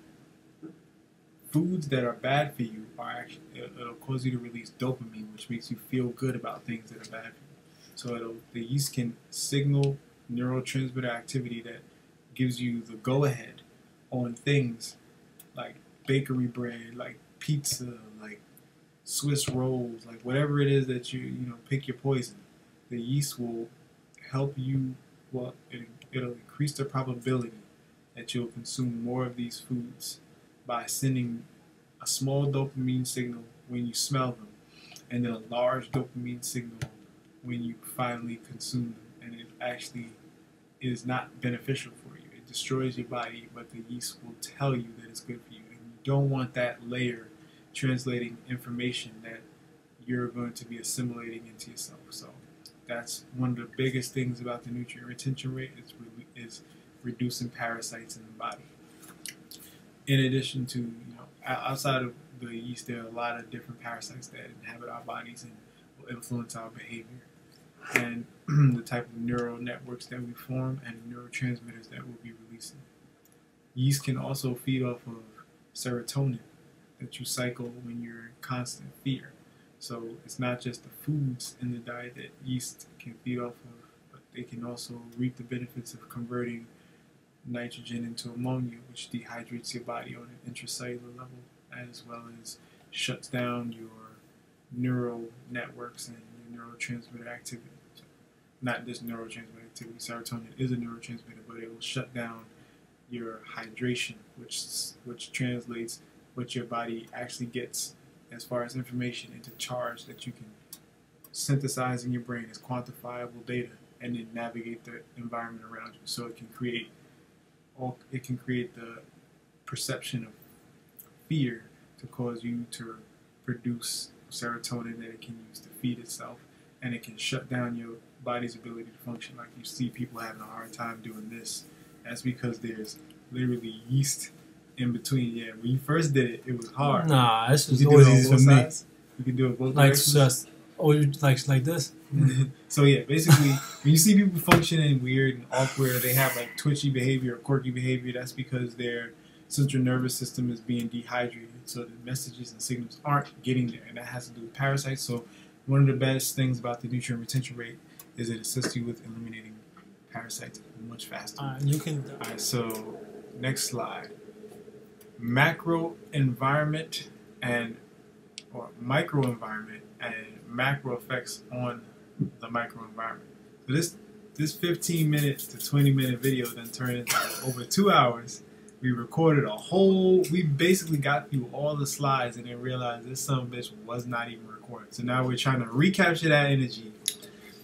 foods that are bad for you are actually, it'll cause you to release dopamine, which makes you feel good about things that are bad for you. So the yeast can signal neurotransmitter activity that gives you the go-ahead on things like bakery bread, like pizza, like Swiss rolls, like whatever it is that you pick your poison. The yeast will help you. Well, it'll increase the probability that you'll consume more of these foods by sending a small dopamine signal when you smell them, and then a large dopamine signal when you finally consume them. And it actually is not beneficial for you. It destroys your body, but the yeast will tell you that it's good for you. And you don't want that layer translating information that you're going to be assimilating into yourself. So that's one of the biggest things about the nutrient retention rate is reducing parasites in the body. In addition to, outside of the yeast, there are a lot of different parasites that inhabit our bodies and will influence our behavior and the type of neural networks that we form and neurotransmitters that we'll be releasing. Yeast can also feed off of serotonin that you cycle when you're in constant fear. So it's not just the foods in the diet that yeast can feed off of, but they can also reap the benefits of converting nitrogen into ammonia, which dehydrates your body on an intracellular level, as well as shuts down your neural networks and your neurotransmitter activity. So not just neurotransmitter activity, serotonin is a neurotransmitter, but it will shut down your hydration, which translates what your body actually gets as far as information into charge that you can synthesize in your brain as quantifiable data and then navigate the environment around you. So it can create the perception of fear to cause you to produce serotonin that it can use to feed itself, and it can shut down your body's ability to function. Like you see people having a hard time doing this. That's because there's literally yeast in between. Yeah, when you first did it, it was hard. Nah, this was always easy for me. You can do it both like directions. Just like this. So yeah, basically, when you see people functioning weird and awkward, or they have like twitchy behavior or quirky behavior, that's because their central nervous system is being dehydrated. So the messages and signals aren't getting there, and that has to do with parasites. So one of the best things about the nutrient retention rate is it assists you with eliminating parasites much faster. You can. All right, so next slide. Macro environment or microenvironment and macro effects on the microenvironment. So this 15 minutes to 20 minute video then turned into over 2 hours. We recorded we basically got through all the slides and then realized this son of a bitch was not even recorded. So now we're trying to recapture that energy.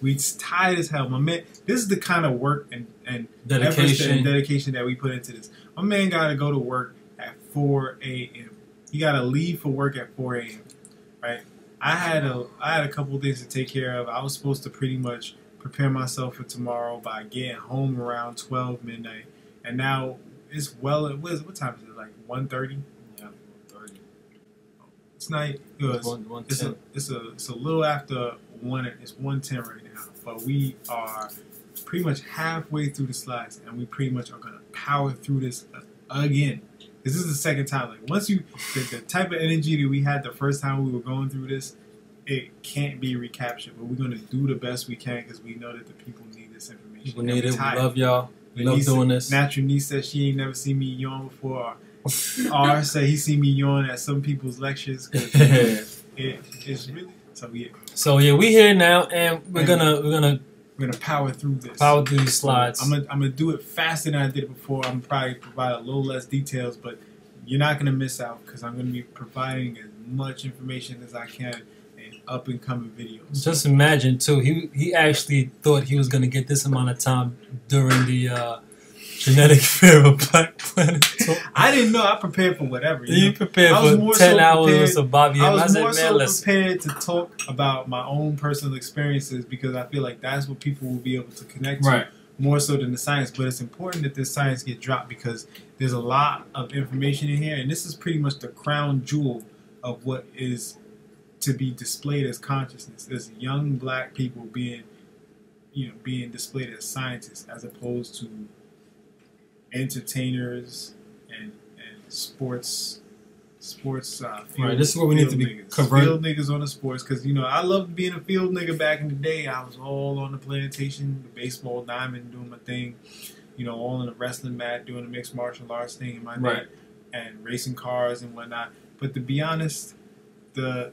We tired as hell. My man, this is the kind of work and dedication that we put into this. My man gotta go to work at 4 a.m. He gotta leave for work at 4 a.m. Right? I had a couple things to take care of. I was supposed to pretty much prepare myself for tomorrow by getting home around 12 midnight. And now it's what time is it? Like 1:30? Yeah, 1:30. It's night. It's a little after 1. It's 1:10 right now. But we are pretty much halfway through the slides, and we pretty much are gonna power through this again. This is the second time. Like once the type of energy that we had the first time we were going through this, it can't be recaptured. But we're gonna do the best we can because we know that the people need this information. People need it. We love y'all. We love doing this. Natural niece said she ain't never seen me yawn before. R said he seen me yawn at some people's lectures. It's really so yeah. We here now, and we're gonna power through this. Power through these slides. I'm gonna do it faster than I did it before. I'm probably provide a little less details, but you're not gonna miss out because I'm gonna be providing as much information as I can and up and coming videos. Just imagine too. He actually thought he was gonna get this amount of time during the genetic fair of Black Planet. I didn't know. I prepared for whatever. You prepared for 10 hours of Bobby. I was more so prepared to talk about my own personal experiences because I feel like that's what people will be able to connect to more so than the science. But it's important that this science get dropped because there's a lot of information in here, and this is pretty much the crown jewel of what is to be displayed as consciousness. There's young Black people being displayed as scientists as opposed to entertainers and sports. Right, this is what we need to be converted. Field niggas on the sports, because I loved being a field nigga back in the day. I was all on the plantation, the baseball diamond, doing my thing. All on the wrestling mat, doing the mixed martial arts thing in my day, and racing cars and whatnot. But to be honest, the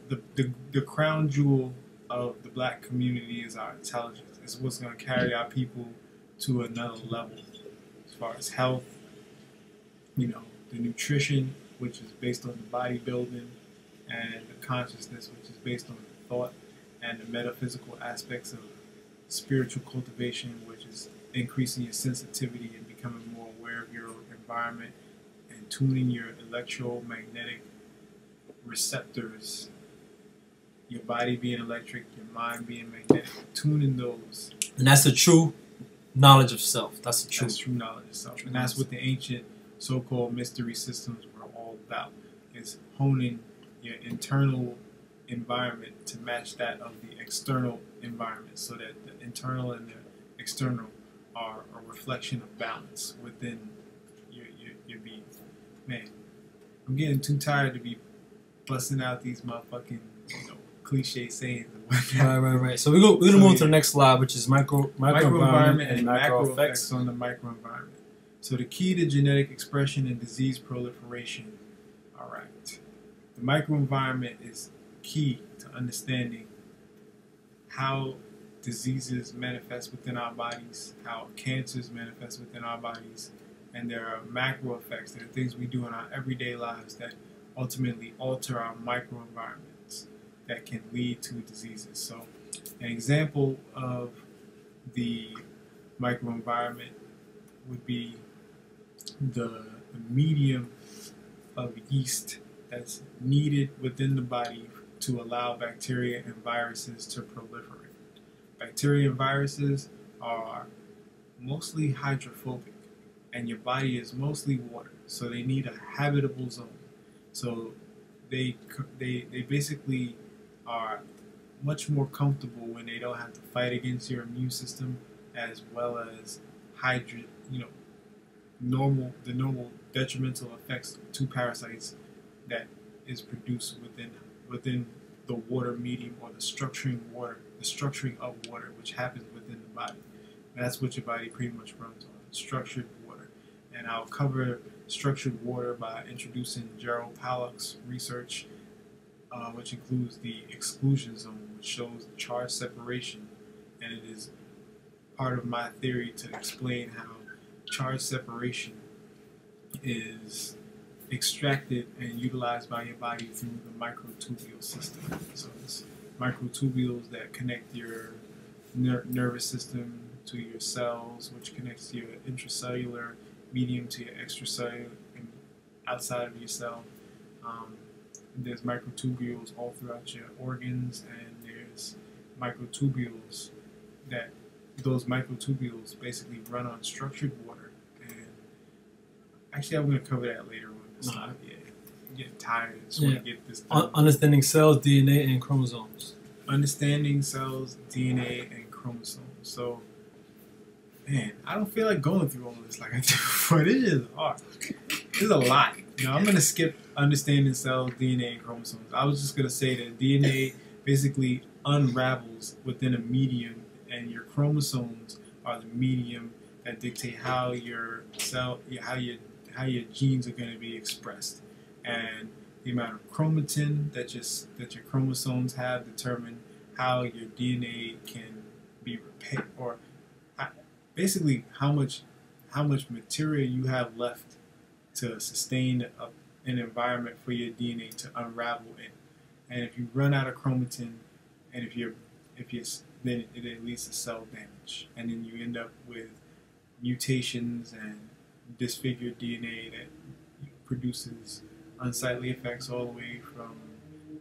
crown jewel of the Black community is our intelligence. It's what's going to carry our people to another level. As far as health, the nutrition, which is based on the bodybuilding, and the consciousness, which is based on the thought, and the metaphysical aspects of spiritual cultivation, which is increasing your sensitivity and becoming more aware of your environment and tuning your electromagnetic receptors, your body being electric, your mind being magnetic, tuning those. And that's the true knowledge of self. That's true knowledge of self. And that's what the ancient so-called mystery systems were all about, is honing your internal environment to match that of the external environment, so that the internal and the external are a reflection of balance within your being. Man, I'm getting too tired to be busting out these motherfucking cliche sayings. Right. So we're gonna move to the next slide, which is microenvironment and macro effects on the microenvironment. So the key to genetic expression and disease proliferation. All right, the microenvironment is key to understanding how diseases manifest within our bodies, how cancers manifest within our bodies, and there are macro effects. There are things we do in our everyday lives that ultimately alter our microenvironments that can lead to diseases. So an example of the microenvironment would be the medium of yeast that's needed within the body to allow bacteria and viruses to proliferate. Bacteria and viruses are mostly hydrophobic, and your body is mostly water, so they need a habitable zone. So they basically are much more comfortable when they don't have to fight against your immune system, as well as the normal detrimental effects to parasites that is produced within the water medium, or the structuring of water, which happens within the body. And that's what your body pretty much runs on, structured water. And I'll cover structured water by introducing Gerald Pollack's research, which includes the exclusion zone, which shows the charge separation. And it is part of my theory to explain how charge separation is extracted and utilized by your body through the microtubule system. So it's microtubules that connect your nervous system to your cells, which connects your intracellular medium to your extracellular and outside of your cell. There's microtubules all throughout your organs, and there's microtubules those microtubules basically run on structured water. And actually, I'm going to cover that later on. Yeah, I'm getting tired. I just want to get this done. Understanding cells, DNA, and chromosomes. Understanding cells, DNA, and chromosomes. So, man, I don't feel like going through all this like I did before. This is hard. There's a lot. I'm going to skip understanding cells, DNA, and chromosomes. I was just going to say that DNA basically unravels within a medium, and your chromosomes are the medium that dictate how your genes are going to be expressed. And the amount of chromatin that your chromosomes have determine how your DNA can be repaired, or basically how much material you have left to sustain an environment for your DNA to unravel in. And if you run out of chromatin, and then it leads to cell damage, and then you end up with mutations and disfigured DNA that produces unsightly effects all the way from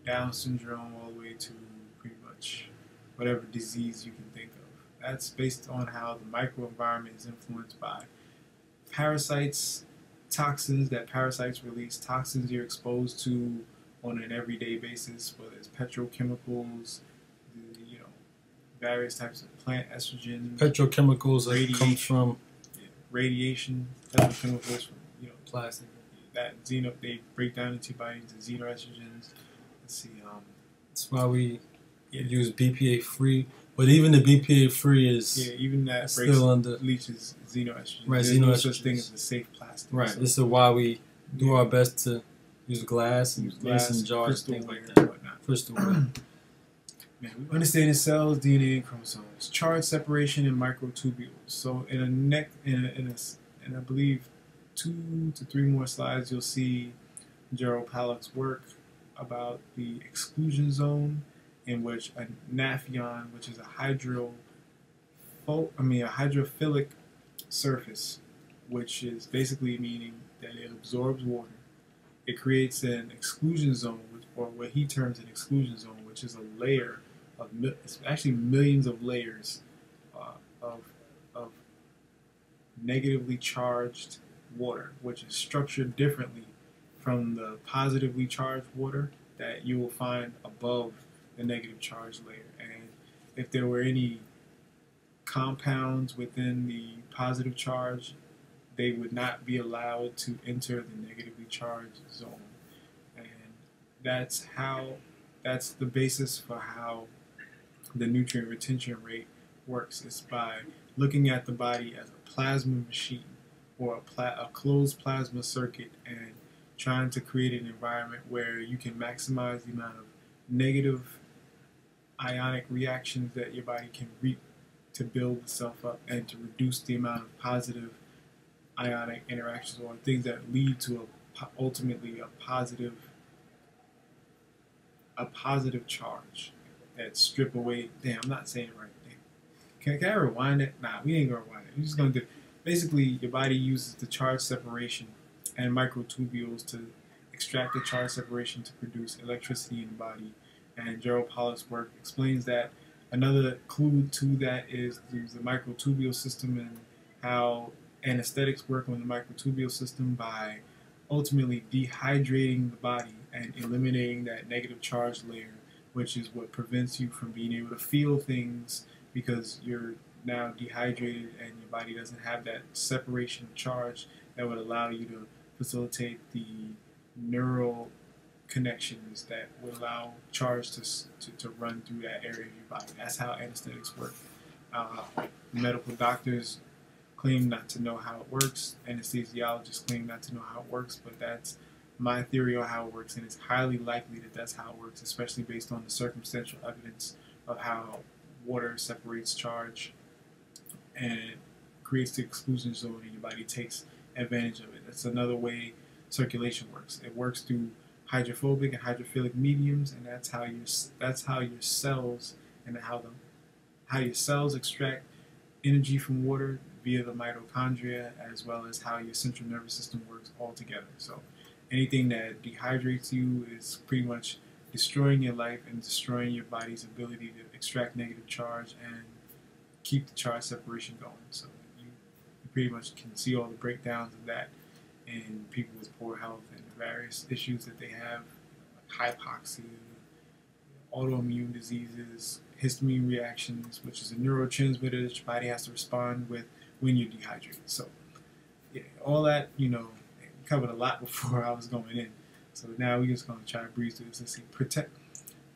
Down syndrome all the way to pretty much whatever disease you can think of. That's based on how the microenvironment is influenced by parasites, toxins that parasites release, toxins you're exposed to on an everyday basis, whether it's petrochemicals, various types of plant estrogen, petrochemicals that comes from radiation, petrochemicals from plastic. That they break down into body into xenoestrogens. Let's see. That's why we use BPA free, but even the BPA free is even that still under leaches xenoestrogens. Right, There's no such thing as a safe plastic. Right. So, this is why we do our best to use glass and mason jars, things like that. Whatnot. Crystal. We understand cells, DNA, and chromosomes, charge separation, and microtubules. So in I believe 2 to 3 more slides, you'll see Gerald Pollack's work about the exclusion zone, in which a naphion, which is a hydrophilic surface, which is basically meaning that it absorbs water. It creates an exclusion zone, or what he terms an exclusion zone, which is a layer of, it's actually millions of layers of negatively charged water, which is structured differently from the positively charged water that you will find above the negative charge layer. And if there were any compounds within the positive charge, they would not be allowed to enter the negatively charged zone. And that's the basis for how the nutrient retention rate works. It's by looking at the body as a plasma machine, or a closed plasma circuit, and trying to create an environment where you can maximize the amount of negative ionic reactions that your body can reap to build itself up, and to reduce the amount of positive ionic interactions, or things that lead to ultimately a positive charge that strip away. Damn, I'm not saying it right. Can I rewind it? Nah, we ain't gonna rewind it. We're just gonna do. Basically, your body uses the charge separation and microtubules to extract the charge separation to produce electricity in the body. And Gerald Pollack's work explains that. Another clue to that is the microtubule system, and how anesthetics work on the microtubule system by ultimately dehydrating the body and eliminating that negative charge layer, which is what prevents you from being able to feel things, because you're now dehydrated and your body doesn't have that separation of charge that would allow you to facilitate the neural connections that would allow charge to run through that area of your body. That's how anesthetics work. Medical doctors claim not to know how it works. Anesthesiologists claim not to know how it works, but that's my theory on how it works, and it's highly likely that that's how it works, especially based on the circumstantial evidence of how water separates charge and creates the exclusion zone, and your body takes advantage of it. That's another way circulation works. It works through hydrophobic and hydrophilic mediums, and that's how your cells extract energy from water via the mitochondria, as well as how your central nervous system works all together. So anything that dehydrates you is pretty much destroying your life and destroying your body's ability to extract negative charge and keep the charge separation going. So you pretty much can see all the breakdowns of that in people with poor health and the various issues that they have, like hypoxia, autoimmune diseases, histamine reactions, which is a neurotransmitter that your body has to respond with when you're dehydrated. So yeah, all that, we covered a lot before I was going in. So now we're just going to try to breeze through this.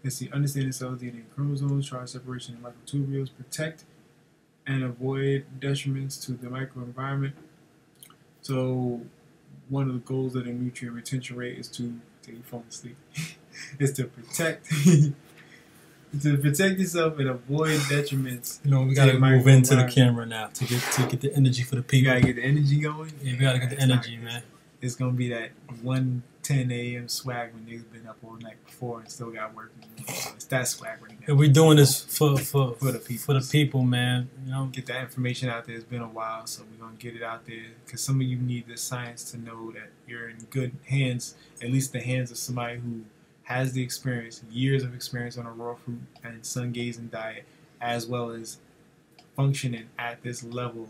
Let's see, understanding cells, DNA, and chromosomes, charge separation, and microtubules, protect and avoid detriments to the microenvironment. So one of the goals of the nutrient retention rate is to take your phone to sleep. Is to protect yourself and avoid detriments. We gotta move into the camera now to get the energy for the people. You gotta get the energy going. Yeah, we gotta get the energy, man. It's gonna be that one 10 a.m. swag when niggas been up all night before and still got work. So it's that swag right now. And we're doing this for the people, man. You know, get that information out there. It's been a while, so we're gonna get it out there because some of you need this science to know that you're in good hands, at least the hands of somebody who has the experience, years of experience on a raw fruit and sun gazing diet, as well as functioning at this level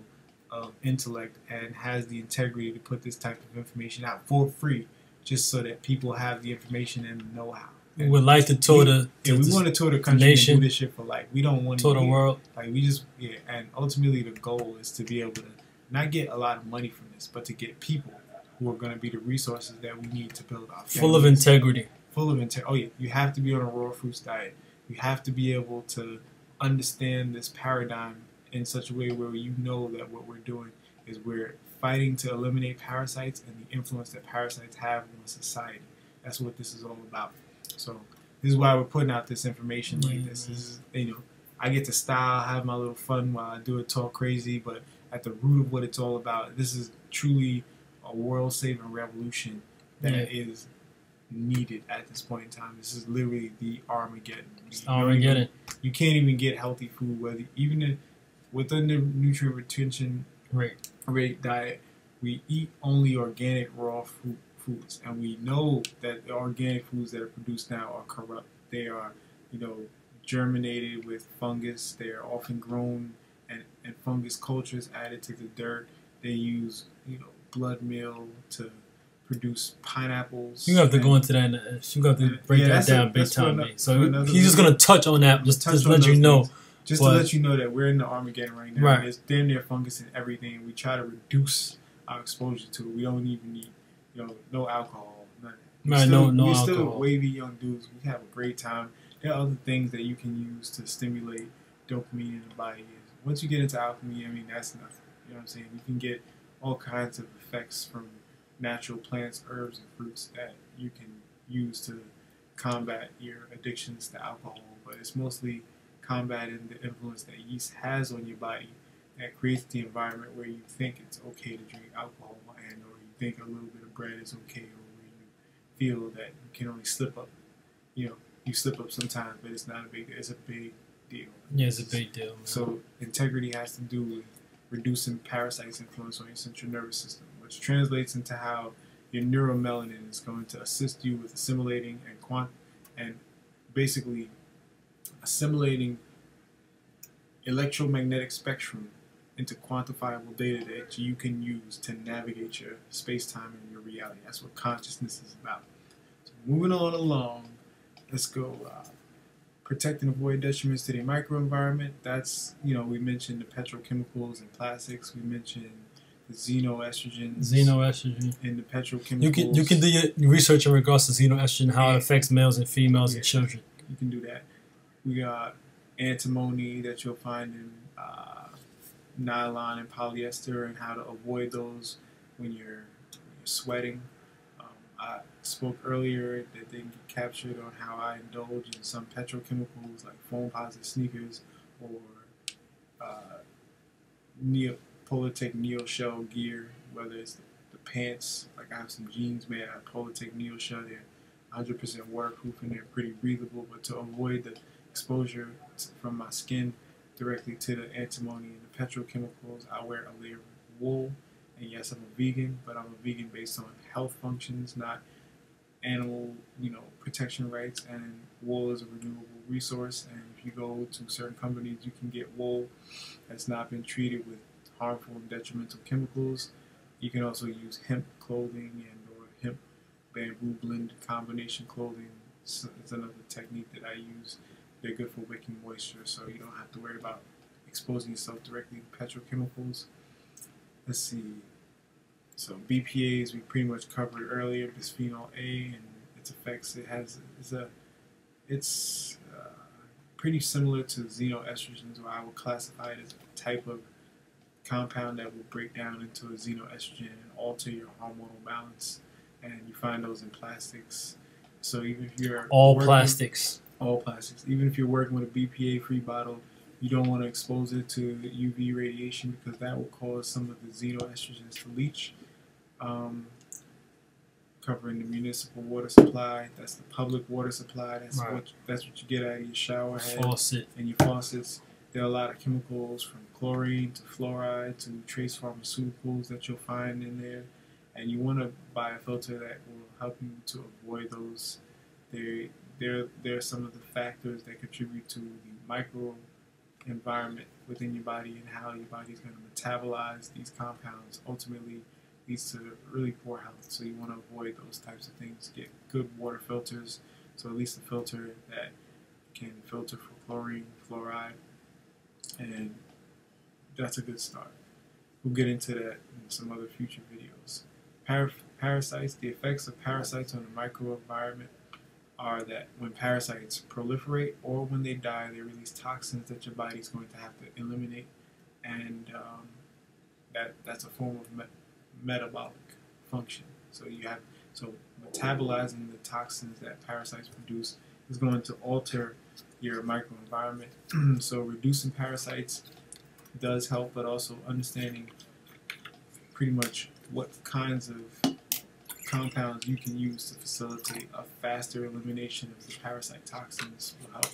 of intellect and has the integrity to put this type of information out for free, just so that people have the information and the know-how. we would like to tour the we want to tour the country nation, and do this shit for life. We don't want to tour the world. Like we just and ultimately the goal is to be able to not get a lot of money from this, but to get people who are going to be the resources that we need to build our families. Full of integrity. Full of integrity. Oh yeah, you have to be on a raw fruits diet. You have to be able to understand this paradigm in such a way where you know that what we're doing is we're fighting to eliminate parasites and the influence that parasites have on society. That's what this is all about. So this is why we're putting out this information like this. This is, you know, I get to style, have my little fun while I do it, talk crazy, but at the root of what it's all about, this is truly a world-saving revolution that is needed at this point in time. This is literally the Armageddon. Armageddon. You can't even get healthy food, within the nutrient retention rate diet, we eat only organic raw foods, and we know that the organic foods that are produced now are corrupt. They are, germinated with fungus. They are often grown and fungus cultures added to the dirt. They use, blood meal to produce pineapples. You have to go into that. You have to break that down big time. So he's just gonna touch on that, just to let you know. Just to let you know that we're in the Armageddon right now. Right. There's damn near fungus in everything, and we try to reduce our exposure to it. We don't even need, no alcohol, none. We're still wavy young dudes. We have a great time. There are other things that you can use to stimulate dopamine in the body. Once you get into alchemy, that's nothing. You know what I'm saying? You can get all kinds of effects from natural plants, herbs, and fruits that you can use to combat your addictions to alcohol. But it's mostly combating the influence that yeast has on your body that creates the environment where you think it's okay to drink alcohol or you think a little bit of bread is okay, or where you feel that you can only slip up. You slip up sometimes, but it's not a big deal. It's a big deal. Yeah, it's a big deal. Man. So integrity has to do with reducing parasites' influence on your central nervous system, which translates into how your neuromelanin is going to assist you with assimilating and basically assimilating electromagnetic spectrum into quantifiable data that you can use to navigate your space-time and your reality. That's what consciousness is about. So moving on along, let's go. Protect and avoid detriments to the microenvironment. That's, we mentioned the petrochemicals and plastics. We mentioned the xenoestrogens. In the petrochemicals. You can do your research in regards to xenoestrogen, how it affects males and females and children. You can do that. We got antimony that you'll find in nylon and polyester, and how to avoid those when you're sweating. I spoke earlier that they can get captured on how I indulge in some petrochemicals like foam-positive sneakers or Polartec Neo Shell gear, whether it's the pants, like I have some jeans made out of Polartec Neo Shell. They're 100% waterproof and they're pretty breathable, but to avoid the exposure from my skin directly to the antimony and the petrochemicals, I wear a layer of wool. And yes, I'm a vegan, but I'm a vegan based on health functions, not animal, protection rights. And wool is a renewable resource. And if you go to certain companies, you can get wool that's not been treated with harmful and detrimental chemicals. You can also use hemp clothing or hemp bamboo blend combination clothing. So it's another technique that I use. They're good for wicking moisture, so you don't have to worry about exposing yourself directly to petrochemicals. Let's see. So BPAs we pretty much covered earlier. Bisphenol A and its effects. It's pretty similar to xenoestrogens, or I would classify it as a type of compound that will break down into a xenoestrogen and alter your hormonal balance. And you find those in plastics. So even if you're all plastics, even if you're working with a BPA-free bottle, you don't want to expose it to UV radiation because that will cause some of the xenoestrogens to leach. covering the municipal water supply. That's the public water supply. That's Right. what you get out of your shower head Faucet. and your faucets. There are a lot of chemicals from chlorine to fluoride to trace pharmaceuticals that you'll find in there, and you want to buy a filter that will help you to avoid those. There are some of the factors that contribute to the micro environment within your body and how your body is going to metabolize these compounds. Ultimately leads to really poor health. So you want to avoid those types of things. Get good water filters, so at least a filter that can filter for chlorine, fluoride, and that's a good start. We'll get into that in some other future videos. Parasites, the effects of parasites on the microenvironment are that when parasites proliferate or when they die, they release toxins that your body's going to have to eliminate, and that's a form of metabolic function. So metabolizing the toxins that parasites produce is going to alter your microenvironment. So reducing parasites does help, but also understanding pretty much what kinds of compounds you can use to facilitate a faster elimination of the parasite toxins will help.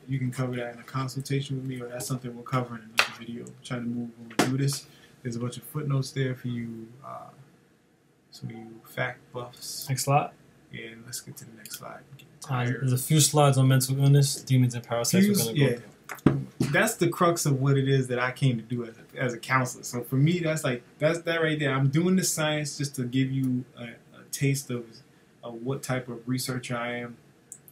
You can cover that in a consultation with me, or that's something we'll cover in another video. I'm trying to move when we do this. There's a bunch of footnotes there for you, so you fact buffs. Next slide. Yeah, and let's get to the next slide. I'm getting tired. There's a few slides on mental illness, demons, and parasites. We're gonna go through. That's the crux of what it is that I came to do as a counselor. So for me, that's that right there. I'm doing the science just to give you a taste of what type of researcher I am.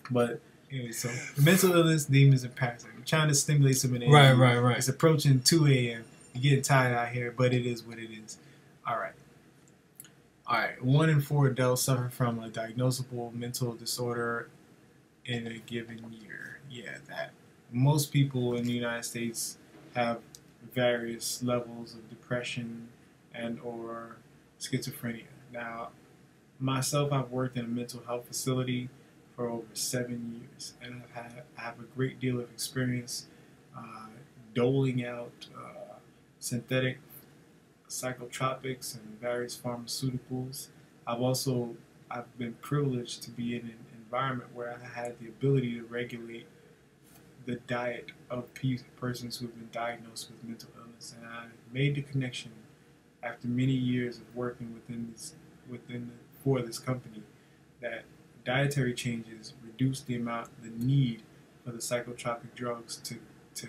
But anyway, so mental illness, demons, and parasites. I'm trying to stimulate some energy. Right. It's approaching 2 a.m. You're getting tired out here, but it is what it is. All right. 1 in 4 adults suffer from a diagnosable mental disorder in a given year. Yeah, that. Most people in the United States have various levels of depression and or schizophrenia. Now, myself, I've worked in a mental health facility for over 7 years, and I have a great deal of experience doling out synthetic psychotropics and various pharmaceuticals. I've been privileged to be in an environment where I had the ability to regulate the diet of persons who have been diagnosed with mental illness, and I made the connection after many years of working for this company that dietary changes reduce the need for the psychotropic drugs to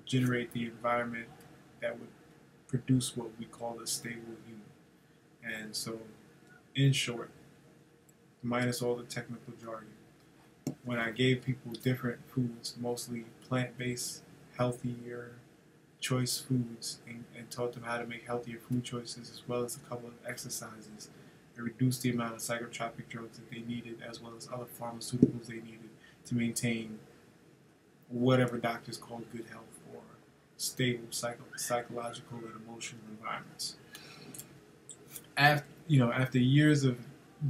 generate the environment that would produce what we call a stable human. And so, in short, minus all the technical jargon, when I gave people different foods, mostly plant-based, healthier choice foods, and taught them how to make healthier food choices, as well as a couple of exercises, it reduced the amount of psychotropic drugs that they needed, as well as other pharmaceuticals they needed to maintain whatever doctors call good health or stable psychological and emotional environments. After years of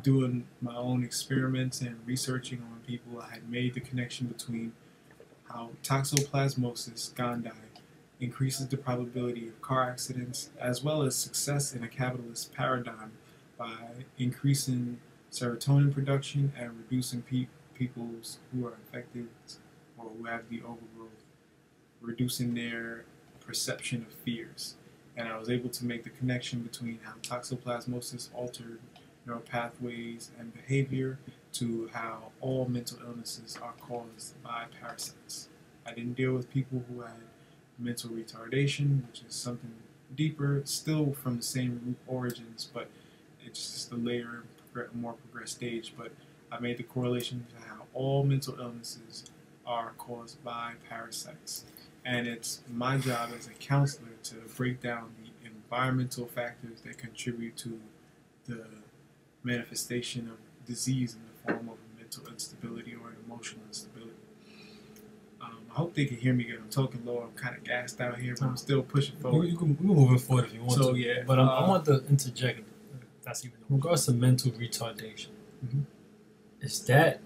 doing my own experiments and researching on people, I had made the connection between how toxoplasmosis gondii increases the probability of car accidents, as well as success in a capitalist paradigm by increasing serotonin production and reducing people who are infected or who have the overgrowth, reducing their perception of fears. And I was able to make the connection between how toxoplasmosis altered neural pathways and behavior to how all mental illnesses are caused by parasites. I didn't deal with people who had mental retardation, which is something deeper, still from the same root origins, but it's just a later, more progressed stage. But I made the correlation to how all mental illnesses are caused by parasites. And it's my job as a counselor to break down the environmental factors that contribute to the manifestation of disease in the form of mental instability or emotional instability. I hope they can hear me good. I'm talking low. I'm kind of gassed out here, but I'm still pushing forward. You can move it forward if you want to. Yeah, but I want to interject. That's even in regards to mental retardation. Mm-hmm. Is that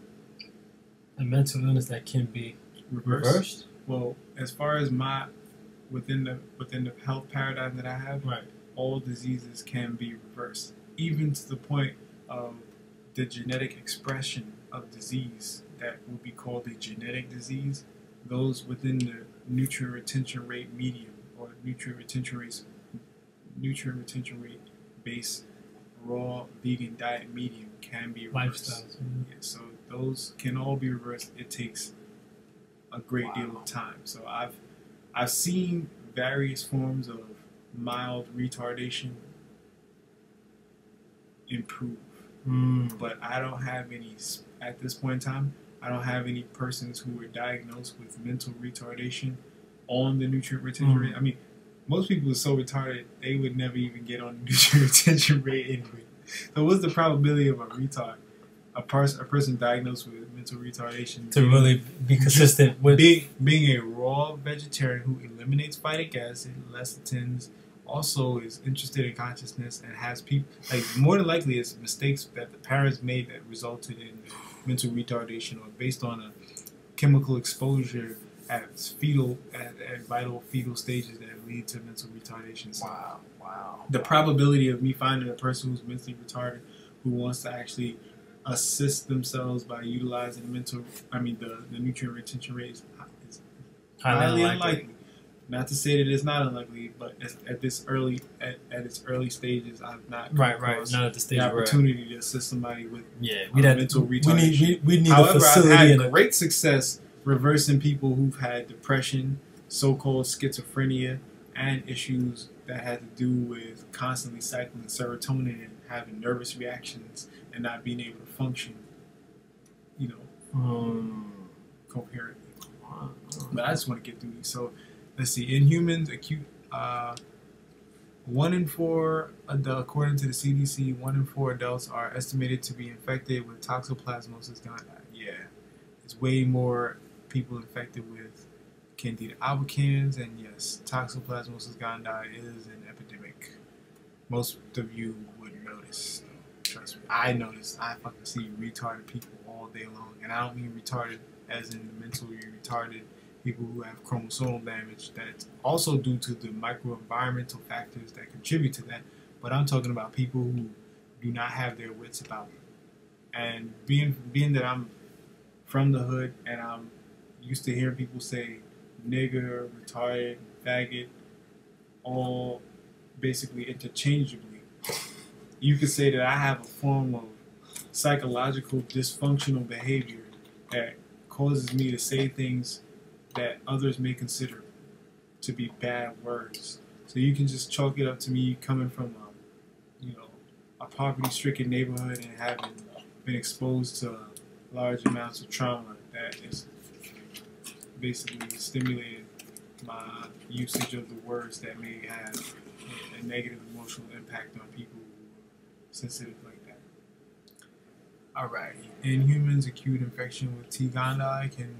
a mental illness that can be reversed? Well, as far as within the health paradigm that I have, right, all diseases can be reversed, even to the point of the genetic expression of disease that would be called a genetic disease, those within the nutrient retention rate medium or nutrient retention rate based raw vegan diet medium can be reversed. Lifestyles. Yeah, so those can all be reversed. It takes a great deal of time. So I've seen various forms of mild retardation improve, but I don't have any at this point in time. I don't have any persons who were diagnosed with mental retardation on the nutrient retention rate. I mean, most people are so retarded they would never even get on the nutrient retention rate anyway. So what's the probability of a retard, a person diagnosed with mental retardation To really be consistent with being a raw vegetarian who eliminates phytic acid, lecithins, also is interested in consciousness and has people, like, more than likely it's mistakes that the parents made that resulted in mental retardation or based on a chemical exposure at vital fetal stages that lead to mental retardation. So the probability of me finding a person who's mentally retarded who wants to actually assist themselves by utilizing the nutrient retention rate is highly unlikely. Not to say that it's not unlikely, but at its early stages, I've not not at the stage the opportunity to assist somebody with mental retardation. We need However, a facility. I've had great success reversing people who've had depression, so-called schizophrenia, and issues that had to do with constantly cycling serotonin and having nervous reactions and not being able to function, coherently. But I just want to get through these. So let's see. In humans, acute 1 in 4 according to the CDC, 1 in 4 adults are estimated to be infected with toxoplasmosis gondii. Yeah, it's way more people infected with Candida albicans, and yes, toxoplasmosis gondii is an epidemic. Most of you would notice. Trust me, I notice. I fucking see retarded people all day long, and I don't mean retarded as in mentally retarded people who have chromosomal damage that's also due to the microenvironmental factors that contribute to that, but I'm talking about people who do not have their wits about them. And being that I'm from the hood and I'm used to hearing people say nigger, retarded, faggot, all basically interchangeably, you could say that I have a form of psychological dysfunctional behavior that causes me to say things that others may consider to be bad words. So you can just chalk it up to me coming from a poverty-stricken neighborhood and having been exposed to large amounts of trauma that is basically stimulating my usage of the words that may have a negative emotional impact on people who are sensitive like that. Alright, in humans, acute infection with T. gondii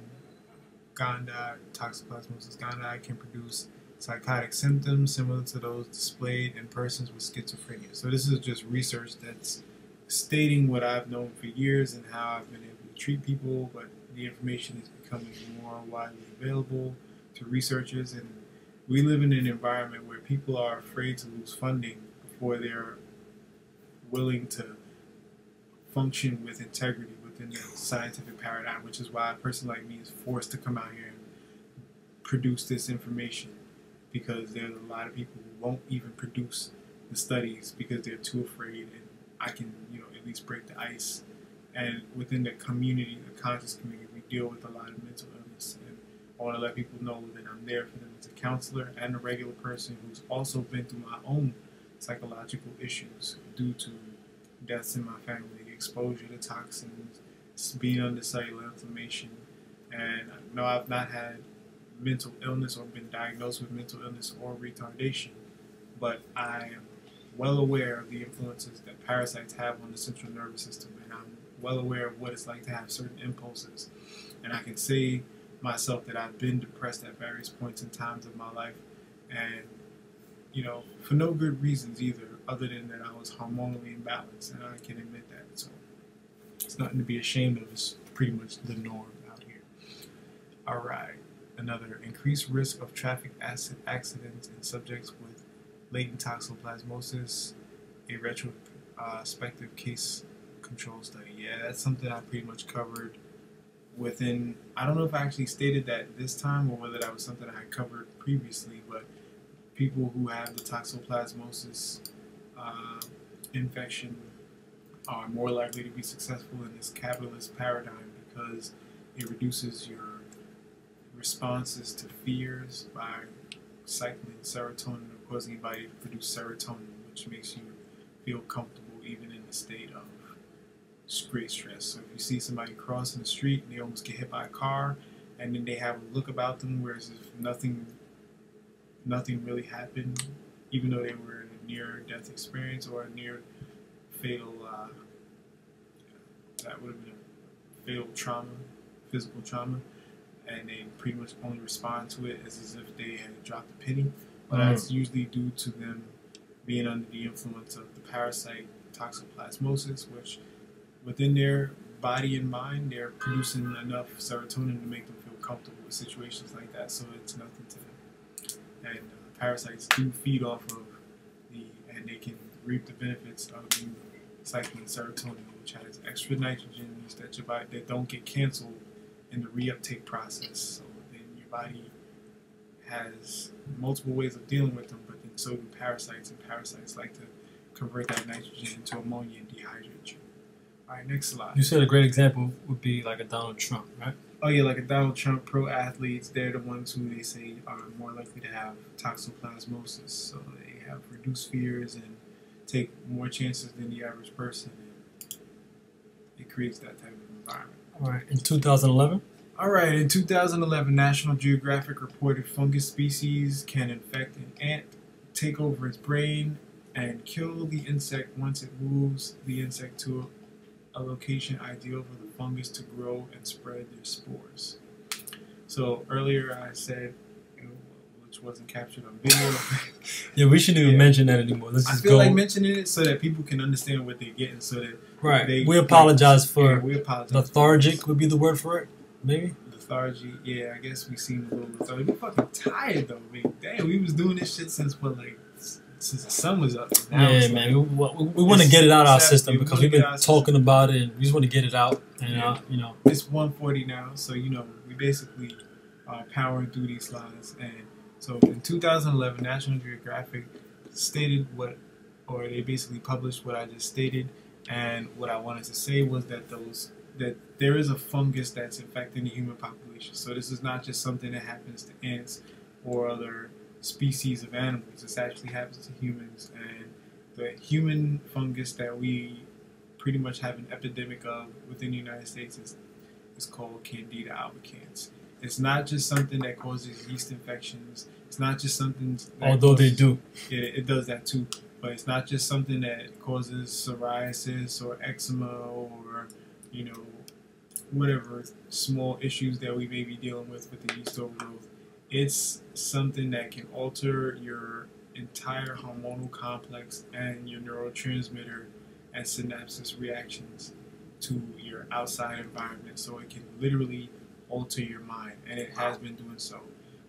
toxoplasmosis gondii can produce psychotic symptoms similar to those displayed in persons with schizophrenia. So this is just research that's stating what I've known for years and how I've been able to treat people, but the information is becoming more widely available to researchers, and we live in an environment where people are afraid to lose funding before they're willing to function with integrity within the scientific paradigm, which is why a person like me is forced to come out here and produce this information, because there's a lot of people who won't even produce the studies because they're too afraid, and I can at least break the ice. And within the community, the conscious community, we deal with a lot of mental illness, and I want to let people know that I'm there for them as a counselor and a regular person who's also been through my own psychological issues due to deaths in my family, exposure to toxins, being under cellular inflammation. And no, I've not had mental illness or been diagnosed with mental illness or retardation, but I am well aware of the influences that parasites have on the central nervous system, and I'm well aware of what it's like to have certain impulses. And I can say myself that I've been depressed at various points in times of my life, and for no good reasons either, other than that I was hormonally imbalanced, and I can admit that. So it's nothing to be ashamed of. It's pretty much the norm out here. All right, another increased risk of traffic accidents in subjects with latent toxoplasmosis. A retrospective case control study. Yeah, that's something I pretty much covered within. I don't know if I actually stated that this time or whether that was something I had covered previously, but people who have the toxoplasmosis infection are more likely to be successful in this capitalist paradigm because it reduces your responses to fears by cycling serotonin or causing your body to produce serotonin, which makes you feel comfortable even in a state of great stress. So if you see somebody crossing the street and they almost get hit by a car, and then they have a look about them whereas if nothing really happened, even though they were in a near-death experience or a near-fatal, that would have been a fatal trauma, physical trauma, and they pretty much only respond to it as if they had dropped a penny. But that's usually due to them being under the influence of the parasite toxoplasmosis, which within their body and mind, they're producing enough serotonin to make them feel comfortable with situations like that, so it's nothing to them. And parasites do feed off of and they can reap the benefits of you cycling serotonin, which has extra nitrogens that your body that don't get canceled in the reuptake process. So then your body has multiple ways of dealing with them, but then so do parasites, and parasites like to convert that nitrogen into ammonia and dehydrate you. All right, next slide. You said a great example would be like a Donald Trump, right? Oh yeah, like a Donald Trump, pro athletes, they're the ones who they say are more likely to have toxoplasmosis. So they have reduced fears and take more chances than the average person. And it creates that type of environment. All right, in 2011? All right, in 2011, National Geographic reported fungus species can infect an ant, take over its brain, and kill the insect once it moves the insect to a location ideal for the fungus to grow and spread their spores. So earlier I said, which wasn't captured on video. Yeah, we shouldn't even mention that anymore. Let's just I feel like mentioning it so that people can understand what they're getting, so that we apologize for we apologize. Lethargic would be the word for it, maybe. Lethargy. Yeah, I guess we seem a little lethargic. We fucking tired though, man. Damn, we was doing this shit since since the sun was up. Now yeah, man. We want to get it out of our system because we've been talking about it, and we just want to get it out. And you know, it's 1:40 now, so you know we basically are powering through these slides. And so in 2011, National Geographic stated they basically published what I just stated. And what I wanted to say was that there is a fungus that's infecting the human population. So this is not just something that happens to ants or other species of animals. This actually happens to humans, and the human fungus that we pretty much have an epidemic of within the United States is called Candida albicans. It's not just something that causes yeast infections. It's not just something that although they do. Yeah, it does that too. But it's not just something that causes psoriasis or eczema or, you know, whatever small issues that we may be dealing with the yeast overgrowth. It's something that can alter your entire hormonal complex and your neurotransmitter and synapses reactions to your outside environment. So it can literally alter your mind, and it has been doing so.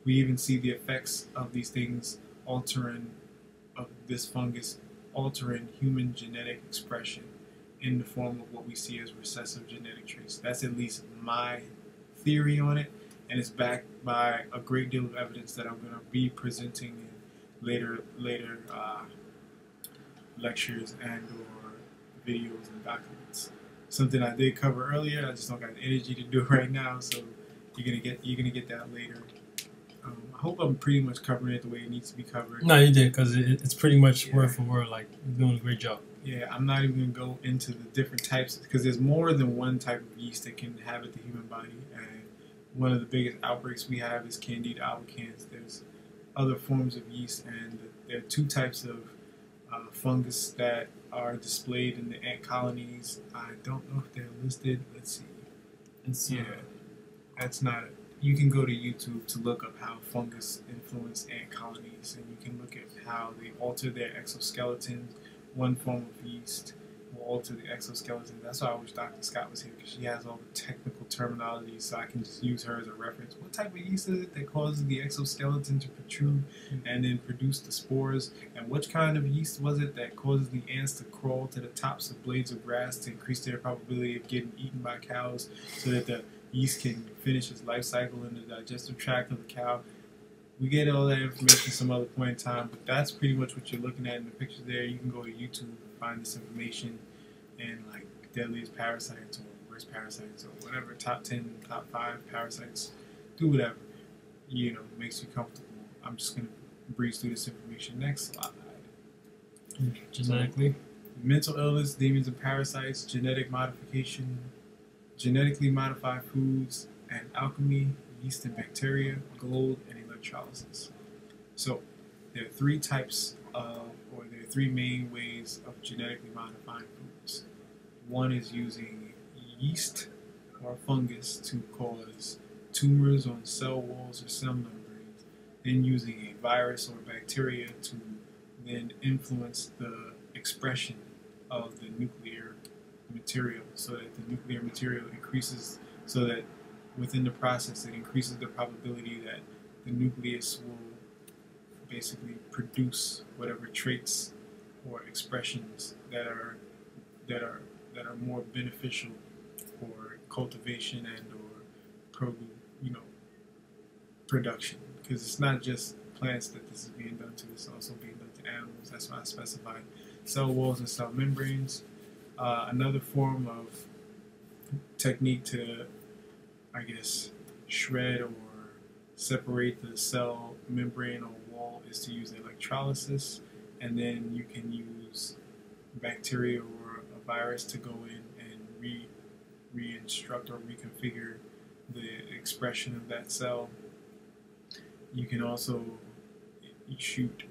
We even see the effects of these things of this fungus altering human genetic expression in the form of what we see as recessive genetic traits. That's at least my theory on it, and it's backed by a great deal of evidence that I'm going to be presenting in later lectures and or videos and documents. Something I did cover earlier, I just don't got the energy to do it right now, so you're gonna get that later. I hope I'm pretty much covering it the way it needs to be covered. No, you did, because it's pretty much word for word. Like, you're doing a great job. Yeah, I'm not even going to go into the different types, because there's more than one type of yeast that can inhabit the human body. And one of the biggest outbreaks we have is Candida albicans. There's other forms of yeast, and there are two types of fungus that are displayed in the ant colonies. I don't know if they're listed. Let's see. That's not it. You can go to YouTube to look up how fungus influence ant colonies, and you can look at how they alter their exoskeletons. One form of yeast will alter the exoskeleton. That's why I wish Dr. Scott was here, because she has all the technical terminology, so I can just use her as a reference. What type of yeast is it that causes the exoskeleton to protrude and then produce the spores? And which kind of yeast was it that causes the ants to crawl to the tops of blades of grass to increase their probability of getting eaten by cows, so that the yeast can finish its life cycle in the digestive tract of the cow? We get all that information some other point in time, but that's pretty much what you're looking at in the picture there. You can go to YouTube and find this information, and like deadliest parasites or worst parasites or whatever, top 10, top 5 parasites, do whatever, you know, makes you comfortable. I'm just going to breeze through this information. Next slide. Genetically? Mental illness, demons and parasites, genetic modification, genetically modified foods, and alchemy, yeast and bacteria, gold, and electrolysis. So there are 3 types of, or there are 3 main ways of genetically modifying foods. One is using yeast or fungus to cause tumors on cell walls or cell membranes, then using a virus or bacteria to then influence the expression of the nuclear material, so that the nuclear material increases, so that within the process it increases the probability that the nucleus will basically produce whatever traits or expressions that are more beneficial for cultivation and or production. Because it's not just plants that this is being done to; it's also being done to animals. That's why I specified cell walls and cell membranes. Another form of technique to, I guess, shred or separate the cell membrane or wall is to use electrolysis, and then you can use bacteria or a virus to go in and re-instruct or reconfigure the expression of that cell. You can also shoot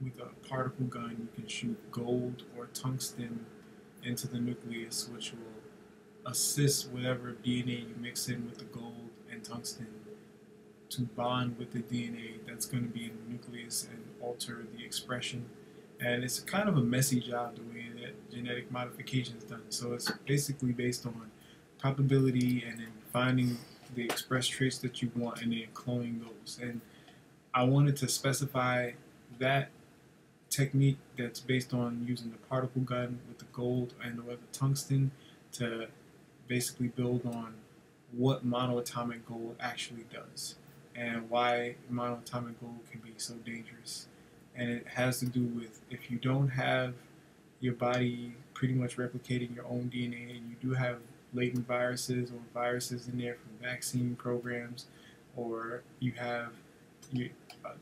with a particle gun. You can shoot gold or tungsten into the nucleus, which will assist whatever DNA you mix in with the gold and tungsten to bond with the DNA that's going to be in the nucleus and alter the expression. And it's kind of a messy job the way that genetic modification is done. So it's basically based on probability and then finding the express traits that you want and then cloning those. And I wanted to specify that technique that's based on using the particle gun with the gold and or the tungsten to basically build on what monoatomic gold actually does and why monoatomic gold can be so dangerous. And it has to do with, if you don't have your body pretty much replicating your own DNA, and you do have latent viruses or viruses in there from vaccine programs, or you have the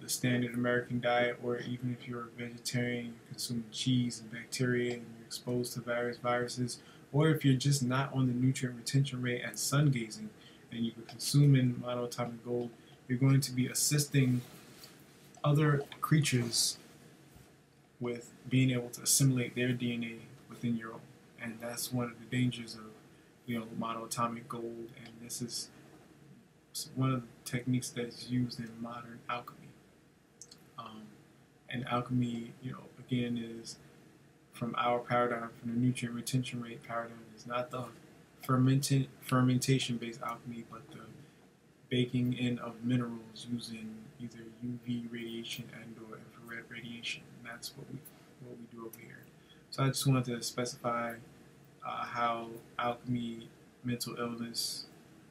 standard American diet, or even if you're a vegetarian, you're consuming cheese and bacteria and you're exposed to various viruses, or if you're just not on the nutrient retention rate and sun gazing and you're consuming monoatomic gold, you're going to be assisting other creatures with being able to assimilate their DNA within your own. And that's one of the dangers of, monoatomic gold. And this is one of the techniques that is used in modern alchemy. And alchemy, again, is from our paradigm, from the nutrient retention rate paradigm, is not the fermentation-based alchemy, but the baking in of minerals using either UV radiation and or infrared radiation. And that's what we do over here. So I just wanted to specify how alchemy, mental illness,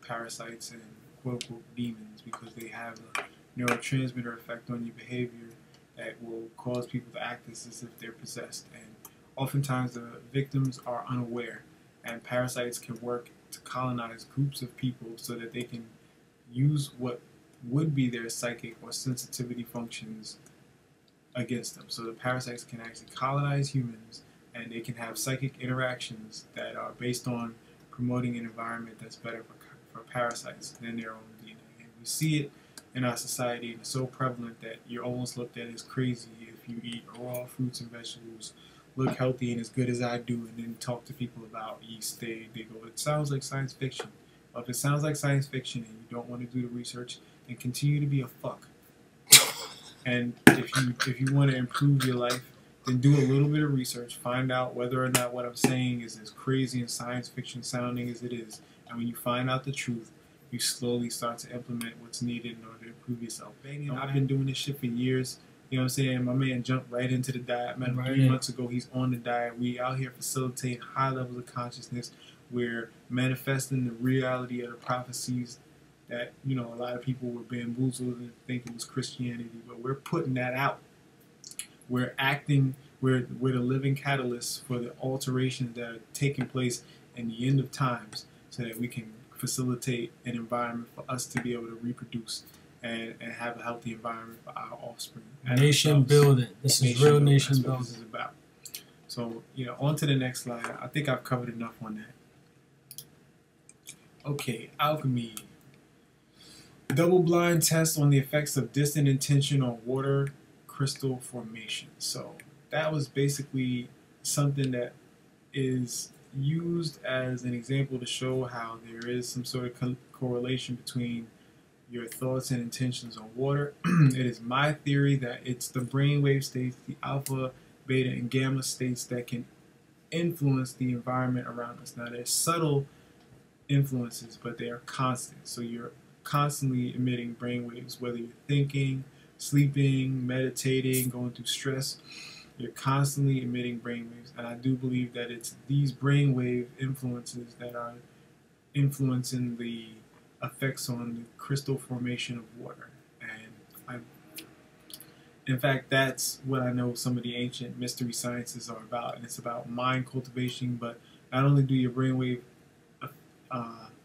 parasites, and quote-unquote demons, because they have a neurotransmitter effect on your behavior that will cause people to act as if they're possessed. And oftentimes the victims are unaware, and parasites can work to colonize groups of people so that they can use what would be their psychic or sensitivity functions against them. So the parasites can actually colonize humans, and they can have psychic interactions that are based on promoting an environment that's better for parasites than their own DNA. And we see it in our society, and it's so prevalent that you're almost looked at as crazy if you eat raw fruits and vegetables, look healthy and as good as I do, and then talk to people about yeast. They go, it sounds like science fiction. Well, if it sounds like science fiction and you don't want to do the research, then continue to be a fuck. And if you want to improve your life, then do a little bit of research, find out whether or not what I'm saying is as crazy and science fiction sounding as it is. And when you find out the truth, you slowly start to implement what's needed in order to improve yourself. I've been doing this shit for years. You know what I'm saying? My man jumped right into the diet. Man, 3 months ago, he's on the diet. We out here facilitating high levels of consciousness. We're manifesting the reality of the prophecies that, you know, a lot of people were bamboozled and think it was Christianity, but we're putting that out. We're acting, we're the living catalyst for the alterations that are taking place in the end of times so that we can facilitate an environment for us to be able to reproduce and have a healthy environment for our offspring. Nation building. This is real nation building. That's what this is about. So, you know, on to the next slide. I think I've covered enough on that. Okay, alchemy. Double-blind test on the effects of distant intention on water crystal formation. So that was basically something that is used as an example to show how there is some sort of correlation between your thoughts and intentions on water. It is my theory that it's the brainwave states, the alpha, beta, and gamma states that can influence the environment around us. Now, there's subtle influences, but they are constant. So you're constantly emitting brainwaves, whether you're thinking, sleeping, meditating, going through stress. You're constantly emitting brainwaves, and I do believe that it's these brainwave influences that are influencing the effects on the crystal formation of water. And in fact, that's what I know some of the ancient mystery sciences are about, and it's about mind cultivation. But not only do your brainwave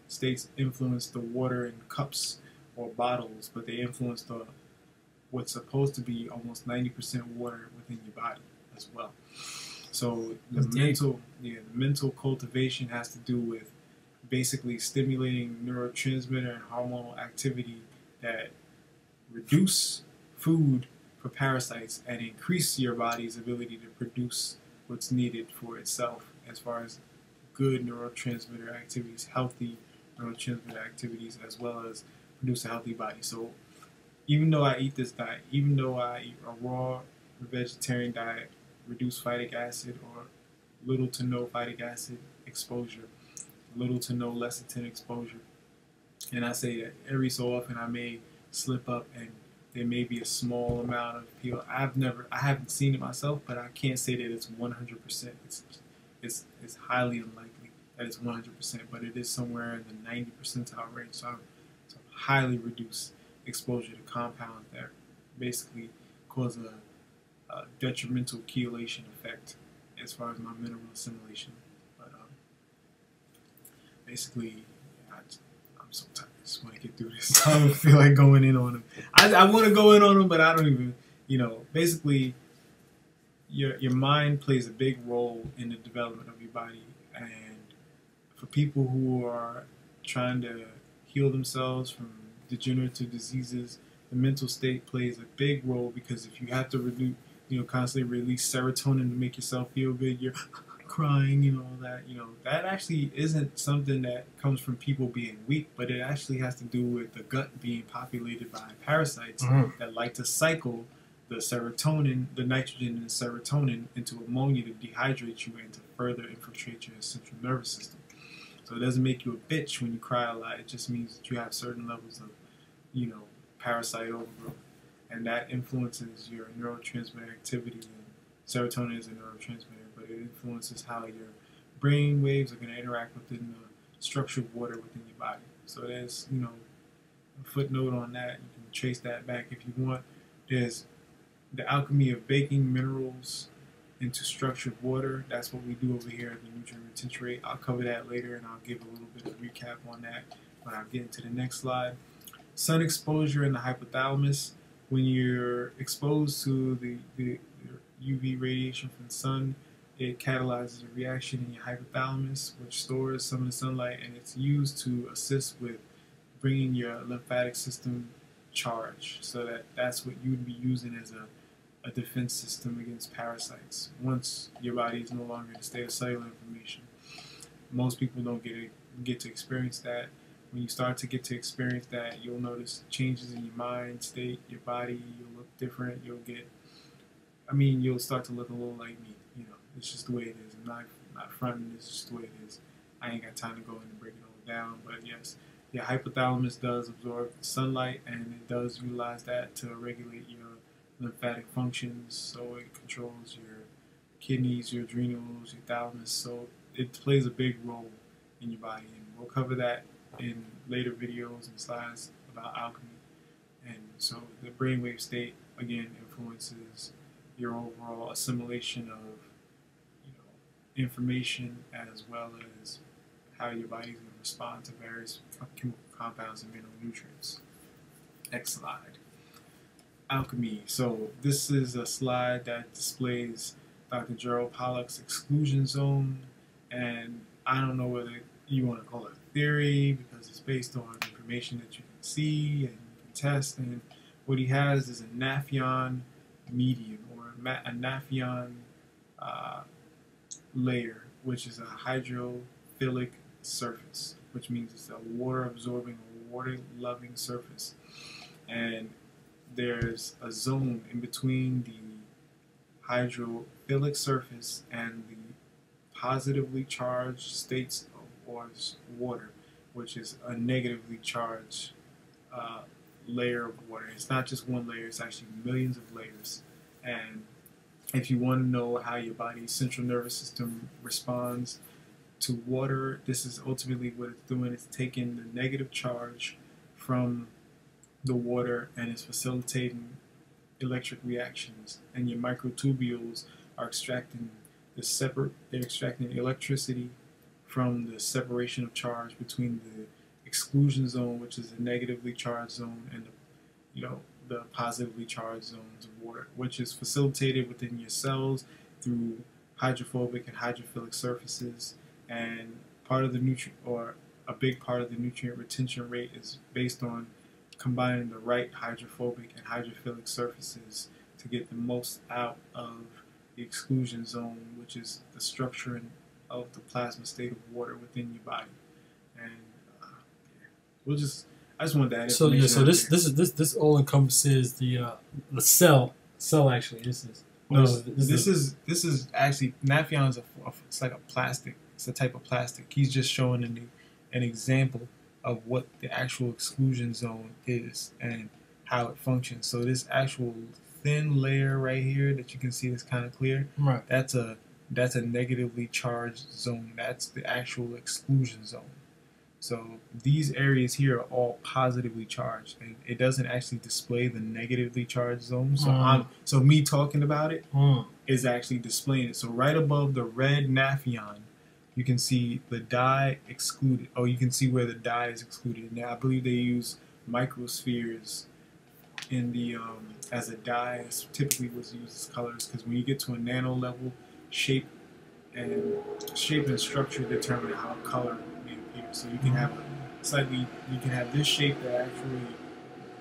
states influence the water in cups or bottles, but they influence what's supposed to be almost 90% water within your body as well. So the mental cultivation has to do with basically stimulating neurotransmitter and hormonal activity that reduce food for parasites and increase your body's ability to produce what's needed for itself as far as good neurotransmitter activities, healthy neurotransmitter activities, as well as produce a healthy body. So even though I eat this diet, even though I eat a raw vegetarian diet, reduce phytic acid or little to no phytic acid exposure, little to no lecithin exposure, and I say that every so often I may slip up and there may be a small amount of peel. I haven't seen it myself, but I can't say that it's 100%. It's highly unlikely that it's 100%, but it is somewhere in the 90 percentile range. So highly reduced exposure to compounds that basically cause a detrimental chelation effect as far as my mineral assimilation. But basically, I'm so tired. I just want to get through this. I don't feel like going in on them. I want to go in on them, but I don't even, basically, your mind plays a big role in the development of your body. And for people who are trying to heal themselves from degenerative diseases, the mental state plays a big role, because if you have to constantly release serotonin to make yourself feel good, you're crying and all that, that actually isn't something that comes from people being weak, but it actually has to do with the gut being populated by parasites that like to cycle the serotonin, the nitrogen and the serotonin into ammonia to dehydrate you and to further infiltrate your central nervous system. So it doesn't make you a bitch when you cry a lot. It just means that you have certain levels of, parasite overgrowth. And that influences your neurotransmitter activity. And serotonin is a neurotransmitter, but it influences how your brain waves are going to interact within the structure of water within your body. So there's, a footnote on that. You can trace that back if you want. There's the alchemy of baking minerals into structured water. That's what we do over here at the Nutrient Retention Rate. I'll cover that later, and I'll give a little bit of recap on that when I get into the next slide. Sun exposure in the hypothalamus. When you're exposed to the UV radiation from the sun, it catalyzes a reaction in your hypothalamus, which stores some of the sunlight, and it's used to assist with bringing your lymphatic system charged. So that's what you'd be using as a defense system against parasites once your body is no longer in a state of cellular inflammation. Most people don't get to experience that. When you start to get to experience that, you'll notice changes in your mind state, your body. You'll look different. You'll get I mean, you'll start to look a little like me. You know, it's just the way it is. I'm not fronting. It's just the way it is. I ain't got time to go in and break it all down. But yes, your hypothalamus does absorb sunlight, and it does utilize that to regulate your lymphatic functions. So it controls your kidneys, your adrenals, your thalamus. So it plays a big role in your body, and we'll cover that in later videos and slides about alchemy. And so the brainwave state again influences your overall assimilation of, you know, information, as well as how your body's going to respond to various chemical compounds and mineral nutrients. Next slide. Alchemy. So this is a slide that displays Dr. Gerald Pollack's exclusion zone, and I don't know whether you want to call it theory because it's based on information that you can see and you can test. And what he has is a Nafion medium, or a Nafion layer, which is a hydrophilic surface, which means it's a water-absorbing or water-loving surface. And there's a zone in between the hydrophilic surface and the positively charged states of water, which is a negatively charged layer of water. It's not just one layer, it's actually millions of layers. And if you want to know how your body's central nervous system responds to water, this is ultimately what it's doing. It's taking the negative charge from the water and it's facilitating electric reactions. And your microtubules are extracting they're extracting electricity from the separation of charge between the exclusion zone, which is a negatively charged zone, and the positively charged zones of water, which is facilitated within your cells through hydrophobic and hydrophilic surfaces. And part of the a big part of the nutrient retention rate is based on combining the right hydrophobic and hydrophilic surfaces to get the most out of the exclusion zone, which is the structuring of the plasma state of water within your body. And I just want that information. So this all encompasses the cell actually. This is actually Nafion it's like a plastic. It's a type of plastic. He's just showing an example of what the actual exclusion zone is and how it functions. So this actual thin layer right here that you can see is kind of clear. Right. That's a negatively charged zone. That's the actual exclusion zone. So these areas here are all positively charged, and it doesn't actually display the negatively charged zone. So so me talking about it is actually displaying it. So right above the red Nafion, you can see the dye excluded. Oh, you can see where the dye is excluded. Now I believe they use microspheres in the as a dye. It's typically what's used as colors, because when you get to a nano level, shape and structure determine how color may appear. So you can have this shape that actually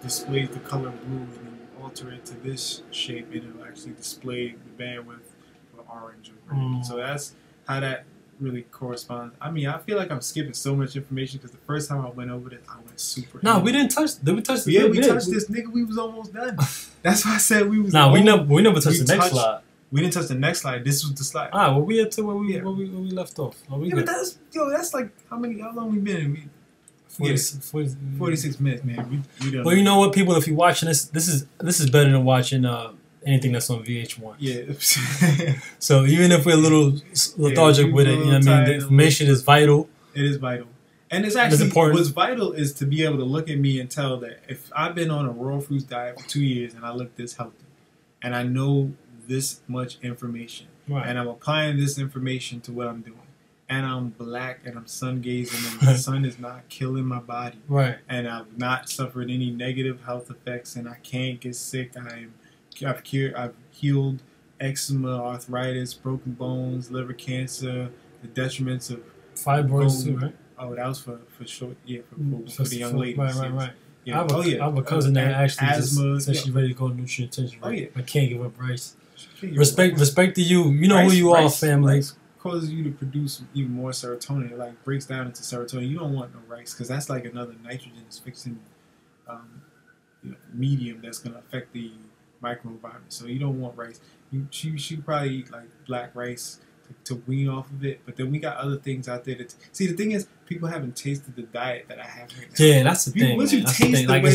displays the color blue, and then you alter it to this shape and it'll actually display the bandwidth for orange or green. So that's how that really corresponds. I mean, I feel like I'm skipping so much information because the first time I went over this, I went super. No, we didn't touch. Did we touch? Yeah, we touched this, nigga. We was almost done. That's why I said we was. Nah, we never touched the next slide. We didn't touch the next slide. This was the slide. Well, we had to where we left off. Oh, but that's like how long we been? 46 minutes, man. We done. Well, you know what, people, if you're watching this is better than watching anything that's on VH1. Yeah. So even if we're a little lethargic with it, you know what I mean, the information is vital. It is vital. And it's actually what's vital is to be able to look at me and tell that if I've been on a raw fruits diet for 2 years and I look this healthy, and I know this much information, right, and I'm applying this information to what I'm doing, and I'm black and I'm sun gazing and the sun is not killing my body, right, and I've not suffered any negative health effects, and I can't get sick. I've healed eczema, arthritis, broken bones, liver cancer, the detriments of fibroids too, right? Oh, that was for short, for the young ladies. Right. Yeah. I have a cousin that actually asthma, said she's ready to go nutrient intensive. Right? Oh yeah, I can't give up rice. Respect to you. You know rice, who you are, family. Rice causes you to produce even more serotonin. It like breaks down into serotonin. You don't want no rice because that's like another nitrogen fixing medium that's going to affect the microenvironment. So you don't want rice. She probably eat like black rice to wean off of it. But then we got other things out there that see. The thing is, people haven't tasted the diet that I have right now. Yeah, that's the thing. Once you That's the taste thing. the Like way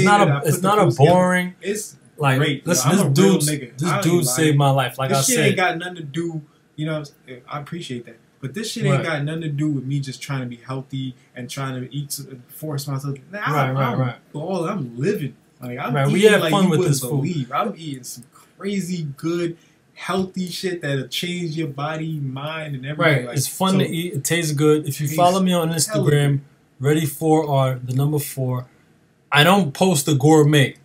it's not a boring. It's like great. Listen, I'm a real nigga. this dude saved my life. Like this I shit said, ain't got nothing to do. You know, I appreciate that. But this shit ain't got nothing to do with me just trying to be healthy and trying to eat, force myself. Right. I'm living. Like I'm right, eating we have like fun you with wouldn't this believe. food. I'm eating some crazy good, healthy shit that'll change your body, mind, and everything. Right, like, it's fun to eat. It tastes good. If you follow me on Instagram, Ready4R4, I don't post the gourmet.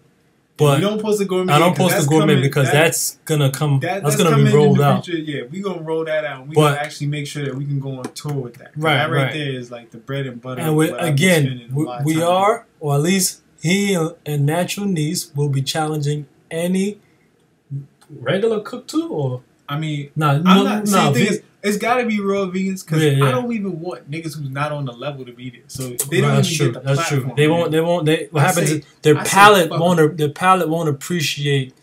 But you don't post the gourmet. I don't post the gourmet because that's gonna come. That's gonna be rolled out. Yeah, we gonna roll that out. We gonna actually make sure that we can go on tour with that. That right there is like the bread and butter. And we are, or at least he and Natural Niece will be challenging any regular cook too, or I mean, it's got to be raw vegans because I don't even want niggas who's not on the level to be there. So they don't even get the platform. They won't. What happens is their palate won't appreciate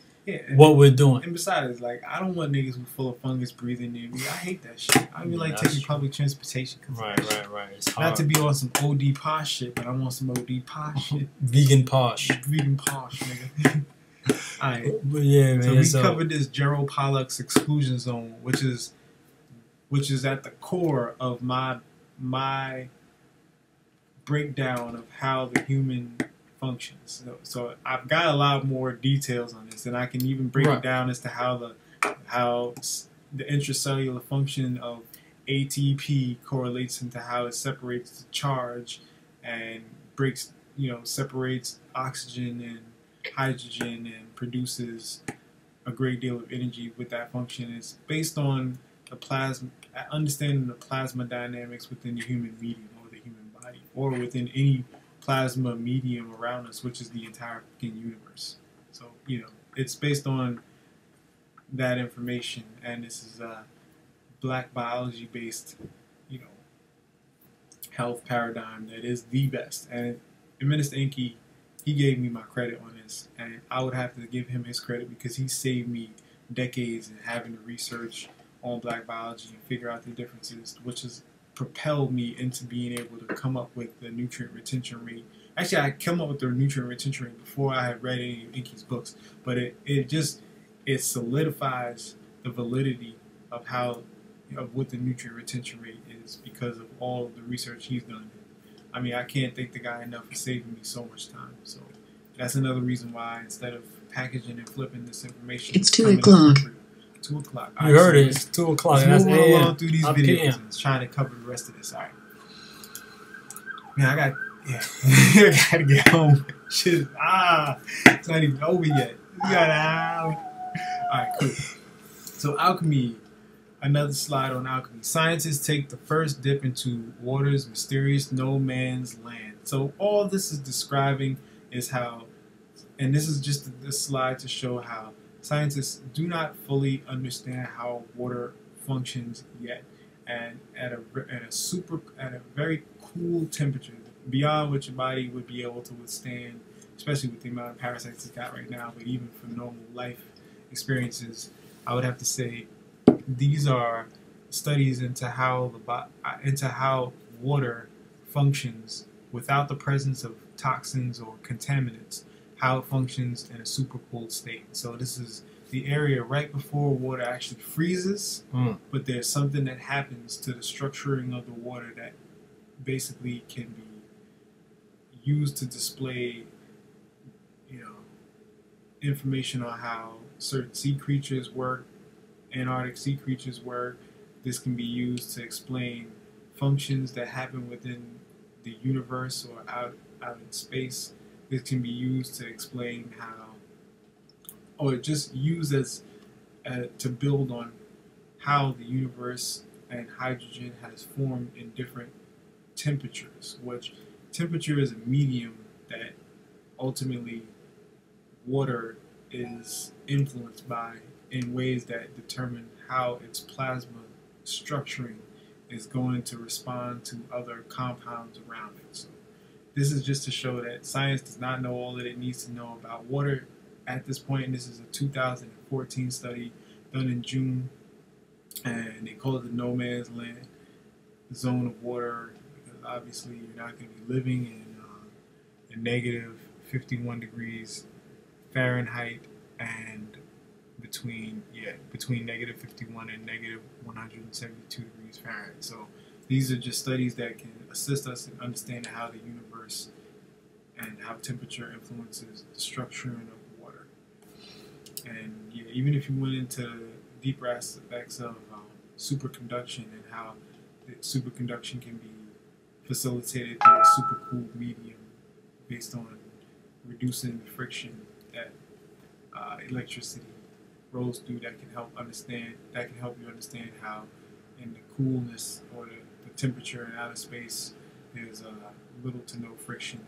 what we're doing. And besides, like, I don't want niggas who full of fungus breathing near me. I hate that shit. I mean, like taking public transportation. Right. It's hard. Not to be on some OD posh shit, but I want some OD posh shit. Vegan posh, nigga. Alright. Yeah, man. So we covered this Gerald Pollack's exclusion zone, which is at the core of my breakdown of how the human functions. So I've got a lot more details on this, and I can even break it down as to how the intracellular function of ATP correlates into how it separates the charge and separates oxygen and hydrogen and produces a great deal of energy with that function. It's based on understanding the plasma dynamics within the human medium or the human body or within any plasma medium around us, which is the entire fucking universe. So, it's based on that information, and this is a black biology based, health paradigm that is the best. And Minister Inky, he gave me my credit on this, and I would have to give him his credit because he saved me decades in having to research on black biology and figure out the differences, which has propelled me into being able to come up with the nutrient retention rate. Actually, I came up with the nutrient retention rate before I had read any of Inky's books, but it solidifies the validity of what the nutrient retention rate is because of all of the research he's done. I mean, I can't thank the guy enough for saving me so much time. So that's another reason why instead of packaging and flipping this information, it's 2 o'clock. 2 o'clock. You heard it. It's 2 o'clock. Let's move along through these videos and trying to cover the rest of this. All right. Man, I gotta get home. Shit. It's not even over yet. All right, cool. So alchemy. Another slide on alchemy. Scientists take the first dip into water's mysterious no man's land. So all this is describing is how, and this is just this slide to show how scientists do not fully understand how water functions yet, and at a very cool temperature, beyond what your body would be able to withstand, especially with the amount of parasites it's got right now. But even for normal life experiences, I would have to say these are studies into how water functions without the presence of toxins or contaminants, how it functions in a super cooled state. So this is the area right before water actually freezes, but there's something that happens to the structuring of the water that basically can be used to display, information on how certain sea creatures work, Antarctic sea creatures work. This can be used to explain functions that happen within the universe or out in space. This can be used to explain or just used as to build on how the universe and hydrogen has formed in different temperatures, which temperature is a medium that ultimately water is influenced by in ways that determine how its plasma structuring is going to respond to other compounds around it. So this is just to show that science does not know all that it needs to know about water at this point. And this is a 2014 study done in June, and they call it the no man's land, the zone of water, because obviously you're not going to be living in negative 51 degrees Fahrenheit and between negative 51 and negative 172 degrees Fahrenheit. So these are just studies that can assist us in understanding how the universe and how temperature influences the structuring of water. And yeah, even if you went into deeper aspects of superconduction and how the superconduction can be facilitated through a supercooled medium based on reducing the friction that electricity rolls through, that can help you understand how in the coolness or the temperature in outer space there's little to no friction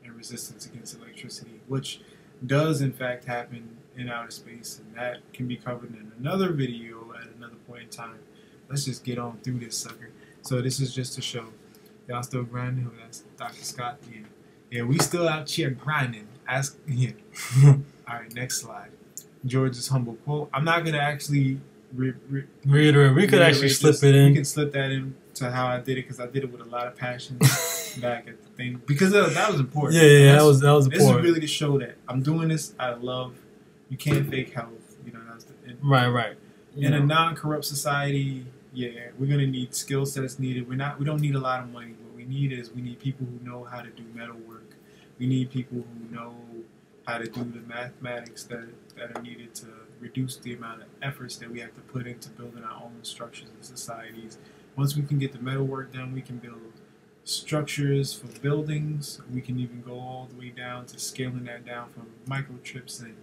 and resistance against electricity, which does in fact happen in outer space, and that can be covered in another video at another point in time. Let's just get on through this sucker. So this is just to show y'all still grinding. Oh, that's Dr. Scott. Yeah, we still out here grinding. Ask him. All right, next slide. George's humble quote. I'm not gonna actually reiterate. We could actually slip it in. We can slip that in to how I did it, because I did it with a lot of passion back at the thing, because that was important. Yeah, that was important. This is really to show that I'm doing this out of love. You can't fake health. You know, that's the end. Right. In a non-corrupt society, yeah, we're gonna need skill sets needed. We don't need a lot of money. What we need people who know how to do metal work. We need people who know how to do the mathematics that are needed to reduce the amount of efforts that we have to put into building our own structures and societies. Once we can get the metal work done, we can build structures for buildings. We can even go all the way down to scaling that down from microchips and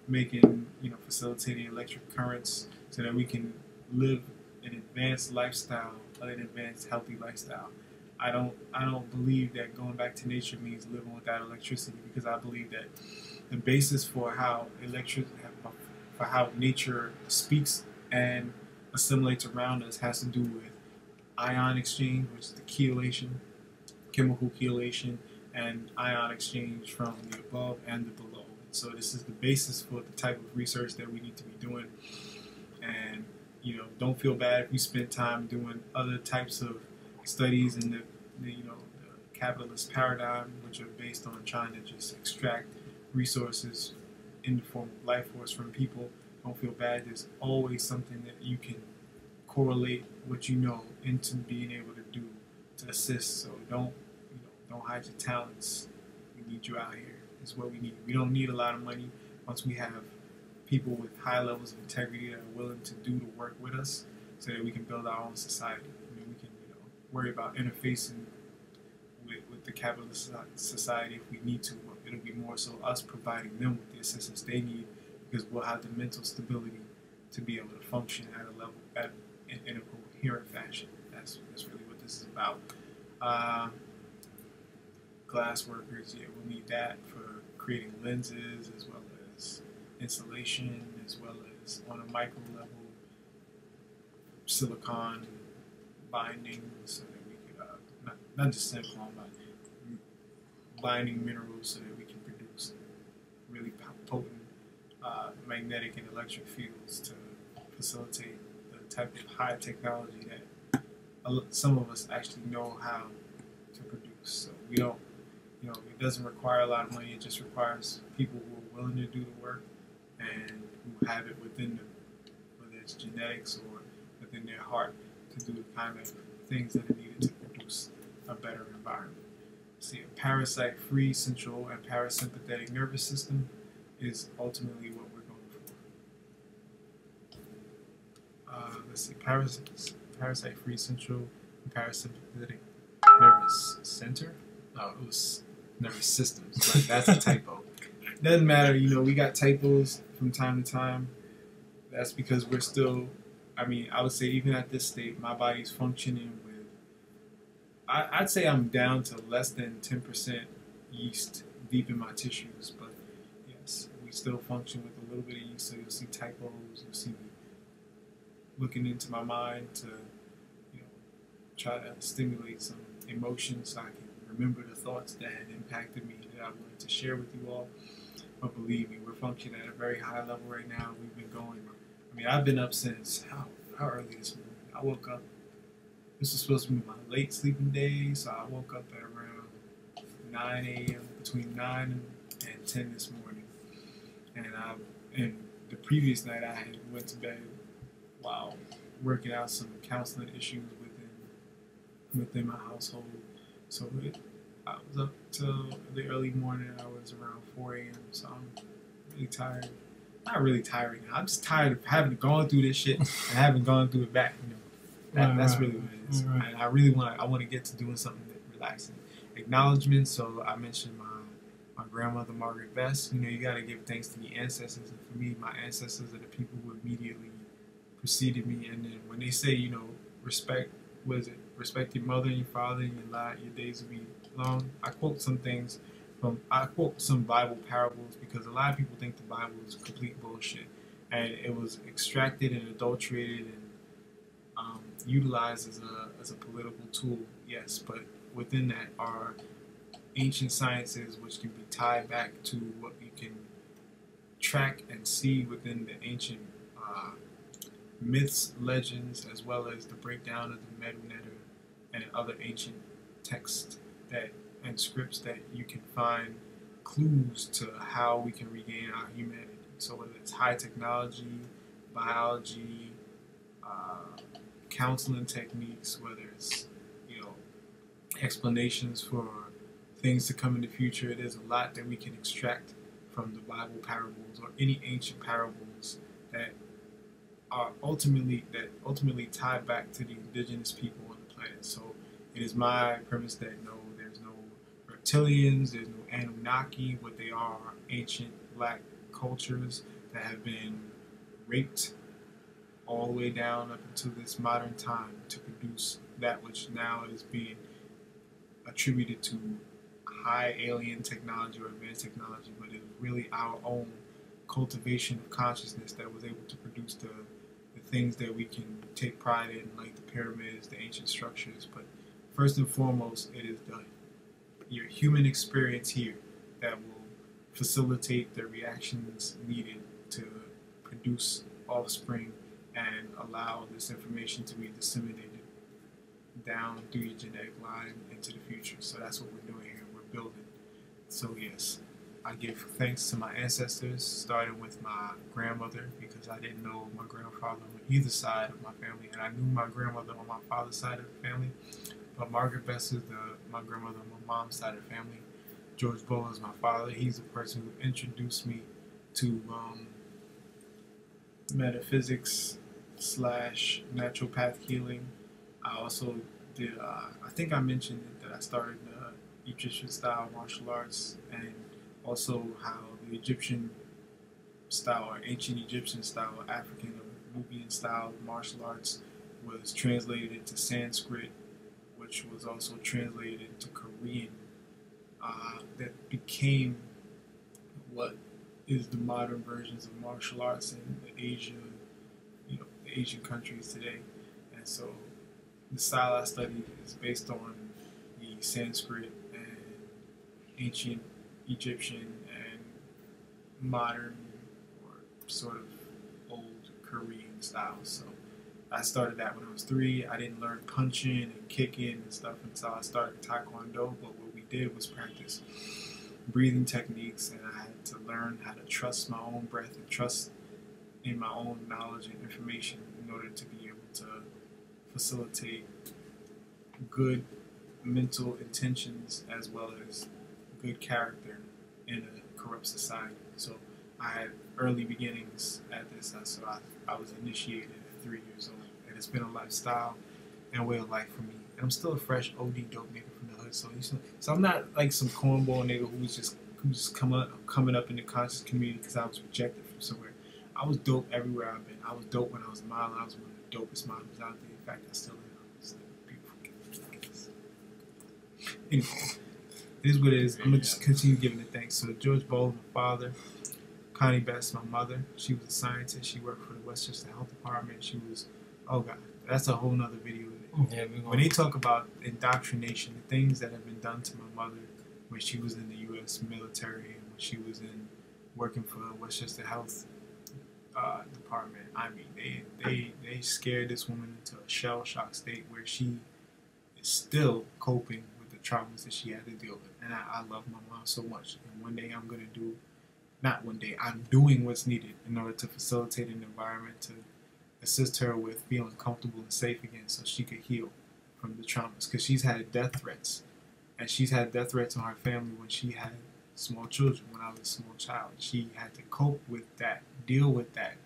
making, facilitating electric currents so that we can live an advanced lifestyle, an advanced healthy lifestyle. I don't believe that going back to nature means living without electricity, because I believe that the basis for how nature speaks and assimilates around us has to do with ion exchange, which is the chelation, chemical chelation, and ion exchange from the above and the below. So this is the basis for the type of research that we need to be doing. And don't feel bad if you spend time doing other types of studies in the capitalist paradigm, which are based on trying to just extract resources in the form of life force from people. Don't feel bad. There's always something that you can correlate what you know into being able to do to assist. So don't hide your talents. We need you out here. Is what we need. We don't need a lot of money. Once we have people with high levels of integrity that are willing to do the work with us, so that we can build our own society. We can worry about interfacing with the capitalist society if we need to. It'll be more so us providing them with the assistance they need, because we'll have the mental stability to be able to function at a level in a coherent fashion. That's really what this is about. Glass workers, we'll need that for creating lenses, as well as insulation, as well as on a micro level silicon binding, so that we could not just silicon, but binding minerals so that we can produce really potent magnetic and electric fields to facilitate the type of high technology that some of us actually know how to produce. So we don't, it doesn't require a lot of money. It just requires people who are willing to do the work and who have it within them, whether it's genetics or within their heart, to do the kind of things that are needed to produce a better environment. See, a parasite-free central and parasympathetic nervous system is ultimately what we're going for. Let's see, parasite-free central and parasympathetic nervous center. Oh, it was nervous systems. Right? That's a typo. Doesn't matter. We got typos from time to time. That's because we're still. I would say even at this state, my body's functioning with. I'd say I'm down to less than 10% yeast deep in my tissues, but yes, we still function with a little bit of yeast. So you'll see typos. You'll see me looking into my mind to, try to stimulate some emotions so I can remember the thoughts that had impacted me that I wanted to share with you all. But believe me, we're functioning at a very high level right now. We've been going I mean, I've been up since how early this morning? I woke up. This was supposed to be my late sleeping day, so I woke up at around 9 a.m. between 9 and 10 this morning. And the previous night I had went to bed while working out some counseling issues within my household. So I was up till the early morning hours around 4 a.m. So I'm really tired. Not really tired now. I'm just tired of having gone through this shit and haven't gone through it back. You know, that's really what it is. Right. And I really want to get to doing something relaxing. Acknowledgements. So I mentioned my grandmother Margaret Bess. You know, you got to give thanks to the ancestors. And for me, my ancestors are the people who immediately preceded me. And then when they say, you know, respect your mother and your father, and your days will be long. I quote some Bible parables because a lot of people think the Bible is complete bullshit, and it was extracted and adulterated and utilized as a political tool. Yes, but within that are ancient sciences which can be tied back to what you can track and see within the ancient myths, legends, as well as the breakdown of the Medu-Neter and other ancient texts and scripts that you can find clues to how we can regain our humanity. So whether it's high technology, biology, counseling techniques, whether it's, you know, explanations for things to come in the future, there's a lot that we can extract from the Bible parables or any ancient parables that ultimately tie back to the indigenous people on the planet. So it is my premise that no, there's no reptilians, there's no Anunnaki. What they are ancient black cultures that have been raped all the way down up until this modern time to produce that which now is being attributed to high alien technology or advanced technology, but it's really our own cultivation of consciousness that was able to produce the things that we can take pride in, like the pyramids, the ancient structures. But first and foremost, it is your human experience here that will facilitate the reactions needed to produce offspring and allow this information to be disseminated down through your genetic line into the future. So that's what we're doing here. We're building. So yes, I give thanks to my ancestors, starting with my grandmother, because I didn't know my grandfather on either side of my family, and I knew my grandmother on my father's side of the family. But Margaret Bess is my grandmother on my mom's side of the family. George Bola is my father. He's the person who introduced me to metaphysics / naturopath healing. I also did, I think I mentioned that I started Egyptian style martial arts, and also how the Egyptian style or ancient Egyptian style or African or Nubian style martial arts was translated into Sanskrit, which was also translated into Korean. That became what is the modern versions of martial arts in the Asian countries today. And so the style I study is based on the Sanskrit and ancient Egyptian and modern or sort of old Korean style. So I started that when I was 3. I didn't learn punching and kicking and stuff until I started Taekwondo, but what we did was practice breathing techniques, and I had to learn how to trust my own breath and trust in my own knowledge and information in order to be able to facilitate good mental intentions as well as good character in a corrupt society. So I had early beginnings at this, so I was initiated at 3 years old, and it's been a lifestyle and way of life for me. And I'm still a fresh OD dope nigga from the hood, so I'm not like some cornball nigga who's just coming up in the conscious community because I was rejected from somewhere. I was dope everywhere I've been. I was dope when I was a model. I was one of the dopest models out there. In fact, I still am. It's beautiful. Anyway, it is what it is. I'm going to just continue giving it thanks. So George Bola, my father. Connie Bess, my mother. She was a scientist. She worked for the Westchester Health Department. She was, oh God, that's a whole nother video. Yeah, when they talk about indoctrination, the things that have been done to my mother when she was in the U.S. military and when she was in working for Westchester Health department. I mean, they scared this woman into a shell shock state where she is still coping with the traumas that she had to deal with. And I love my mom so much. And one day I'm going to do, not one day, I'm doing what's needed in order to facilitate an environment to assist her with feeling comfortable and safe again so she could heal from the traumas. Because she's had death threats. And she's had death threats on her family when she had small children, when I was a small child. She had to cope with that, deal with that,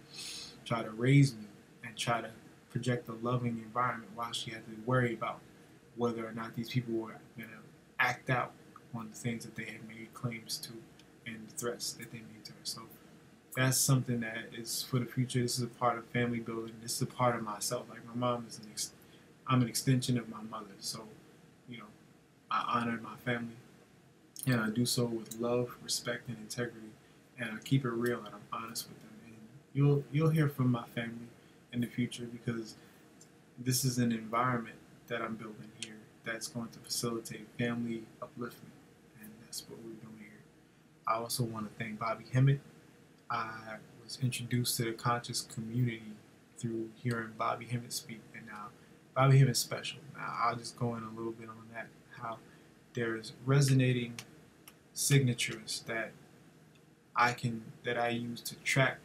try to raise me, and try to project a loving environment while she had to worry about whether or not these people were going to act out on the things that they had made claims to and the threats that they made to her. So that's something that is for the future. This is a part of family building. This is a part of myself. Like my mom is I'm an extension of my mother. So, you know, I honor my family, and I do so with love, respect, and integrity, and I keep it real and I'm honest with them. And you'll hear from my family in the future because this is an environment that I'm building here that's going to facilitate family upliftment, and that's what we're doing here. I also want to thank Bobby Hemmett. I was introduced to the conscious community through hearing Bobby Hemmett speak, and now Bobby Hemmett's special. Now I'll just go in a little bit on that, how there's resonating signatures that I use to track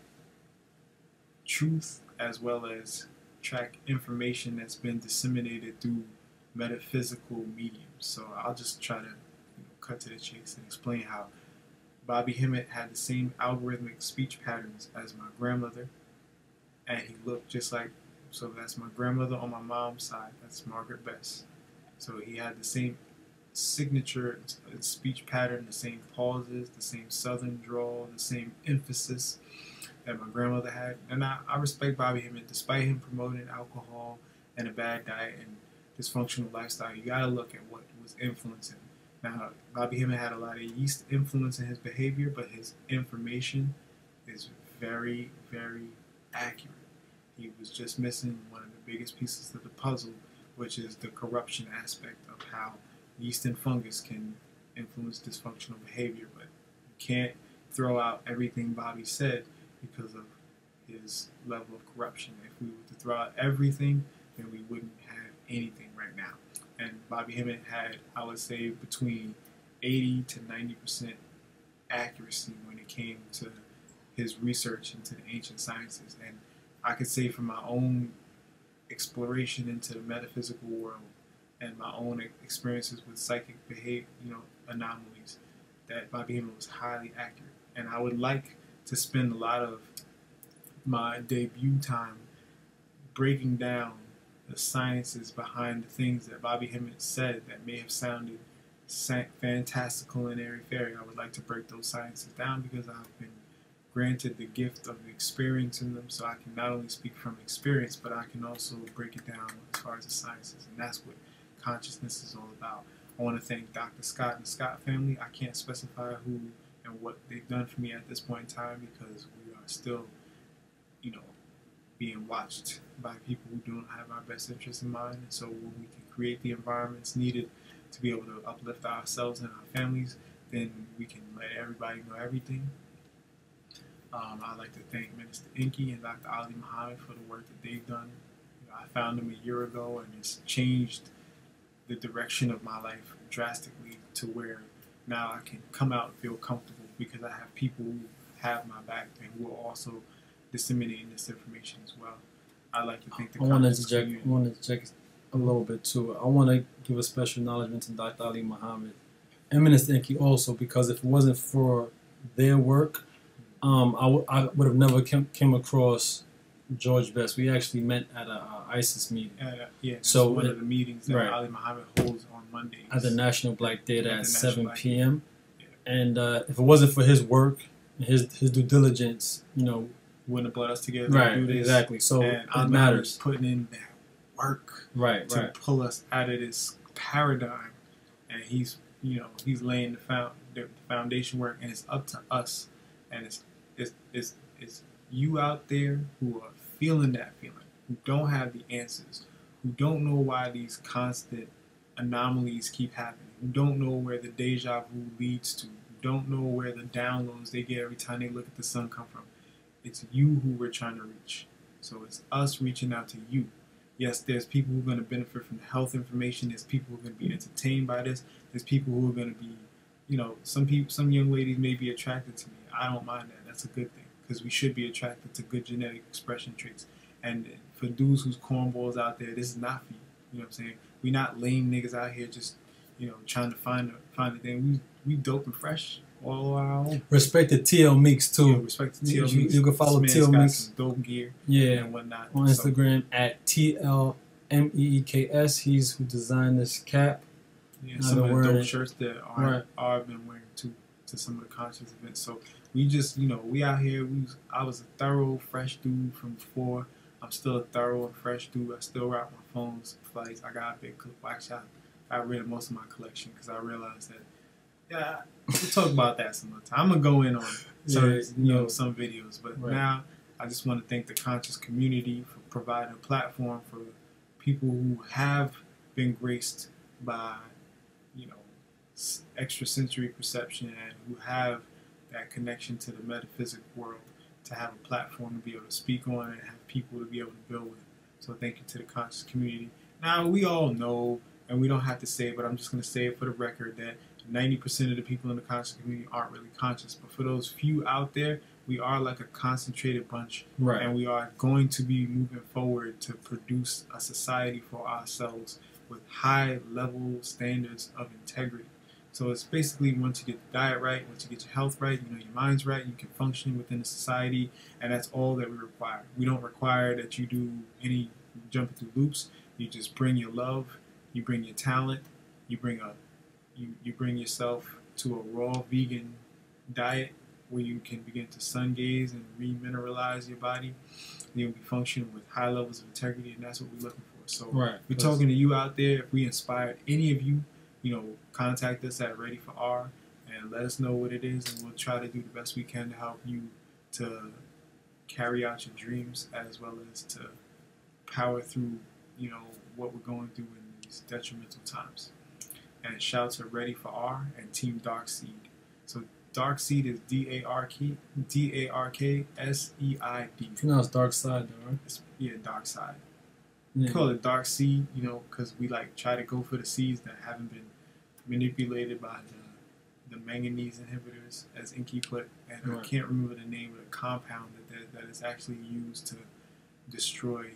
truth as well as track information that's been disseminated through metaphysical mediums. So I'll just try to cut to the chase and explain how Bobby Hemmett had the same algorithmic speech patterns as my grandmother, and he looked just like, so that's my grandmother on my mom's side, that's Margaret Bess. So he had the same signature speech pattern, the same pauses, the same southern drawl, the same emphasis that my grandmother had. And I respect Bobby Hemmett, despite him promoting alcohol and a bad diet and dysfunctional lifestyle. You gotta look at what was influencing. Now, Bobby Hemmett had a lot of yeast influence in his behavior, but his information is very, very accurate. He was just missing one of the biggest pieces of the puzzle, which is the corruption aspect of how yeast and fungus can influence dysfunctional behavior. But you can't throw out everything Bobby said because of his level of corruption. If we were to throw out everything, then we wouldn't have anything right now. And Bobby Hemmett had, I would say, between 80 to 90% accuracy when it came to his research into the ancient sciences. And I could say from my own exploration into the metaphysical world and my own experiences with psychic behavior, anomalies, that Bobby Hemmett was highly accurate. And I would like to spend a lot of my debut time breaking down the sciences behind the things that Bobby Hemmett said that may have sounded fantastical and airy-fairy. I would like to break those sciences down because I've been granted the gift of experiencing them, so I can not only speak from experience, but I can also break it down as far as the sciences, and that's what consciousness is all about. I want to thank Dr. Scott and the Scott family. I can't specify who and what they've done for me at this point in time because we are still, being watched by people who don't have our best interests in mind. And so when we can create the environments needed to be able to uplift ourselves and our families, then we can let everybody know everything. I'd like to thank Minister Inky and Dr. Ali Muhammad for the work that they've done. I found them a year ago, and it's changed the direction of my life drastically to where now I can come out and feel comfortable because I have people who have my back and who are also disseminating this information as well. I'd like to thank the community. I want to interject a little bit too. I want to give a special acknowledgement to Dr. Ali Muhammad and Minister Inky also, because if it wasn't for their work, I would have never came across George Bess. We actually met at a ISIS meeting. So one of the meetings that Ali Muhammad holds on Mondays at the National Black Theater at 7 p.m. Yeah. And if it wasn't for his work, his due diligence, wouldn't have brought us together to do this. Exactly. So and it matters. Putting in that work to pull us out of this paradigm, and he's laying the foundation work, and it's up to us, and it's you out there who are feeling that feeling, who don't have the answers, who don't know why these constant anomalies keep happening, who don't know where the deja vu leads to, who don't know where the downloads they get every time they look at the sun come from. It's you who we're trying to reach. So it's us reaching out to you. Yes, there's people who are going to benefit from the health information. There's people who are going to be entertained by this. There's people who are going to be, you know, some young ladies may be attracted to me. I don't mind that. That's a good thing, because we should be attracted to good genetic expression traits. And for dudes who's cornballs out there, this is not for you. You know what I'm saying? We're not lame niggas out here just, you know, trying to find a thing. We dope and fresh all our own. Respect to TL Meeks too. Yeah, respect to TL Meeks. You can follow TL Meeks. Dope gear. Yeah. And whatnot. On Instagram at TLMEEKS. He's who designed this cap. Yeah, some of the dope shirts that are been wearing to some of the conscious events. So we just, you know, we out here. I was a thorough, fresh dude from before. I'm still a thorough and fresh dude. I still rock my phones, flights. I got a big collection. I got rid of most of my collection because I realized that, yeah, we'll talk about that some other time. I'm going to go in on some videos. But now I just want to thank the conscious community for providing a platform for people who have been graced by, you know, extrasensory perception and who have that connection to the metaphysical world, to have a platform to be able to speak on and have people to be able to build with. So thank you to the conscious community. Now, we all know, and we don't have to say it, but I'm just going to say it for the record, that 90% of the people in the conscious community aren't really conscious. But for those few out there, we are like a concentrated bunch. Right. And we are going to be moving forward to produce a society for ourselves with high-level standards of integrity. So it's basically, once you get the diet right, once you get your health right, you know, your mind's right, you can function within the society, and that's all that we require. We don't require that you do any jumping through loops. You just bring your love, you bring your talent, you bring yourself to a raw vegan diet where you can begin to sun gaze and remineralize your body. You'll be functioning with high levels of integrity, and that's what we're looking for. So we're talking to you out there. If we inspired any of you, you know, contact us at Ready for R and let us know what it is, and we'll try to do the best we can to help you to carry out your dreams, as well as to power through, you know, what we're going through in these detrimental times. And shout to Ready for R and Team Dark Seed. So Dark Seed is DARKSEID. Pronounced Dark Side, though, right? Yeah, Dark Side. We call it Dark Seed, you know, because we like try to go for the seeds that haven't been manipulated by the manganese inhibitors, as Inky put, and I can't remember the name of the compound that is actually used to destroy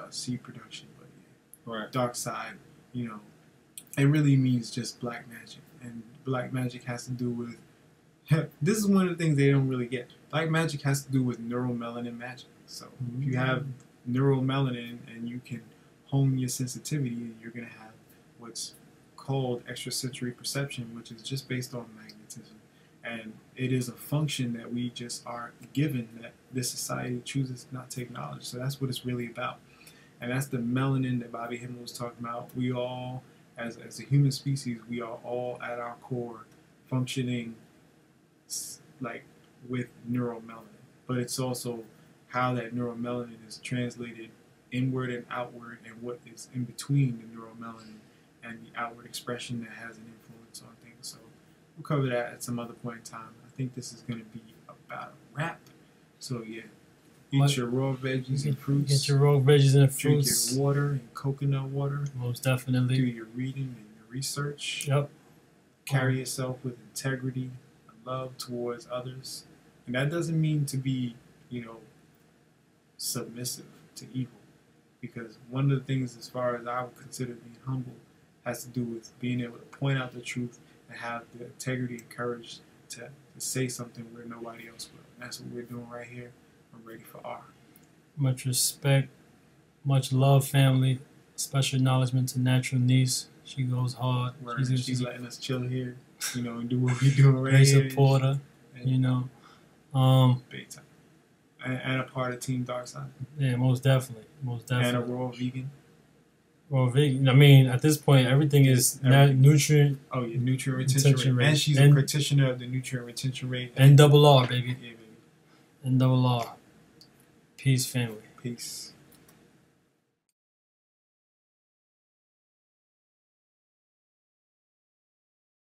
seed production. But yeah, Dark Side, you know, it really means just black magic, and black magic has to do with this is one of the things they don't really get. Black magic has to do with neuromelanin magic. So if you have neuromelanin and you can hone your sensitivity, you're going to have what's called extrasensory perception, which is just based on magnetism. And it is a function that we just are given that this society chooses not to acknowledge. So that's what it's really about. And that's the melanin that Bobby Hemmel was talking about. We all, as a human species, we are all at our core functioning like with neuromelanin. But it's also how that neuromelanin is translated inward and outward, and what is in between the neuromelanin and the outward expression that has an influence on things. So we'll cover that at some other point in time. I think this is going to be about a wrap. So yeah, eat your raw veggies and fruits. Get your raw veggies and fruits. Drink your water and coconut water. Most definitely. Do your reading and your research. Yep. Carry yourself with integrity and love towards others. And that doesn't mean to be, you know, submissive to evil, because one of the things, as far as I would consider being humble, has to do with being able to point out the truth and have the integrity and courage to say something where nobody else will. And that's what we're doing right here. I'm Ready for R. Much respect, much love, family. Special acknowledgement to Natural Niece. She goes hard. She's letting us chill here, you know, and do what we're doing right here. Great supporter, you know. Big time. And a part of Team Dark Side. Yeah, most definitely. And a raw vegan. Raw vegan. I mean, at this point, everything is nutrient. Oh yeah, nutrient retention rate. And she's a practitioner of the nutrient retention rate. And double R, baby. Yeah, baby. And double R. Peace, family. Peace.